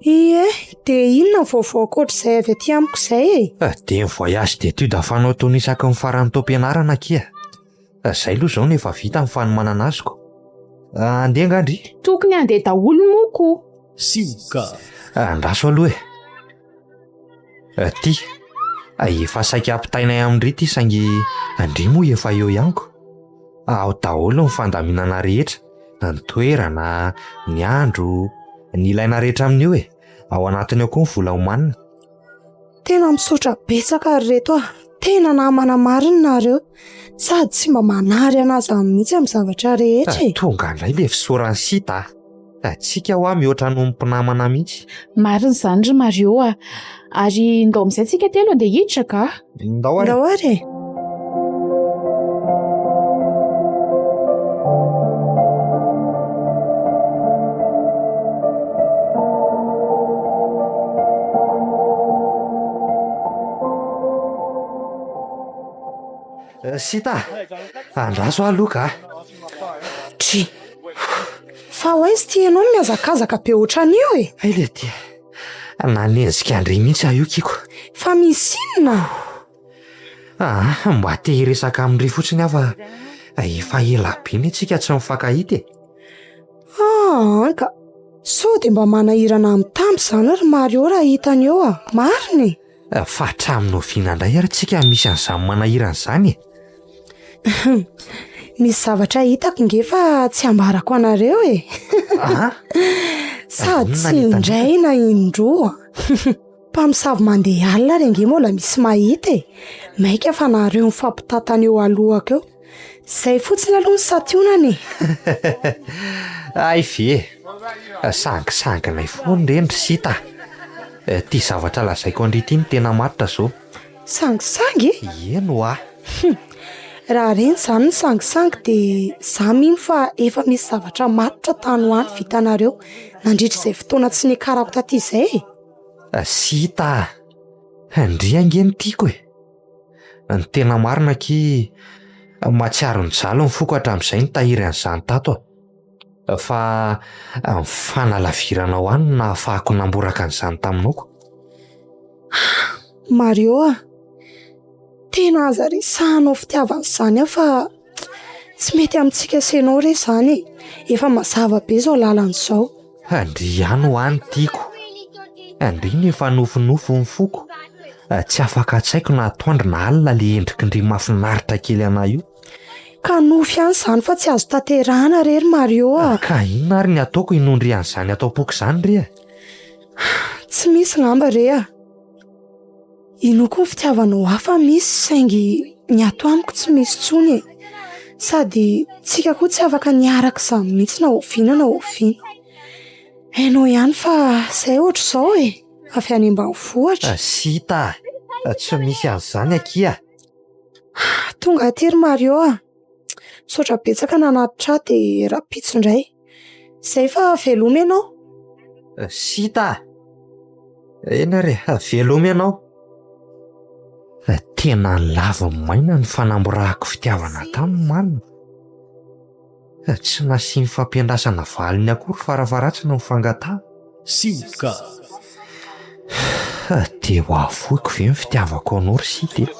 De inona vaovao akoatr'izay avy aty amiko izay de ny voyage d'études afanao tony isaky ny farany tao ampianarana kia. Zay aloha zao nefa vita ny fanomanana azoko. Andeha angandry. Tokony andeha daholo moko. Sioka. Andraso aloha ty efa saika ampitainay amindry ty saingy andry moa efa eo ianko. Ao daholo ny fandaminana rehetra, ny toerana, ny andro, ny ilaina rehetra amin'io ao anatiny ao koa ny vola homanina. Tena misaotra betsaka ry reto tena namana marina nareo sady tsy mba manary anazy mihitsy amin'ny zavatra rehetra. Tonga indray le fisaorany Sita. Tsika mihoatra no mpinamana mihitsy. Marina izany ry Mario ary ndao amin'izay tsika telo andeha hiditra ka. Ndao ary. Sita andraso aloha ka. Fa hoaizy ty ianao miazakazaka be ohatran'io le ty nanenzika andry mihitsy io kiko. Fa misy inona mba te hiresaka amindry fotsiny afa efa ela be ny tsika tsy mifankahity ka so dia mba manahirana amin'ny tampo izany ry Mario raha hitany eo a, mariny. Fa hatramin'ny oviana indray ary tsika misy an'izany manahirana izany. Misy zavatra hitako ngefa tsy ambarako anareo e. Sady tsy indray na indroa. Mpamosavy mandeha alina ary ange mola misy mahita e. Maika fa nareo mifampitatana eo alohako eo. Izay fotsiny aloha ny sationany. Ay ve, sangisanginay foana reny sita. Ty zavatra lazaiko andrity ny tena maritra zao. Sangisangy? Eno a. Raha reny izany ny sangisangy dia za mino fa efa misy zavatra maritra tany ho any vitanareo nandritra izay fotoana tsy nikarako taty izay. Sita, ndry angeny tiako e. Ny tena marina ki matsiaro ny jalo ny foko hatramin'izay ny tahiry an'izany tato a. Fa fanalavirana ho any na ahafahako namboraka an'izany taminao. Mario a, tena aza resahanao fitiavan'izany aho fa tsy mety amintsika senao re izany. Efa mazava be izao lalan'izao. Ndry ihany ho any tiako. Ndry nefa nofinofo ny foko. Tsy afaka tsaiko na atoandro na alina le endriky ndry mahafinaritra kely anay io. Ka nofy ihany izany fa tsy azo tanterahana rery Mario a. Ka inona ary ny ataoko inondry an'izany atao poka izany re a? Tsy misy ngamba re a. Ino koa ny fitiavanao hafa misy saingy ny ato amiko tsy misy tsony e. Sady tsika koa tsy afaka niaraka izany mihitsy na oviana na oviana. Hainao ihany fa izay ohatr' izao e. Avy any ambanivohitra. Sita, tsy misy an'izany akia. Tonga aty ry Mario a. Sotra betsaka nanatitra dia rapitso indray. Izay fa velomy ianao. Sita, ena re, velomy ianao. Tena lava maina ny fanamborahako fitiavana tamin'ny marina. Tsy nasiany fampiandrasana valiny akory farafaratsina ny fangatah. Simka. Dia ho avoiko ve ny fitiavako anao ry Sita.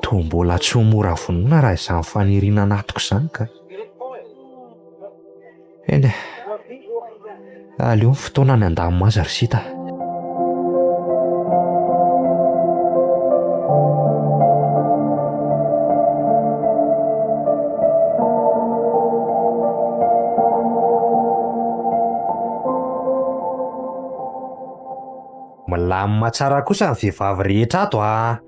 Toa mbola tsy ho mora vonona raha izany faniriana anatiko izany ka. Eny, aleo ny fotoana ny an-damimaza ry Sita. Milamina tsara kosa ny vehivavy rehetra ato a.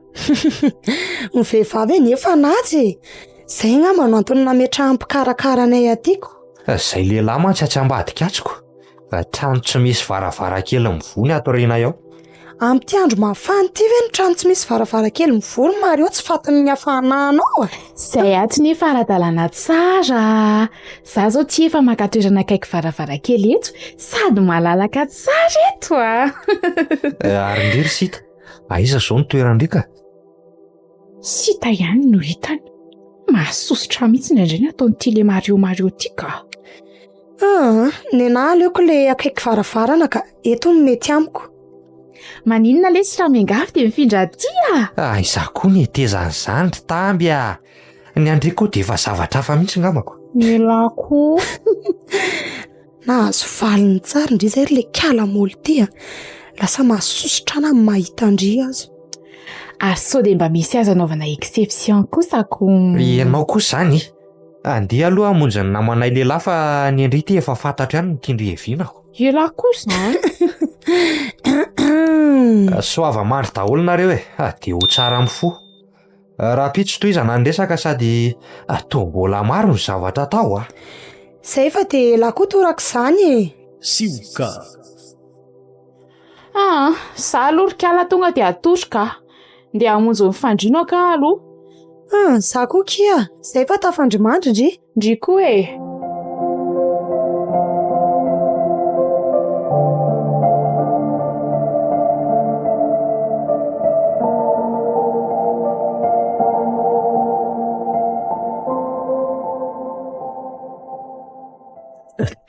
Ny vehivavy nefa natsy. Izay ngamba no antony nametrahan'ny mpikarakara anay atyko. Izay lehilahy mantsy atsambadika atsiko. Trano tsy misy varavarakely mivony ato renay ao. Amin'ity andro mafana ity ve ny trano tsy misy varavarakely mivony Mario, tsy fatiny ny hafananao. Izay ato nefa ara-dalàna tsara. Za zao tsy efa makatoerana akaiky varavarakely eto sady malalaka tsara eto a. Ary ndry ry Sita, aiza zao ny toerandrika? Sita ihany no hitany. Mahasositra mihitsy indray nataon'ity le Mario ity ka. Ny anahy aleoko le akaiky varavarana ka eto no mety amiko. Maninona le sy raha miangavy dia mifindra aty a? Aiza koa ny tezan'izany ry tamby a. Ny andriko dia efa zavatra hafa mihitsy ngambako. Milako. Nahazo valiny tsara indry izay le kalamoly ity a. Lasa mahasositra ana amin'ny mahita andry azy. Ary sao dia mba misy azo anaovana exception kosa ko. Ianao kosa izany. Andeha aloha hamonjy ny namanay lehilahy fa ny andrity efa fantatra ihany ny tindry hevinako. Ela kosa. Soava mandry daholo nareo e. Dia ho tsara amin'ny fo. Raha pitso toy iza nandresaka sady toa mbola maro ny zavatra atao a. Izay fa dia lakoa toraka izany e. Simka. Za aloha ry kala tonga dia atoroka. Ndeha hamonjy ny fandriano ka aloha. Za koa kia. Izay fa tafandrimandry ndry. Ndry koa e.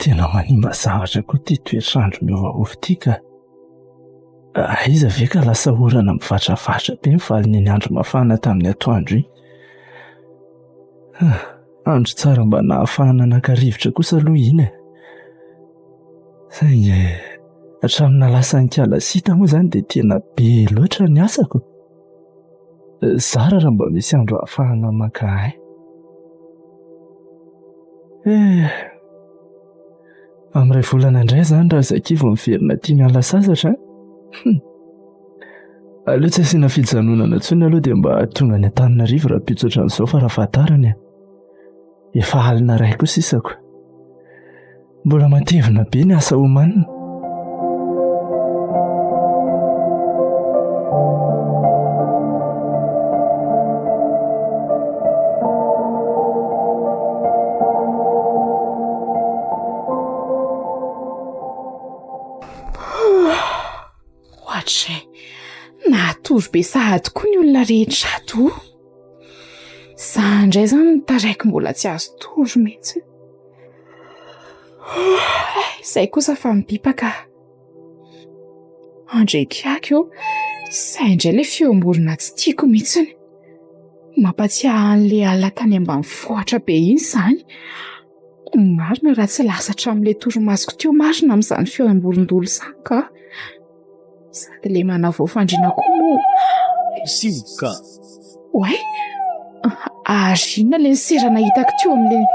Tena manimba zavatra koa ty toetrandro miovaova ity ka. Aiza ve ka lasa orana mivatravatra be mivaly ny andro mafana tamin'ny atoandro iny. Andro tsara mba nahafahana nanka-rivotra kosa aloha iny e. saingy hatramina lasanikala sita moa izany dia tena be loatra ny asako. Zara raha mba misy andro ahafahana maka ahy. Amin'iray volana indray izany raha zakivo miverina tia miala sasatra. Aleo tsy asiana fijanonana intsony aloha dia mba tonga any Antananarivo raha pitsotra an'izao fa raha fahatarany efa alina raiko sisako. Mbola matevina be ny asa omanina. Ohatray nahatory be sahady koa ny olona rehetra ato. Za indray izany nitaraiky mbola tsy azo tory mihitsy. Izay kosa fa mipipaka. Andrekiako eo, izay indray ilay fiomborona tsy tiako mihitsy. Mampatsiahy an'ilay ala tany ambanivohitra be iny izany. Marina raha tsy lasatra amin'ilay torimasoko teo marina amin'izany fiomborondolo izany ka. Sady ilay manavao fandriana koa moa. Simka. Oay, arina ilay serana hitako teo amin'ilay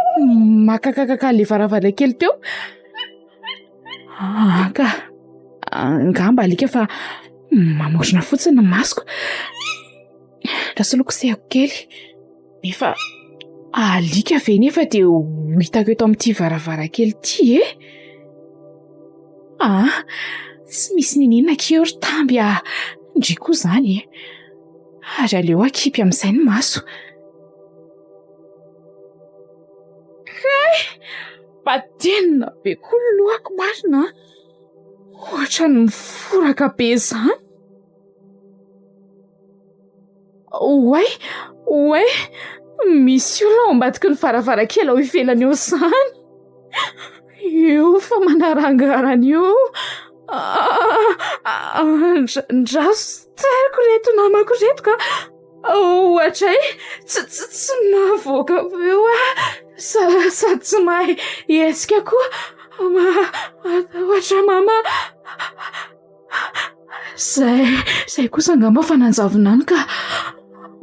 makakakaka ilay varavarankely teo. Ka ngamba alika fa mamorona fotsiny ny masoko. Rasoloko sehako kely. Nefa alika ve nefa dia hitako eto amin'ity varavarankely ity tsy misy ninina keo ry tamby ndriko izany ary aleo akipy amin'izay ny maso. Patenina be koa lohako marina. Ohatra ny miforaka be izany. Oay, misy olona ao ambadiky ny varavarankely ao ivelany eo izany. Io fa manarangarana io. Ndraso teriko reto namako reto ka ohatray tsy navoaka eo sady tsy mahay hetsika koa ohatra mama. Zay kosa angamba fa nanjavinany ka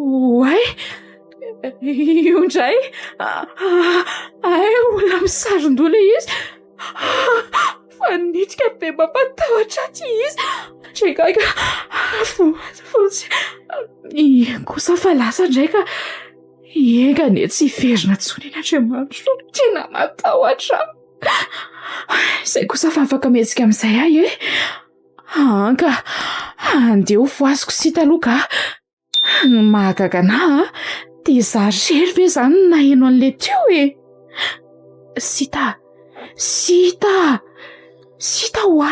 oay io indray olona misaron-dola izy. Fanitrika be mampatahotra aty izy. Trekaika fotsy kosa fa lasa indraika engane tsy hiverina tsony eny Andriamanitra. Tena matahotra. Izay kosa fa afaka mihetsika amin'izay ahy ka andeha ho voaziko sita aloha ka mahagaga anahy dia za rery ve izany naheno an'ilay teo Sita hoa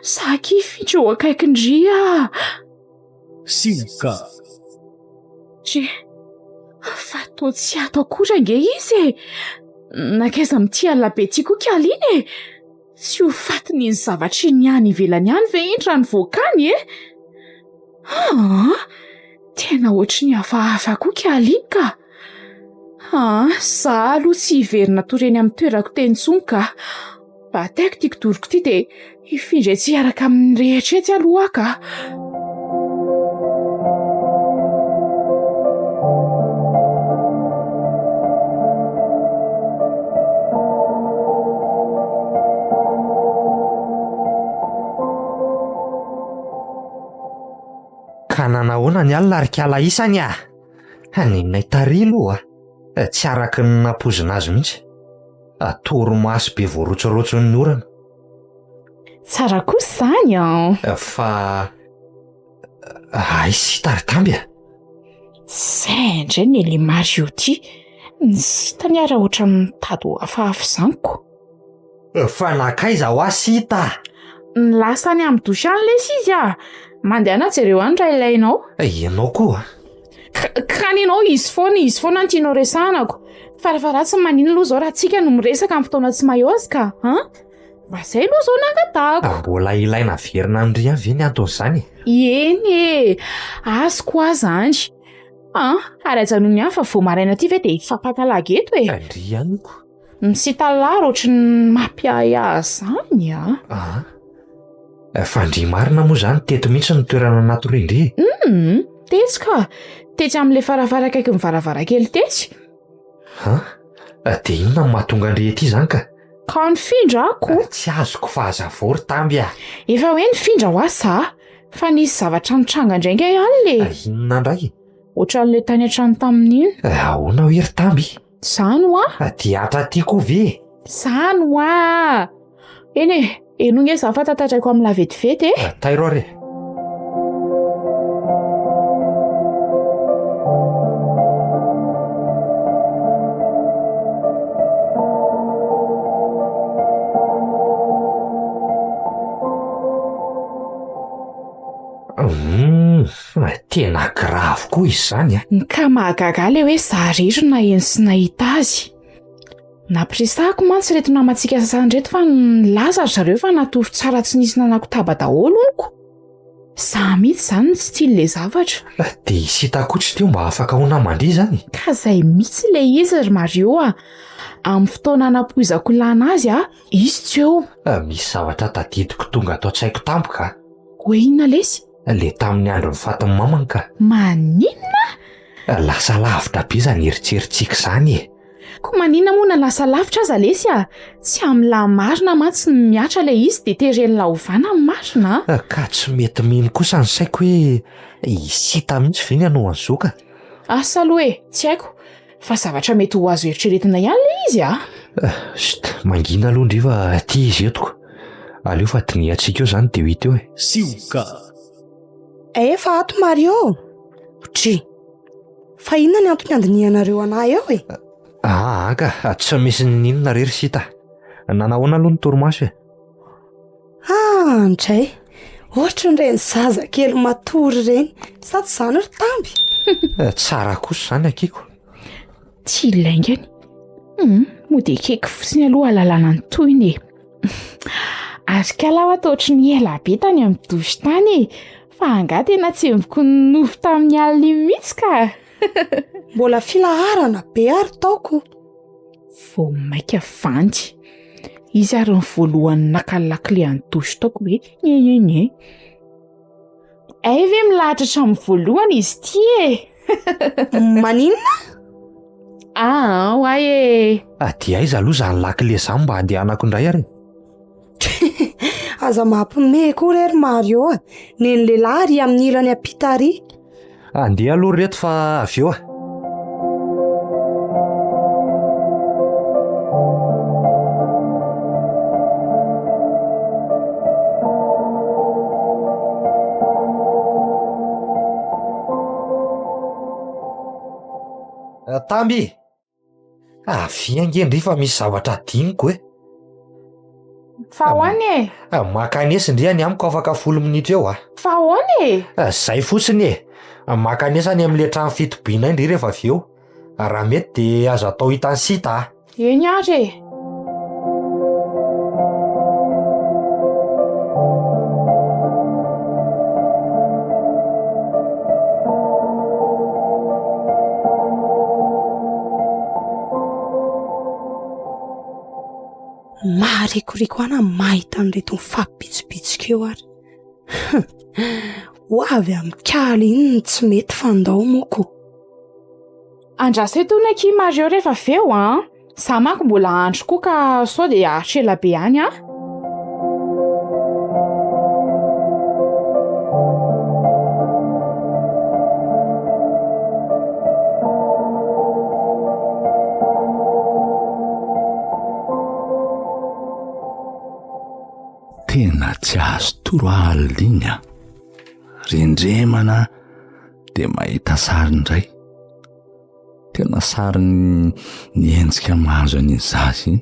sakifindro eo akaikindria. Simka. Fa toa tsy ato akory ange izy nakaiza mity alina be tia koa kialiny tsy ho fatiny ny zavatra ny any ivelany any ve indra ny voakany tena ohatry ny hafahafa koa kialiny ka. Za aloha tsy hiverina toreny amin'ny toerako tenitsony ka ataiko tiako doriko ity dia hifindra tsy hiaraka amin'ny rehetra etsy aloha ka. Ka nanahoana ny alina ary kala isany ninay tarilo tsy araky ny nampozina azy mihitsy. Torimaso be voarotsorotson ny orana. Tsara kosa izany fa sita ry tamby Zay indray ny le Mario ty ny sitany ara ohatry mitady hafahafa izaniko. Fa nakaiza ho sita? Nilasa any amin'ny dosany lesy izy mandehana jereo any raha ilainao. Ianao koa kaninao izy foana ny tianao resanako. Farafaratsy manino aloha zao raha tsika no miresaka amin'ny fotoana tsy mahiazy ka mba zay aloha zao nangatako. Mbola ilaina verina andry ve ny anton'izany? Eny azoko aza andy ary ajanony ihany fa vao maraina ty ve dia fampatalaga eto andry aniko. Misitalahy ohatry ny mampiahiahy zany Fandria marina moa zany teto mihitsy ny toerana anaty rendre. Tetsy ka tetsy amin'ilay faravara akaiky ny varavarakely tetsy. Dia inona no mahatonga andre ety zany ka? Ka nifindra ako. Tsy azoko fahazavory tamby Efa hoe nifindra ho asa fa nisy zavatra nitranga indraingy ihany le. Inona indray? Ohatran'ilay tany an-trano tamin'iny. Ahoana ho ery tamby? Zany hoa. Dia atra tiako ve? Zany hoa. Eny e, enonge za fa tatatraiko amin'ny lavetivety e. Tairo are. Tena grave koa izy zany Ka mahagaga le hoe zarery na eny sy nahita azy. Nampiresahako mantsy reto namantsika sasany reto fa nilaza zareo fa natoro tsara tsy nisy nanakotaba daholo oniko. Za mihitsy zany ny style le zavatra. Dia isita kotsy teo mba afaka ho namandry zany. Ka zay mihitsy le izy ry Mario amin'ny fotoana nampoizako lana azy izy tsy eo. Misy zavatra tadidiko tonga ato an-tsaiko tampoka. Hoe inona lesy? Le tamin'ny andro ny fatin'ny mamany ka. Maninona? Lasa lavitra be zany eritreritiko zany e. Ko maninona moa na lasa lavitra aza lesy tsy amin'ny lahy marina mantsy miatra le izy dia tereny lahovana amin'ny marina. Ka tsy mety mino kosa ny saiko hoe isita mihitsy ve ny anao an'izao ka? Asa aloha tsy haiko fa zavatra mety ho azo eritreretina ihany le izy mangina aloha ndriva ty izy etoko. Aleo fa diniantsika eo zany dia ho hita eo e. Sioka. Efa ato Mario. Tri. Fa inona ny antony andinianareo anahy eo e? Ka tsy misy ninona rery sita. Nanahoana aloha ny torimaso e? Andray. Ohatra n'ireny zaza kely matory ireny. Sa tsy zany ry tamby? Tsara kosa zany akiko. Tsy ilaingany. Mo dia keky fotsiny aloha alalana ny toyny e. Ary kalao ato ohatry ny ela be tany amin'ny dosy tany fa anga tena tsemboko nofo tamin'ny alina mihitsy ka. Mbola filaharana be ary taoko. Vao maika vandy. Izy ary ny voalohany nakalakile any dosy taoko hoe nye. Ve milahatra hatramin'ny voalohany izy ty e. Maninona? Hoay e. Dia aiza aloha zany lakile zany mba handehanako indray ary? Aza mampime koa rery Mario neny lehilahy ary amin'ny ilany ampita ary. Andeha aloha reto fa avy eo Tamby! Fiangendry fa misy zavatra diniko e. Fa hoany e. Makanesy ndriany amiko afaka 10 minitra eo Fa hoany e. Zay fotsiny e. Makanesany amin'le trano fitobiana indry rehefa avy eo. Raha mety dia azo atao hitany sita Eny ary e. Maharikoriko ana mahita an'ireto mifampibitsibitsika eo ary. Ho avy amin'ny kaly iny tsy mety fandao moko. Andraso etony aky Mario rehefa aveo Za manko mbola andro koa ka sao dia atrela be any Tena tsy azo toro aliny rendremana dia mahita sary indray. Tena sary ny endrika mahazo an'iny zaza iny.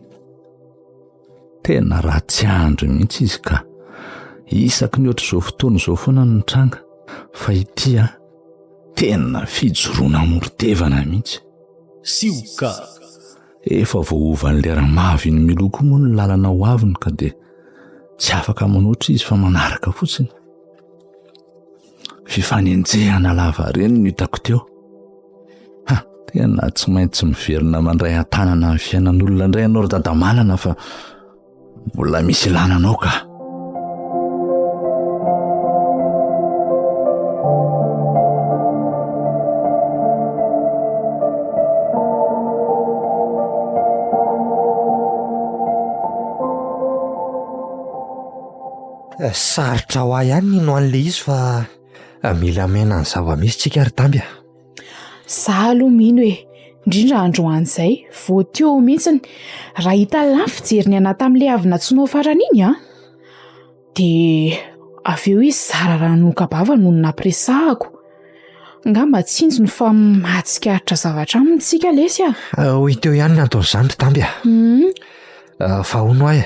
Tena ratsy andro mihitsy izy ka isaky ny ohatr' izao fotoana izao foana ny tranga fa ity tena fijoroana morotevana mihitsy. Sioka. Efa voaovan'ny lera mavo iny miloko moa ny lalana ho aviny ka dia tsy afaka manoatra izy fa manaraka fotsiny. Fifanenjehana lava reny no hitako teo. tena tsy maintsy miverina mandray an-tanana ny fiainan'olona indray ianao ry dadamalana fa mbola misy lananao ka. Sarotra ho ahy ihany no an'le izy fa mila mena ny zava-misy tsika ry Tamby. Za aloha mino hoe indrindra androan'izay vao teo mihitsiny raha hita lany fijeriny ana tamin'ilay avy natsoinao farany iny dia avy eo izy zara ranokabava noho nampiresahako. Ngamba tsinjony fa mahatsikaritra zavatra amintsika lesy Hoy teo ihany ny ataon'izany ry Tamby. Fa hono ahy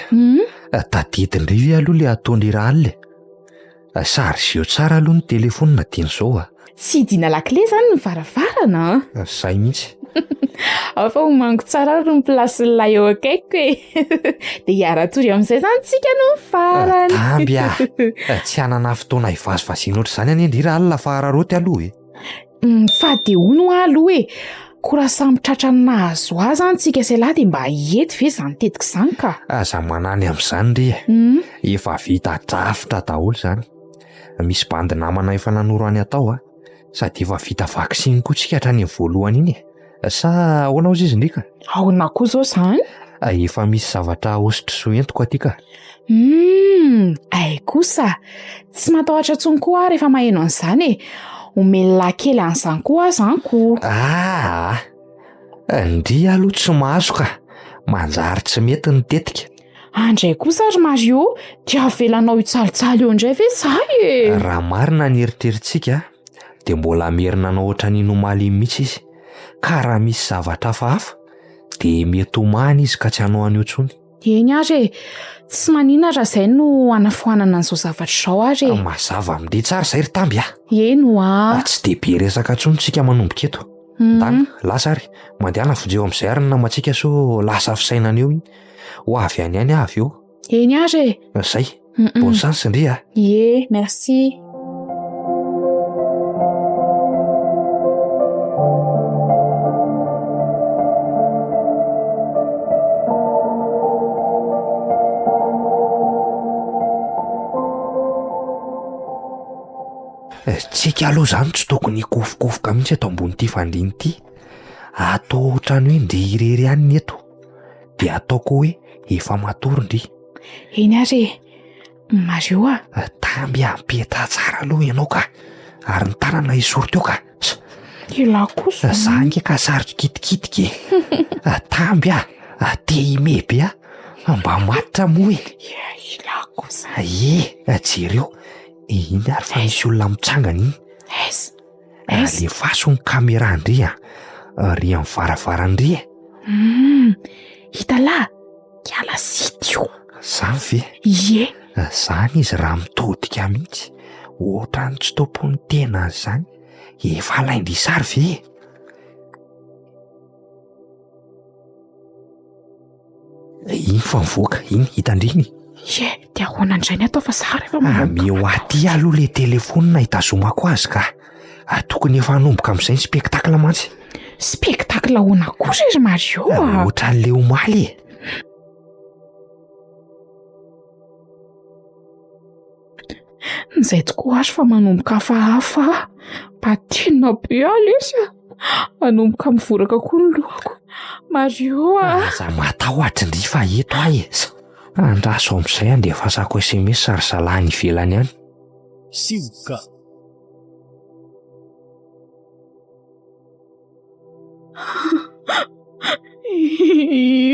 tadidin-drivy aloha le ataony raha le sary zio tsara aloha ny telefonina tiany izao tsy dina lakile zany ny varavarana Zay mihitsy. afa homango tsara ry ny plasin'ilay eo akaiko dia hiara-tory amin'izay zany tsika no ny farany. Tamby tsy hanana fotoana hivazivaziana oatra izany any indrira alina fa araroty aloha fa dia hono aloha kora samy tratrany nahazo azy any tsika say lahy dia mba hiety ve izany tetika izany ka. Aza manany amin'izany ry efa vita drafitra daholo izany. Misy bandy namana efa nanoro any atao sady efa vita vaksiny koa tsika hatrany amin'ny voalohany iny sa ahoana ozy izy ndrika? Ahoana koa izao izany? Efa misy zavatra hositro entiko aty ka. Ay kosa tsy matahotra intsony koa aho rehefa maheno an'izany omelona kely an'izany koa azanko. Ndry aloha tsy mahazo ka manjary tsy mety ny tetika. Andray kosa ry Mario dia avelanao hitsalotsaly eo indray ve izahay Raha marina ny eritrerintsika dia mbola merina anao ohatra ny nomaly mihitsy izy, ka raha misy zavatra hafahafa dia mety homany izy ka tsy hanao an'io intsony. Eny ary tsy manina raha izay no anafoanana an'izao zavatra izao ary mazava amin'ilay tsara izay ry Tamby eno tsy dia be resaka intsony tsika manomboka eto. Dany lasa ary mandehana fonjeo amin'izay ary ny namantsika so lasa fisainana eo iny ho avy any any avy eo. Eny ary Zay bonne chance ndry Ie, merci. Tsika aloha izany tsy tokony hikofokofoka mihitsy eto ambon'ity fandriana ity. Atao ohatrany hoe ndry irery ihany ny eto dia ataoko hoe efa matory ndry. Eny ary Mario Tamby ampeta tsara aloha ianao ka ary ny tanana isory teo ka. Ila kosa Za nge ka sarotra kitikitika Tamby te hime be mba matitra moa ila kosa jereo iny ary fa misy olona mitsangana iny. Le faso ny kamera ndry ry amin'ny varavarandry hita la kiala sitio zany ve? Ie Zany izy raha mitodika mihitsy ohatrany tsy tompony tena zany efa alaindry sary ve? Iny fa mivoaka iny hitandriny dia ahoana indray ny atao fa sara efa manomboka. meo aty aloha le telefonina hitazomako azy ka tokony efa hanomboka amin'izay ny spektakla mantsy. Spektakla ahoana kosa ry Mario ohatran'le omaly Nizay tokoa azy fa manomboka hafahafa patinina be izy manomboka mivoraka koa ny lohako Mario aza matahoatra ndry fa eto andraso amin'izay dia fasako SMS sary salahany ivelany ihany. Sivoka.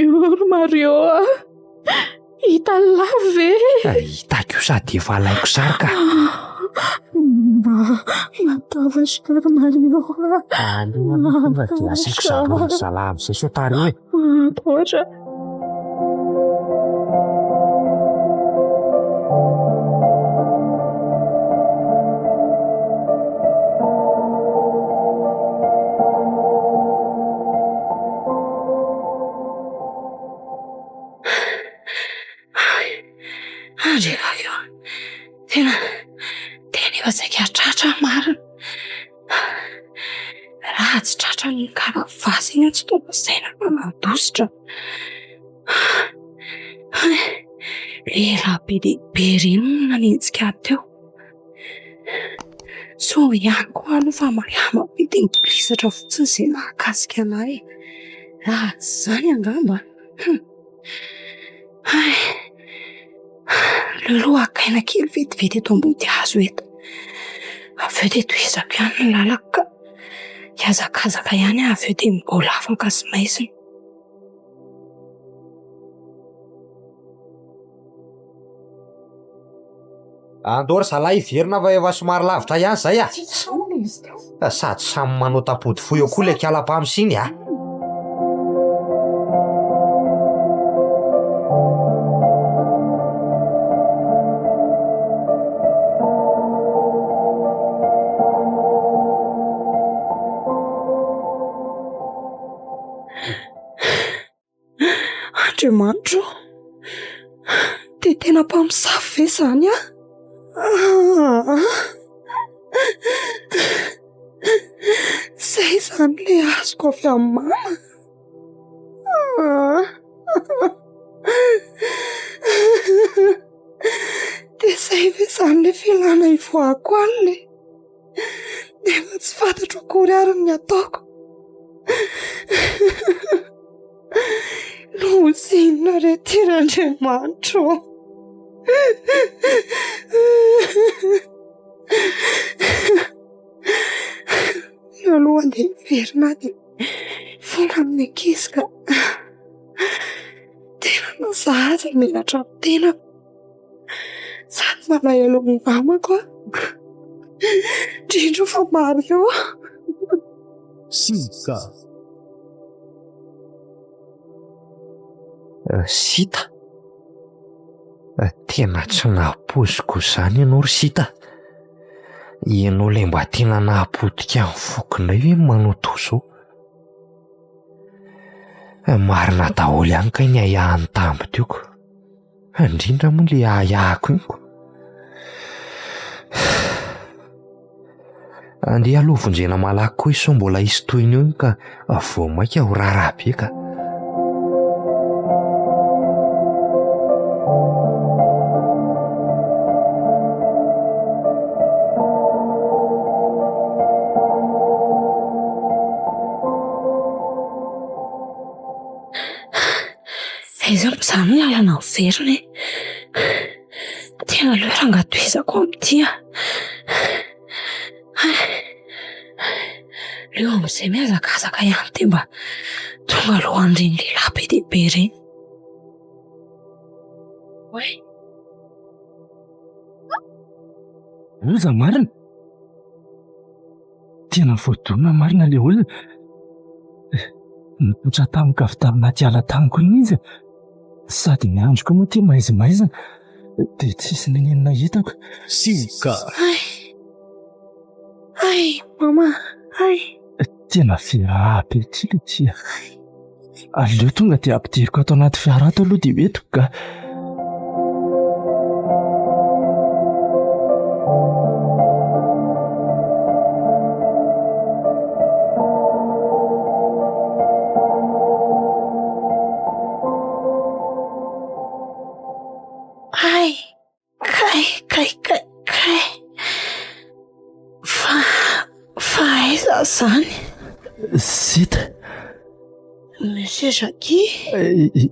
Ry Mario hita lave hitako sady efa alaiko sary ka. Matavatra ry Mario Alefa dia asiako sabrony salahy amin'izay so tary hoe ohatra tena efa saika tratra marina tsy tratra ny karavasy iny tsy topasaina manadositra. Lehilahy be lehibe reny no nanenjika teo. So ihany koa aloha fa malama be dia mipolisatra fotsiny izay mahakasika anahy. Raha tsy izany angamba. Loloha akaina kely vetivety eto ambody hazo eto. Avy eo dia tohizako ihany ny lalako ka hiazakazaka ihany avy eo dia mbola afaka sy maizina. Andory zalahy iverina va efa somary lavitra ihany zay a? Sady samy manao tapody fohy eo koa le kala-pamosiny a. Andriamanitro, dia tena mpamosavy ve izany a? Izay izany le azoko avy amin'ny mama. Dia izay ve izany le filana ivoahako alina? Nefa tsy fantatro akory ary ny ataoko. Nozinona retir'Andriamanitro. Aloha dia miverina dia fona amin'ny ankizy ka tena nazahaza menatra amin'ny tena sady malahelo amin'ny mamako a. Indrindra fa Mario. Sika. Sita, tena tsy nahapoziko izany ianao ry Sita. Ianao ilay mba tena nahapodika amin'ny fokonay hoe manao toy izao. Marina daholo ihany ka ny ahahany tambo tioko, indrindra moa ilay ahahako inko. Andeha aloha vonjena malaky koa iso mbola hisy toyny io ka vao maika ho raharaha be ka. Aiza mpizaha ny lalana verina e. Tena loha raha ngatohizako amin'ity a. Leo amin'izay mihazakazaka ihany dia mba tonga alohan'ireny lehilahy be lehibe ireny. Oza marina. Tena voadona marina le olona. Nipotra tamiko avy taminaty ala tamiko iny izy. Sady miandroko moa ty maizimaizina dia tsisy nenenina hitako. Sika. Ay, mama, ay. Tena fiabe ty le tia. Aleo tonga dia ampidiriko ato anaty fiara ato aloha dia hoentiko ka. Zany Sita. Monsieur Jackie.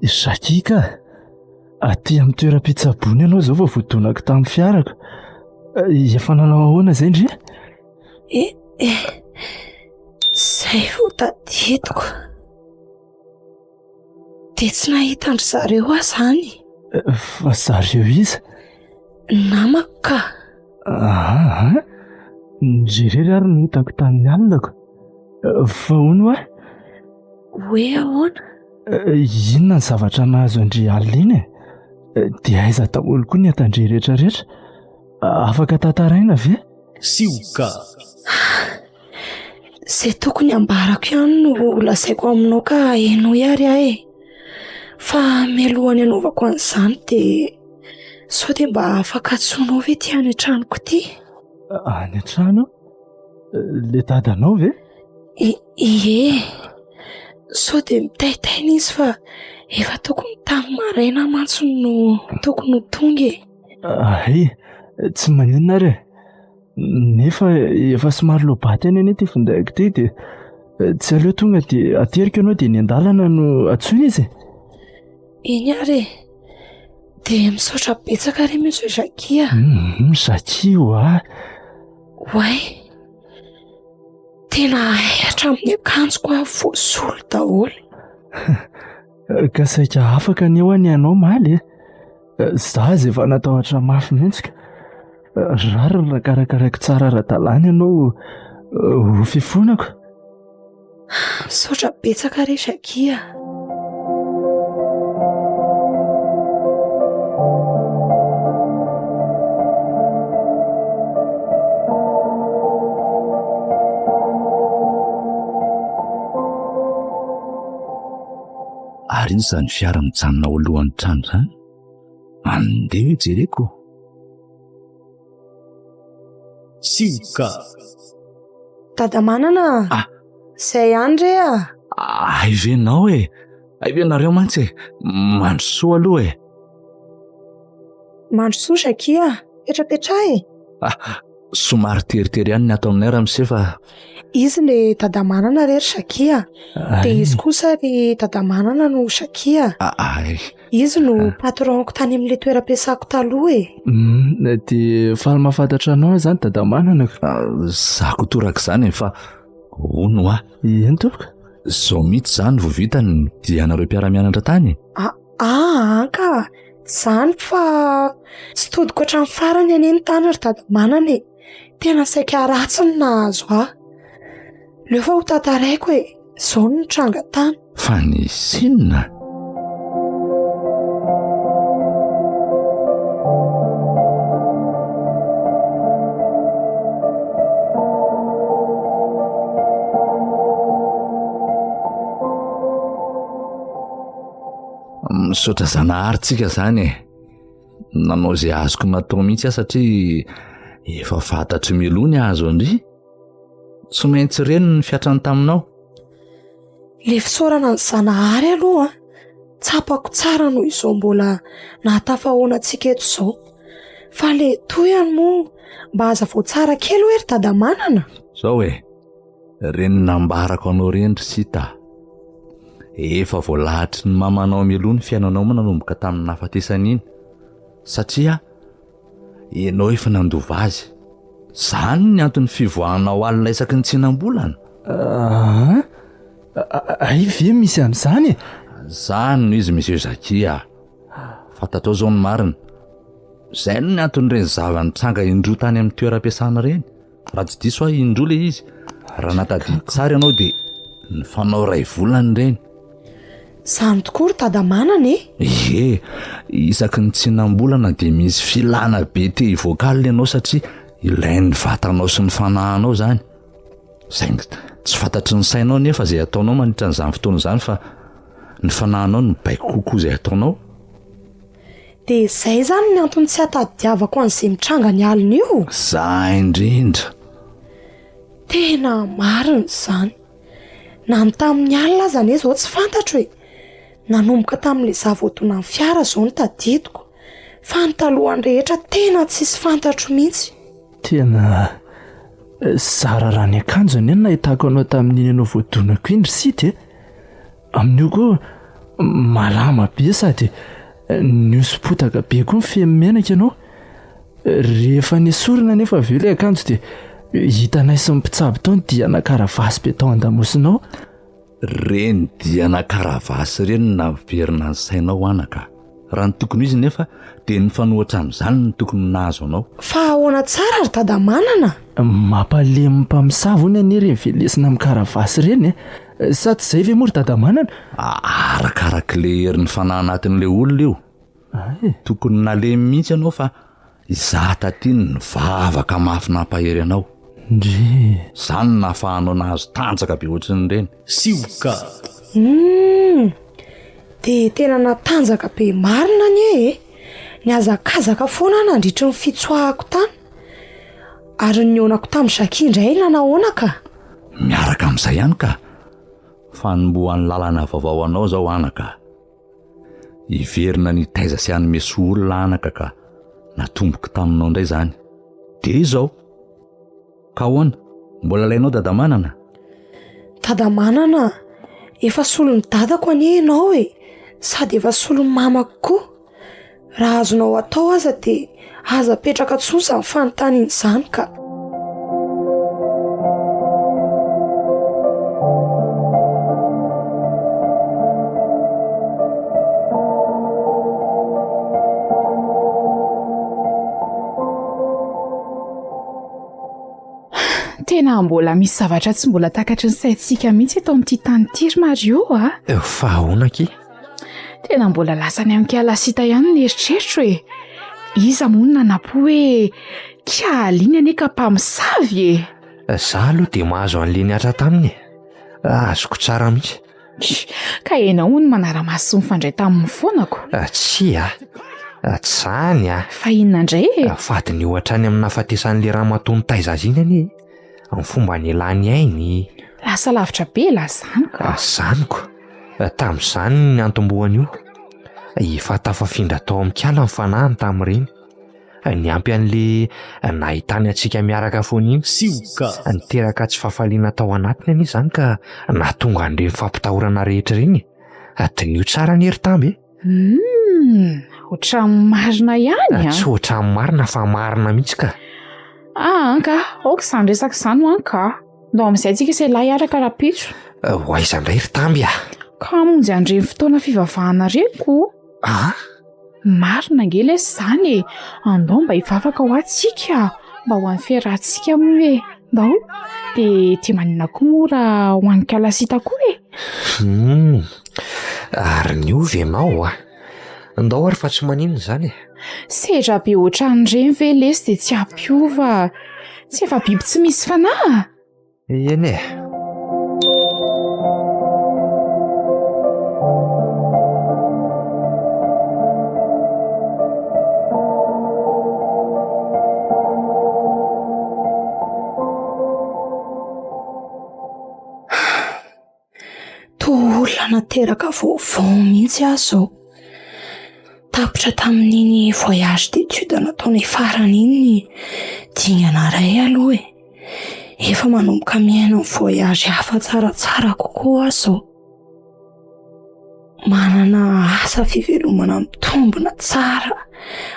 Jackie ka. Aty amin'ny toeram-pitsaboana ianao izao vao voadonako tamin'ny fiarako. Efa nanao ahoana izay ndry? Izay vao tadidiko dia tsy nahita andry zareo aho izany. Fa zareo iza? Namako ka. Njerery ary no hitako tamin'ny alinako. Fa hono a? Hoe ahoana? Inona ny zavatra nahazo andry alina iny e? Dia aiza daholo koa ny atandre rehetrarehetra. Afaka tantaraina ve? Sioka. Izay tokony ambarako ihany no lazaiko aminao ka hainao ihary aho e. Fa mialohany anaovako an'izany dia sao dia mba afaka atsoinao ve ty any an-tranoko ty? Any an-trano? Le dadanao ve? Ie, sao dia mitaitaina izy fa efa tokony tamin'ny maraina mantsy no tokony ho tonga e. Ay, tsy maninona ary nefa efa somary lobaty any ity findaiko ity dia tsy aleo tonga dia aterika ianao dia ny an-dalana no atsoina izy. Iny ary dia misaotra betsaka ry Monsieur Jackie. Jackie Oay, tena hatramin'ny akanjoko voasolo daholo. Ka saika afaka ny eo any ianao maly za izay efa natahotra mafy mihitsy ka rary raha karakaraiko tsara ara-dalàna ianao ho fifonako. Misaotra betsaka ry Jackie. Ary izy zany fiara mijanona ao alohan'ny trano zany andeha jereko. Sioka. Dada Manana. Zay ihany re a. Aivenao e. Aivenareo mantsy mandro soa aloha e. Mandro soa Jackie. Petrapetra e. Somary teritery ihany ny ato aminay raha mise fa izy le Dada Manana rery Jackie. Dia izy kosa ry Dada Manana no Jackie. Izy no patronko tany amin'ilay toeram-piasako taloha e. Dia faly mahafantatra anao zany Dada Manana. Zako toraka izany fa ono eny tompoko. Zao mihitsy zany vao vita ny dianareo mpiara-mianatra tany. Anka zany fa tsy todiko hatramin'ny farany any tany ry Dada Manana e. Tena saika ratsy ny nahazo leo fa ho tataraiko e. Zao ny tranga tany. Fa ny sinona. Misaotra zanaharitsika zany e. Nanao izay azoko natao mihitsy satria efa fantatry melony azo andry. Tsy maintsy reny ny fiatrany taminao. Le fisaorana ny zanahary aloha tsapako tsara noho izao mbola nahatafahoana antsika eto izao. Fa le toyany moa mba aza vao tsara kely hoe ry Dada Manana. Zao e, reny nambarako anao reny ry sita. Efa voalahatry ny mamanao melony fiainanao moa nanomboka tamin'ny nahafatesana iny. Satria ianao efa nandova azy. Zany ny antony fivoahanao alina isaky ny tsinam-bolana. Ay ve misy an'izany? Zany no izy Monsieur Jackie. Fantatrao zao ny marina. Zay no ny antony reny zavany tranga indroa tany amin'ny toeram-piasana reny. Raha tsy diso indroa le izy. Raha natadidy tsara ianao dia ny fanao ray volany reny. Zany tokoa ry Dada Manana e. Ie, isaky ny tsinam-bolana dia misy filana be te vocal ianao satria ilain'ny vatanao sy ny fanahinao zany. Saingy tsy fantatry ny sainao nefa izay ataonao mandritra n'izany fotoana izany fa ny fanahinao no baiko kokoa izay ataonao. Dia izay zany ny antony tsy hatadiavako an'izay mitranga ny alina io. Za indrindra. Tena marina izany. Na ny tamin'ny alina aza anie izao tsy fantatro hoe nanomboka tamin'ilay zava-otona ny fiara izao ny tadidiko. Fa ny talohany rehetra tena tsisy fantatro mihitsy. Tena zara raha ny akanjo any nahitako anao tamin'iny ianao voadonako iny ry sity. Amin'io koa malama be sady niosopotaka be koa ny fehmenaka ianao. Rehefa nesorina nefa avy eo ilay akanjo dia hitanay sy mpitsabo tao ny diana karavasy be tao an-damosinao. Reny diana karavasy reny naverina ny sainao anaka. Raha ny tokony izy nefa dia ny fanohatra amin'izany ny tokony nahazo anao. Fa ahoana tsara ry Dada Manana? Mampalemy mpamosavy hono any reny velesina amin'ny karavasy reny sa tsy izay ve moa ry Dada Manana? Arakarak'ilay herin'ny fanahy anatin'ilay olona io. Tokony nalemy mihitsy ianao fa izaha tatiny ny vavaka mafy nampahery anao. Zany nahafahanao nahazo tanjaka be ohatrany reny. Sioka. Dia tena natanjaka be marina anie ny azakazaka foana nandritry ny fitsoahako tany. Ary ny onako tamin'ny Jackie indray nanahoana ka? miaraka amin'izay ihany ka fanombohan'ny lalana vaovao anao zao anaka. Iverina ny taiza sy any mesy olona anaka ka natomboka taminao indray zany. De izao ka hoana, mbola lainao dadamanana? Dadamanana, efa solon'ny dadako anie ianao e, sady efa solon'ny mamako koa. Raha azonao atao aza dia aza petraka tsosa ny fanontaniana izany ka. Tena mbola misy zavatra tsy mbola takatry ny saintsika mihitsy eto amin'ity tany ity ry Mario a. Fa ahoana ky? Tena mbola lasany amin'ny kialasita ihany ny eritreritro e. Iza moa nanapo hoe kialiny anie ka mpamosavy e. Zaho aloha dia mahazo an'le niatra taminy. Azoko tsara mihitsy. Ka enao no manara-maso mifandray tamin'ny fonako. Tsy tsy zany Fa inona indray e? Fady ny ohatra any amin'ny nahafatesan'le ramatony taiza azy iny anie. Amin'ny fomba ny lany ainy. Lasa lavitra be la zany ka. Zaniko. Tamin'izany ny antombohany io. Efa tafafindra tao amin'ny kiala ny fanahiny tamin'ireny. Ny ampy an'le nahitany antsika miaraka foana iny. Sioka. Niteraka tsy fafaliana tao anatiny anie zany ka nahatonga an'ireny fampitahorana rehetra ireny. Dinio tsara ny heritamby e. Ohatran'ny marina ihany Tsy ohatran'ny marina fa marina mihitsy ka. Anka, aoka izany resaka izany ho anka. Ndao amin'izay tsika isay lahy araka rapitso. Hoaiza indray heritamby Ka monjy an'ireny fotoana fivavahana ireny koa. Marina ngela izany e. Andao mba hivavaka ho antsika, mba ho an'ny fiarahantsika moa e. Ndao dia tia maninona koa moa raha ho an'ny kalasita koa e. Ary ny ovy ianao ndao ary fa tsy maninona izany e. Sedra be ohatran'ireny ve lesy dia tsy ampiova. Tsy efa biby tsy misy fanahy. Eny e. Olona nateraka vaovao mihitsy aho zao. Tapitra tamin'iny voyage d'étude nataony farany iny ny dingana ray aloha e. Efa manomboka miaina ny voyage hafa tsaratsara kokoa aho zao. Manana asa fivelomana mitombina tsara,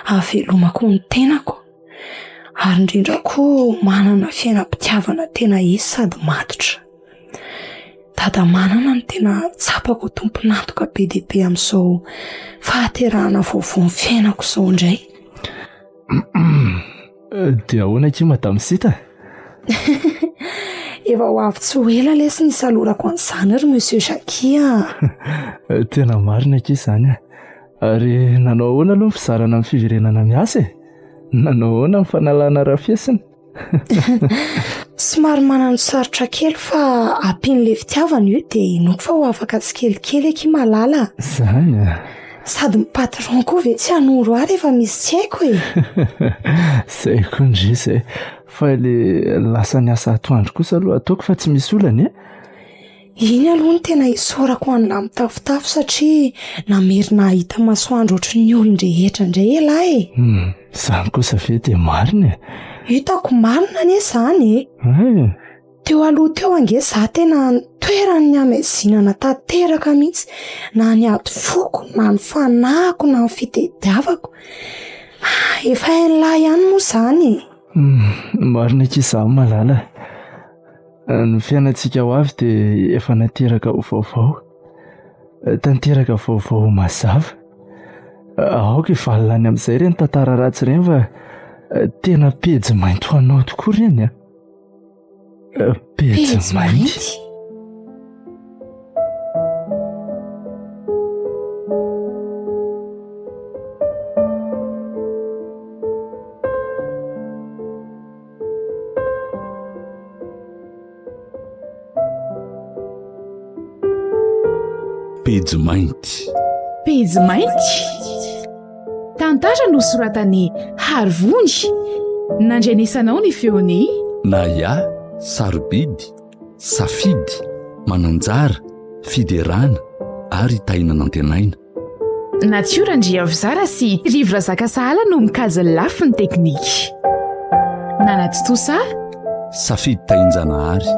ahavelomako ny tenako. Ary indrindra koa manana fiainam-pitiavana tena izy sady matotra. Dadamanana no tena tsapako tompon'antoka be dia be amin'izao fahaterahana vaovao ny fiainako izao indray. Dia ahoana ky madame Sita? Efa ho avy tsy ho ela lesy ny salorako an'izany ry monsieur Jackie Tena marina ky izany Ary nanao ahoana aloha ny fizarana amin'ny fiverenana miasa e? Nanao ahoana amin'ny fanalana rafiesiny? Somary manano sarotra kely fa ampian'le fitiavana io dia inoko fa ho afaka tsy kelikely eky malala. Zany Sady ny patron koa ve tsy hanoro ary efa misy tsy haiko e. Zay koa ndrisy fa ilay lasa ny asa atoandro kosa aloha ataoko fa tsy misy olana e. Iny aloha ny tena isorako an'la mitafotafo satria namerina hahita masoandro ohatry ny olon-drehetra indray lahy e. Zany kosa ve dia marina e. Hitako marina anie izany e. Teo aloha teo ange za tena toerany ny hamezinana tanteraka mihitsy, na ny ady foko, na ny fanahiko, na ny fitediavako. Efa hain'lahy ihany moa izany. Marina ky izany malala. Ny fiainantsika ho avy dia efa nateraka ho vaovao. Tanteraka vaovao mazava. Aoka ivalilany amin'izay ireny tantara ratsy ireny fa tena pejy mainty ho anao tokoa ireny Pejy mainty. Pejy mainty. Pejy mainty. Tantara no soratany Harivony. Nandrenesanao ny feony. Na ia, sarobidy, safidy mananjara fiderana ary tainana antenaina. Natiorandria Vizara sy livra zaka sahala no mikajy lafiny teknika. Nanaty tosa safidy tainjanahary